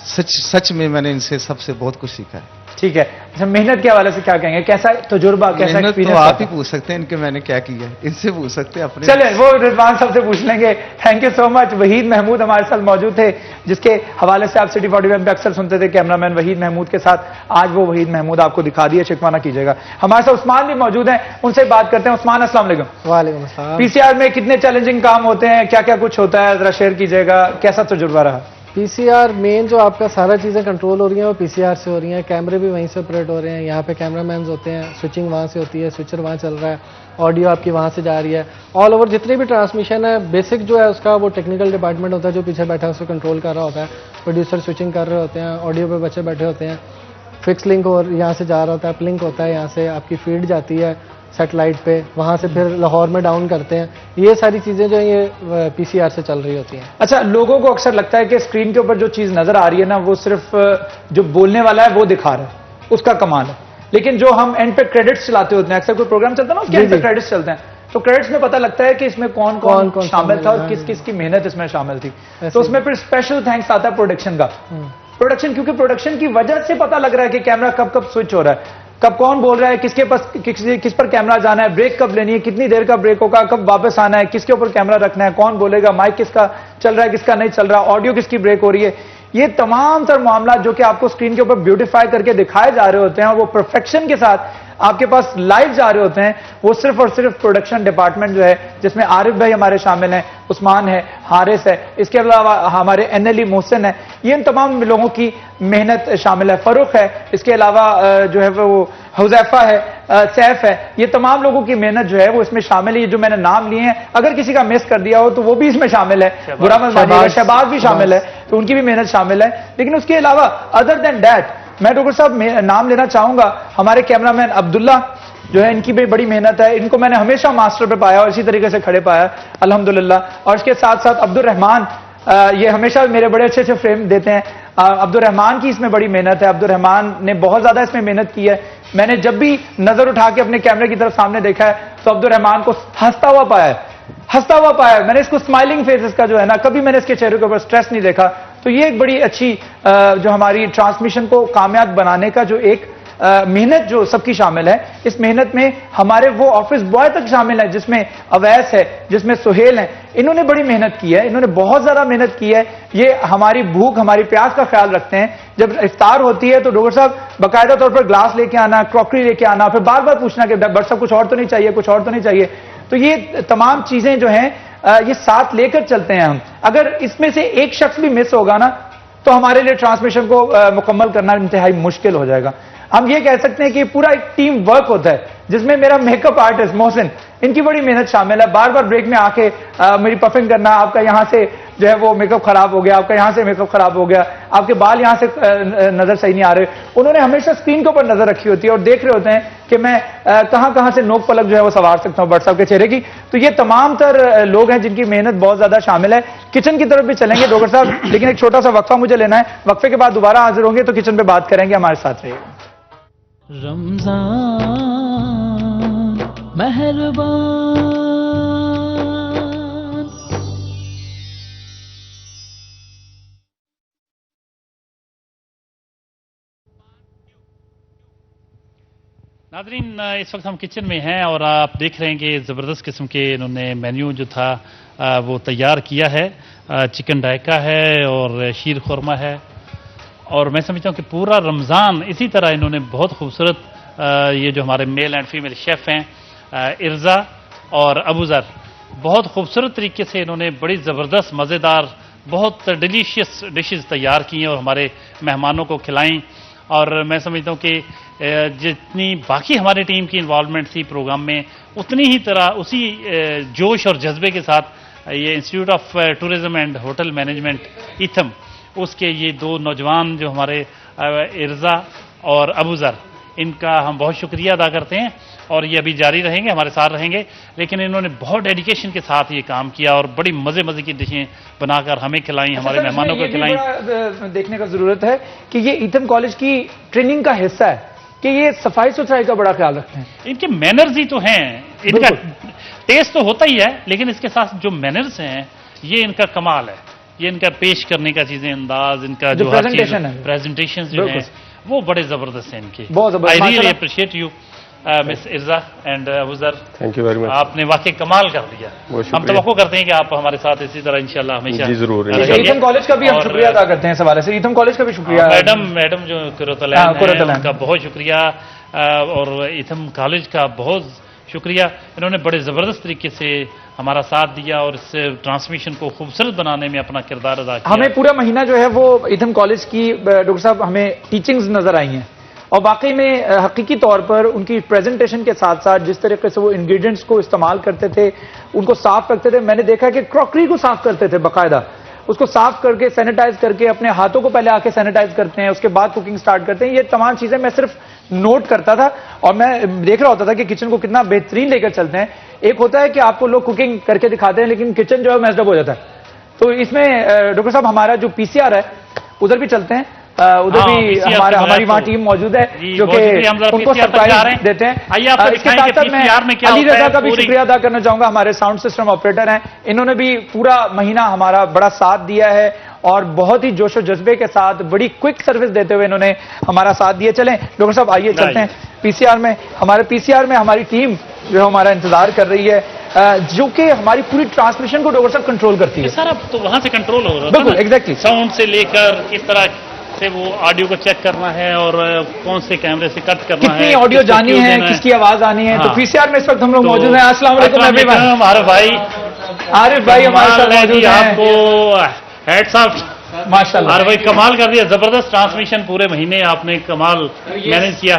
سچ میں نے ان سے سب سے بہت کچھ سیکھا ہے. ٹھیک ہے. اچھا محنت کے حوالے سے کیا کہیں گے, کیسا تجربہ, کیسا ایکسپیرینس؟ تو آپ ہی پوچھ سکتے ہیں ان کے میں نے کیا کیا ہے, ان سے پوچھ سکتے ہیں اپنے. چلیں وہ رضوان صاحب سے پوچھ لیں گے. تھینک یو سو مچ. وحید محمود ہمارے ساتھ موجود تھے, جس کے حوالے سے آپ سٹی 41 پہ اکثر سنتے تھے کیمرہ مین وحید محمود کے ساتھ. آج وہ وحید محمود آپ کو دکھا دیا, شکوہ نہ کیجیے گا. ہمارے ساتھ عثمان بھی موجود ہیں, ان سے بات کرتے ہیں. عثمان السلام علیکم. وعلیکم السلام. پی سی آر میں کتنے چیلنجنگ کام ہوتے ہیں, کیا کیا کچھ ہوتا ہے, ذرا شیئر کیجیے گا, کیسا تجربہ رہا؟ پی سی آر مین جو آپ کا سارا چیزیں کنٹرول ہو رہی ہیں وہ پی سی آر سے ہو رہی ہیں. کیمرے بھی وہیں سے آپریٹ ہو رہے ہیں, یہاں پہ کیمرہ مینز ہوتے ہیں, سوئچنگ وہاں سے ہوتی ہے, سوئچر وہاں چل رہا ہے, آڈیو آپ کی وہاں سے جا رہی ہے. آل اوور جتنی بھی ٹرانسمیشن ہے, بیسک جو ہے اس کا وہ ٹیکنیکل ڈپارٹمنٹ ہوتا ہے جو پیچھے بیٹھا ہے اس کو کنٹرول کر رہا ہوتا ہے. پروڈیوسر سوئچنگ کر رہے ہوتے ہیں, آڈیو پہ بچے بیٹھے ہوتے ہیں, فکس لنک اور یہاں سے جا رہا ہوتا ہے, اپ لنک ہوتا ہے, یہاں سے آپ کی فیڈ جاتی ہے, سیٹلائٹ پہ، وہاں سے پھر لاہور میں ڈاؤن کرتے ہیں. یہ ساری چیزیں جو ہیں یہ PCR سے چل رہی ہوتی ہیں. اچھا، لوگوں کو اکثر لگتا ہے کہ اسکرین کے اوپر جو چیز نظر آ رہی ہے نا وہ صرف جو بولنے والا ہے وہ دکھا رہا ہے، اس کا کمال ہے. لیکن جو ہم اینڈ پہ کریڈٹس چلاتے ہوتے ہیں، اکثر کوئی پروگرام چلتا ہے نا اس کے اینڈ پہ کریڈٹس چلتے ہیں، تو کریڈٹس میں پتہ لگتا ہے کہ اس میں کون کون شامل تھا اور کس کس کی محنت اس میں شامل تھی. تو اس میں پھر اسپیشل تھینکس آتا ہے پروڈکشن کا. پروڈکشن، کیونکہ پروڈکشن کی وجہ سے پتہ لگ رہا ہے کہ کیمرہ کب کب سوئچ ہو رہا ہے، کب کون بول رہا ہے، کس کے پاس کس پر کیمرہ جانا ہے، بریک کب لینی ہے، کتنی دیر کا بریک ہوگا، کب واپس آنا ہے، کس کے اوپر کیمرہ رکھنا ہے، کون بولے گا، مائک کس کا چل رہا ہے کس کا نہیں چل رہا، آڈیو کس کی بریک ہو رہی ہے. یہ تمام تر معاملات جو کہ آپ کو اسکرین کے اوپر بیوٹیفائی کر کے دکھائے جا رہے ہوتے ہیں اور وہ پرفیکشن کے ساتھ آپ کے پاس لائیو جا رہے ہوتے ہیں، وہ صرف اور صرف پروڈکشن ڈپارٹمنٹ جو ہے، جس میں عارف بھائی ہمارے شامل ہیں، عثمان ہے، حارث ہے، اس کے علاوہ ہمارے NLE محسن ہے، یہ ان تمام لوگوں کی محنت شامل ہے. فروخ ہے، اس کے علاوہ جو ہے وہ حذیفہ ہے، سیف ہے، یہ تمام لوگوں کی محنت جو ہے وہ اس میں شامل ہے. یہ جو میں نے نام لیے ہیں، اگر کسی کا مس کر دیا ہو تو وہ بھی اس میں شامل ہے، برا مت مانیے، شہباز بھی شامل ہے، تو ان کی بھی محنت شامل ہے. لیکن اس کے علاوہ ادر دین دیٹ میں ڈاکٹر صاحب نام لینا چاہوں گا ہمارے کیمرہ مین عبداللہ جو ہے، ان کی بھی بڑی محنت ہے. ان کو میں نے ہمیشہ ماسٹر پہ پایا اور اسی طریقے سے کھڑے پایا الحمدللہ. اور اس کے ساتھ ساتھ عبد الرحمان، یہ ہمیشہ میرے بڑے اچھے اچھے فریم دیتے ہیں. عبد الرحمان کی اس میں بڑی محنت ہے. عبد الرحمان نے بہت زیادہ اس میں محنت کی ہے. میں نے جب بھی نظر اٹھا کے اپنے کیمرے کی طرف سامنے دیکھا ہے تو عبد الرحمان کو ہنستا ہوا پایا ہے، ہنستا ہوا پایا ہے. میں نے اس کو اسمائلنگ فیس اس کا جو ہے نا، کبھی میں نے اس کے چہرے کے اوپر اسٹریس نہیں دیکھا. تو یہ ایک بڑی اچھی جو ہماری ٹرانسمیشن کو کامیاب بنانے کا جو ایک محنت جو سب کی شامل ہے، اس محنت میں ہمارے وہ آفس بوائے تک شامل ہے، جس میں اویس ہے، جس میں سہیل ہیں. انہوں نے بڑی محنت کی ہے، انہوں نے بہت زیادہ محنت کی ہے. یہ ہماری بھوک، ہماری پیاس کا خیال رکھتے ہیں. جب افطار ہوتی ہے تو ڈاکٹر صاحب باقاعدہ طور پر گلاس لے کے آنا، کراکری لے کے آنا، پھر بار بار پوچھنا کہ ڈاکٹر صاحب کچھ اور تو نہیں چاہیے، کچھ اور تو نہیں چاہیے. تو یہ تمام چیزیں جو ہیں یہ ساتھ لے کر چلتے ہیں ہم. اگر اس میں سے ایک شخص بھی مس ہوگا نا تو ہمارے لیے ٹرانسمیشن کو مکمل کرنا انتہائی مشکل ہو جائے گا. ہم یہ کہہ سکتے ہیں کہ پورا ایک ٹیم ورک ہوتا ہے، جس میں میرا میک اپ آرٹسٹ محسن، ان کی بڑی محنت شامل ہے. بار بار بریک میں آ کے میری پفنگ کرنا، آپ کا یہاں سے جو ہے وہ میک اپ خراب ہو گیا، آپ کا یہاں سے میک اپ خراب ہو گیا، آپ کے بال یہاں سے نظر صحیح نہیں آ رہے. انہوں نے ہمیشہ اسکرین کے اوپر نظر رکھی ہوتی ہے اور دیکھ رہے ہوتے ہیں کہ میں کہاں کہاں سے نوک پلک جو ہے وہ سنوار سکتا ہوں بٹ صاحب کے چہرے کی. تو یہ تمام تر لوگ ہیں جن کی محنت بہت زیادہ شامل ہے. کچن کی طرف بھی چلیں گے ڈاکٹر صاحب، لیکن ایک چھوٹا سا وقفہ مجھے لینا ہے. وقفے کے بعد دوبارہ حاضر ہوں گے تو کچن پہ بات کریں گے. ہمارے ساتھ رہیے. رمضان مہربان. ناظرین، اس وقت ہم کچن میں ہیں اور آپ دیکھ رہے ہیں کہ زبردست قسم کے انہوں نے مینیو جو تھا وہ تیار کیا ہے. چکن ڈائکا ہے اور شیر خورما ہے، اور میں سمجھتا ہوں کہ پورا رمضان اسی طرح انہوں نے بہت خوبصورت یہ جو ہمارے میل اینڈ فیمیل شیف ہیں ارزا اور ابو ذر، بہت خوبصورت طریقے سے انہوں نے بڑی زبردست مزیدار بہت ڈیلیشیس ڈشز تیار کی ہیں اور ہمارے مہمانوں کو کھلائیں. اور میں سمجھتا ہوں کہ جتنی باقی ہماری ٹیم کی انوالومنٹ تھی پروگرام میں، اتنی ہی طرح اسی جوش اور جذبے کے ساتھ یہ institute of tourism and hotel management ایتھم، اس کے یہ دو نوجوان جو ہمارے ارزا اور ابو ذر، ان کا ہم بہت شکریہ ادا کرتے ہیں. اور یہ ابھی جاری رہیں گے، ہمارے ساتھ رہیں گے. لیکن انہوں نے بہت ڈیڈیکیشن کے ساتھ یہ کام کیا اور بڑی مزے مزے کی ڈشیں بنا کر ہمیں کھلائیں، ہمارے مہمانوں کو کھلائیں. دیکھنے کا ضرورت ہے کہ یہ ایتھم کالج کی ٹریننگ کا حصہ ہے کہ یہ صفائی ستھرائی کا بڑا خیال رکھتے ہیں. ان کے مینرز ہی تو ہیں، ان کا ٹیسٹ تو ہوتا ہی ہے، لیکن اس کے ساتھ جو مینرز ہیں یہ ان کا کمال ہے. یہ ان کا پیش کرنے کا چیزیں انداز، ان کا جو پریزنٹیشن جو ہیں وہ بڑے زبردست ہیں ان کے. I really appreciate you miss ارزا and Abu Zar. Thank you very much. آپ نے واقعی کمال کر دیا. ہم توقع کرتے ہیں کہ آپ ہمارے ساتھ اسی طرح انشاءاللہ ہمیشہ. جی ضرور. ایتھم کالج کا بھی ہم شکریہ ادا کرتے ہیں اس حوالے سے. ایتھم کالج کا بھی شکریہ. میڈم جو قرۃ العین کا بہت شکریہ، اور ایتھم کالج کا بہت شکریہ. انہوں نے بڑے زبردست طریقے سے ہمارا ساتھ دیا اور اس ٹرانسمیشن کو خوبصورت بنانے میں اپنا کردار ادا کیا. ہمیں پورا مہینہ جو ہے وہ ایتھم کالج کی ڈاکٹر صاحب ہمیں ٹیچنگز نظر آئی ہیں، اور واقعی میں حقیقی طور پر ان کی پریزنٹیشن کے ساتھ ساتھ جس طریقے سے وہ انگریڈینٹس کو استعمال کرتے تھے، ان کو صاف کرتے تھے. میں نے دیکھا کہ کراکری کو صاف کرتے تھے باقاعدہ، اس کو صاف کر کے سینیٹائز کر کے اپنے ہاتھوں کو پہلے آ کے سینیٹائز کرتے ہیں، اس کے بعد کوکنگ سٹارٹ کرتے ہیں. یہ تمام چیزیں میں صرف نوٹ کرتا تھا اور میں دیکھ رہا ہوتا تھا کہ کچن کو کتنا بہترین لے کر چلتے ہیں. ایک ہوتا ہے کہ آپ کو لوگ کوکنگ کر کے دکھاتے ہیں لیکن کچن جو ہے میسڈ اپ ہو جاتا ہے. تو اس میں ڈاکٹر صاحب ہمارا جو پی سی آر ہے ادھر بھی چلتے ہیں, ادھر بھی ہماری وہاں ٹیم موجود ہے جو کہ ان کو سرپرائز دیتے ہیں. اس کے ساتھ ساتھ میں علی رضا کا بھی شکریہ ادا کرنا چاہوں گا, ہمارے ساؤنڈ سسٹم آپریٹر ہیں, انہوں نے بھی پورا مہینہ ہمارا بڑا ساتھ دیا ہے اور بہت ہی جوش و جذبے کے ساتھ بڑی کوئک سروس دیتے ہوئے انہوں نے ہمارا ساتھ دیا. چلیں ڈاکٹر صاحب آئیے چلتے ہیں پی سی آر میں. ہمارے پی سی آر میں ہماری ٹیم جو ہے ہمارا انتظار کر رہی ہے جو کہ ہماری پوری ٹرانسمیشن کو ڈاکٹر صاحب کنٹرول کرتی ہے. سر اب تو وہاں سے کنٹرول ہو رہا ہے بالکل ایگزیکٹلی, ساؤنڈ سے لے کر کس طرح سے وہ آڈیو کو چیک کرنا ہے اور کون سے کیمرے سے کٹ کرنا ہے, کتنی آڈیو جانی ہے, کس کی آواز آنی ہے. تو پی سی آر میں اس وقت ہم لوگ موجود ہیں. السلام علیکم عارف بھائی, عارف بھائی ہمارے ساتھ موجود ہیں. آپ کو ہیڈز آف ماشاء اللہ, عارف بھائی کمال کر دیا, زبردست ٹرانسمیشن پورے مہینے آپ نے کمال مینج کیا.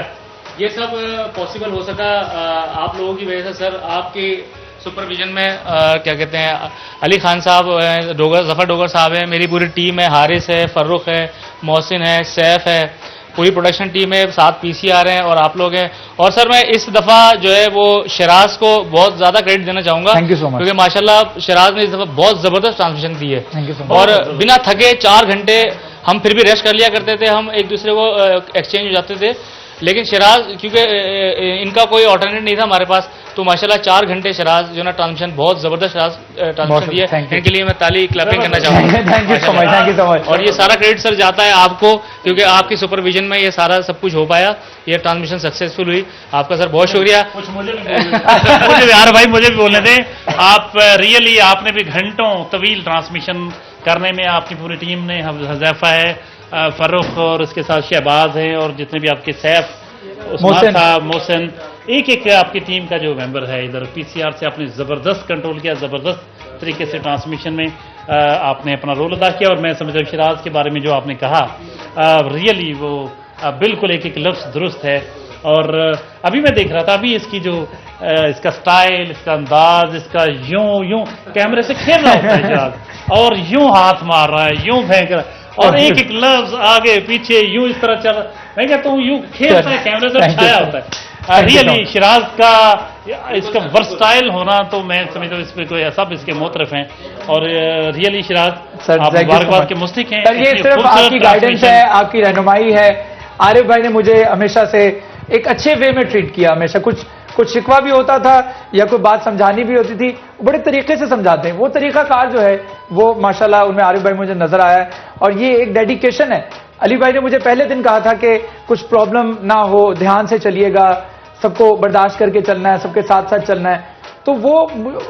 یہ سب پاسبل ہو سکا آپ لوگوں کی وجہ سے سر. آپ کی سپرویژن میں کیا کہتے ہیں علی خان صاحب, ظفر ڈوگر صاحب ہیں, میری پوری ٹیم ہے, حارث ہے, فرخ ہے, محسن ہے, سیف ہے, پوری پروڈکشن ٹیم ہے, 7 پی سی آر ہیں اور آپ لوگ ہیں. اور سر میں اس دفعہ جو ہے وہ شراز کو بہت زیادہ کریڈٹ دینا چاہوں گا کیونکہ ماشاءاللہ شراز نے اس دفعہ بہت زبردست ٹرانسمیشن دی ہے اور بنا تھکے 4 گھنٹے ہم پھر بھی ریسٹ کر لیا کرتے تھے, ہم ایک دوسرے کو ایکسچینج ہو جاتے تھے, لیکن شراز کیونکہ ان کا کوئی آلٹرنیٹ نہیں ہمارے پاس, تو ماشاءاللہ 4 گھنٹے شراز جو نا ٹرانسمیشن بہت زبردست شراز ٹرانسمیشن دی ہے, ان کے لیے میں تالی کلیپنگ کرنا چاہوں گا. اور یہ سارا کریڈٹ سر جاتا ہے آپ کو کیونکہ آپ کی سپرویژن میں یہ سارا سب کچھ ہو پایا, یہ ٹرانسمیشن سکسیزفل ہوئی. آپ کا سر بہت شکریہ. مجھے یار بھائی مجھے بھی بولنے دیں, آپ ریئلی آپ نے بھی گھنٹوں طویل ٹرانسمیشن کرنے میں آپ کی پوری ٹیم نے, حذیفہ ہے, فروخ اور اس کے ساتھ شہباز ہیں اور جتنے بھی آپ کے سیف, عثمان صاحب, محسن, ایک ایک آپ کی ٹیم کا جو ممبر ہے ادھر پی سی آر سے آپ نے زبردست کنٹرول کیا, زبردست طریقے سے ٹرانسمیشن میں آپ نے اپنا رول ادا کیا. اور میں سمجھتا ہوں شراز کے بارے میں جو آپ نے کہا ریئلی وہ بالکل ایک ایک لفظ درست ہے. اور ابھی میں دیکھ رہا تھا ابھی اس کی جو اس کا سٹائل, اس کا انداز, اس کا یوں کیمرے سے کھیل رہا ہوتا ہے شراز اور یوں ہاتھ مار رہا ہے, یوں پھینک رہا ہے اور ایک ایک لفظ آگے پیچھے یوں اس طرح چل رہا ہے. میں کہتا ہوں یوں کھیلتا ہے کیمرے سے, چھایا ہوتا ہے. ریئلی شراز کا اس کا ورسٹائل ہونا تو میں سمجھتا ہوں اس پہ کوئی سب اس کے موترف ہیں اور ریئلی شراز آپ مبارکباد کے مستحق ہیں. یہ صرف آپ کی گائیڈنس ہے, آپ کی رہنمائی ہے. عارف بھائی نے مجھے ہمیشہ سے ایک اچھے وے میں ٹریٹ کیا, ہمیشہ کچھ شکوہ بھی ہوتا تھا یا کوئی بات سمجھانی بھی ہوتی تھی, بڑے طریقے سے سمجھاتے ہیں. وہ طریقہ کار جو ہے وہ ماشاءاللہ ان میں عارف بھائی مجھے نظر آیا ہے اور یہ ایک ڈیڈیکیشن ہے. علی بھائی نے مجھے پہلے دن کہا تھا کہ کچھ پرابلم نہ ہو, دھیان سے چلیے گا, سب کو برداشت کر کے چلنا ہے, سب کے ساتھ ساتھ چلنا ہے. تو وہ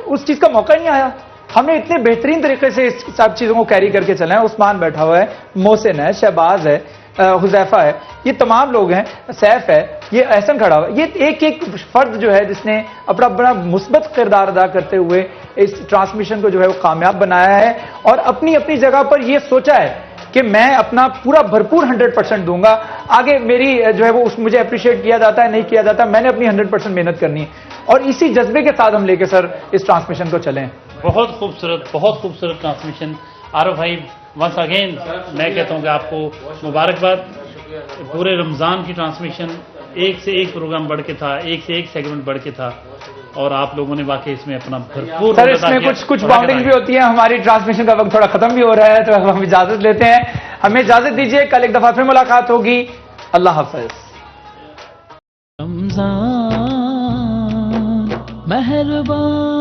اس چیز کا موقع نہیں آیا. ہم نے اتنے بہترین طریقے سے اس سب چیزوں کو کیری کر کے چلنا ہے. عثمان بیٹھا ہوا ہے, محسن ہے, شہباز ہے, حذیفہ ہے, یہ تمام لوگ ہیں, سیف ہے, یہ احسن کھڑا ہوا ہے. یہ ایک ایک فرد جو ہے جس نے اپنا بڑا مثبت کردار ادا کرتے ہوئے اس ٹرانسمیشن کو جو ہے وہ کامیاب بنایا ہے اور اپنی اپنی جگہ پر یہ سوچا ہے کہ میں اپنا پورا بھرپور 100% دوں گا. آگے میری جو ہے وہ مجھے اپریشیٹ کیا جاتا ہے, نہیں کیا جاتا, میں نے اپنی 100% محنت کرنی ہے اور اسی جذبے کے ساتھ ہم لے کے سر اس ٹرانسمیشن کو چلیں. بہت خوبصورت ٹرانسمیشن. عارف بھائی ونس اگین میں کہتا ہوں کہ آپ کو مبارکباد. پورے رمضان کی ٹرانسمیشن ایک سے ایک پروگرام بڑھ کے تھا, ایک سے ایک سیگمنٹ بڑھ کے تھا اور آپ لوگوں نے واقعی اس میں اپنا بھرپور سر. اس میں کچھ باؤنڈنگ بھی ہوتی ہے, ہماری ٹرانسمیشن کا وقت تھوڑا ختم بھی ہو رہا ہے تو ہم اجازت لیتے ہیں. ہمیں اجازت دیجیے, کل ایک دفعہ پھر ملاقات ہوگی. اللہ حافظ. رمضان مہربان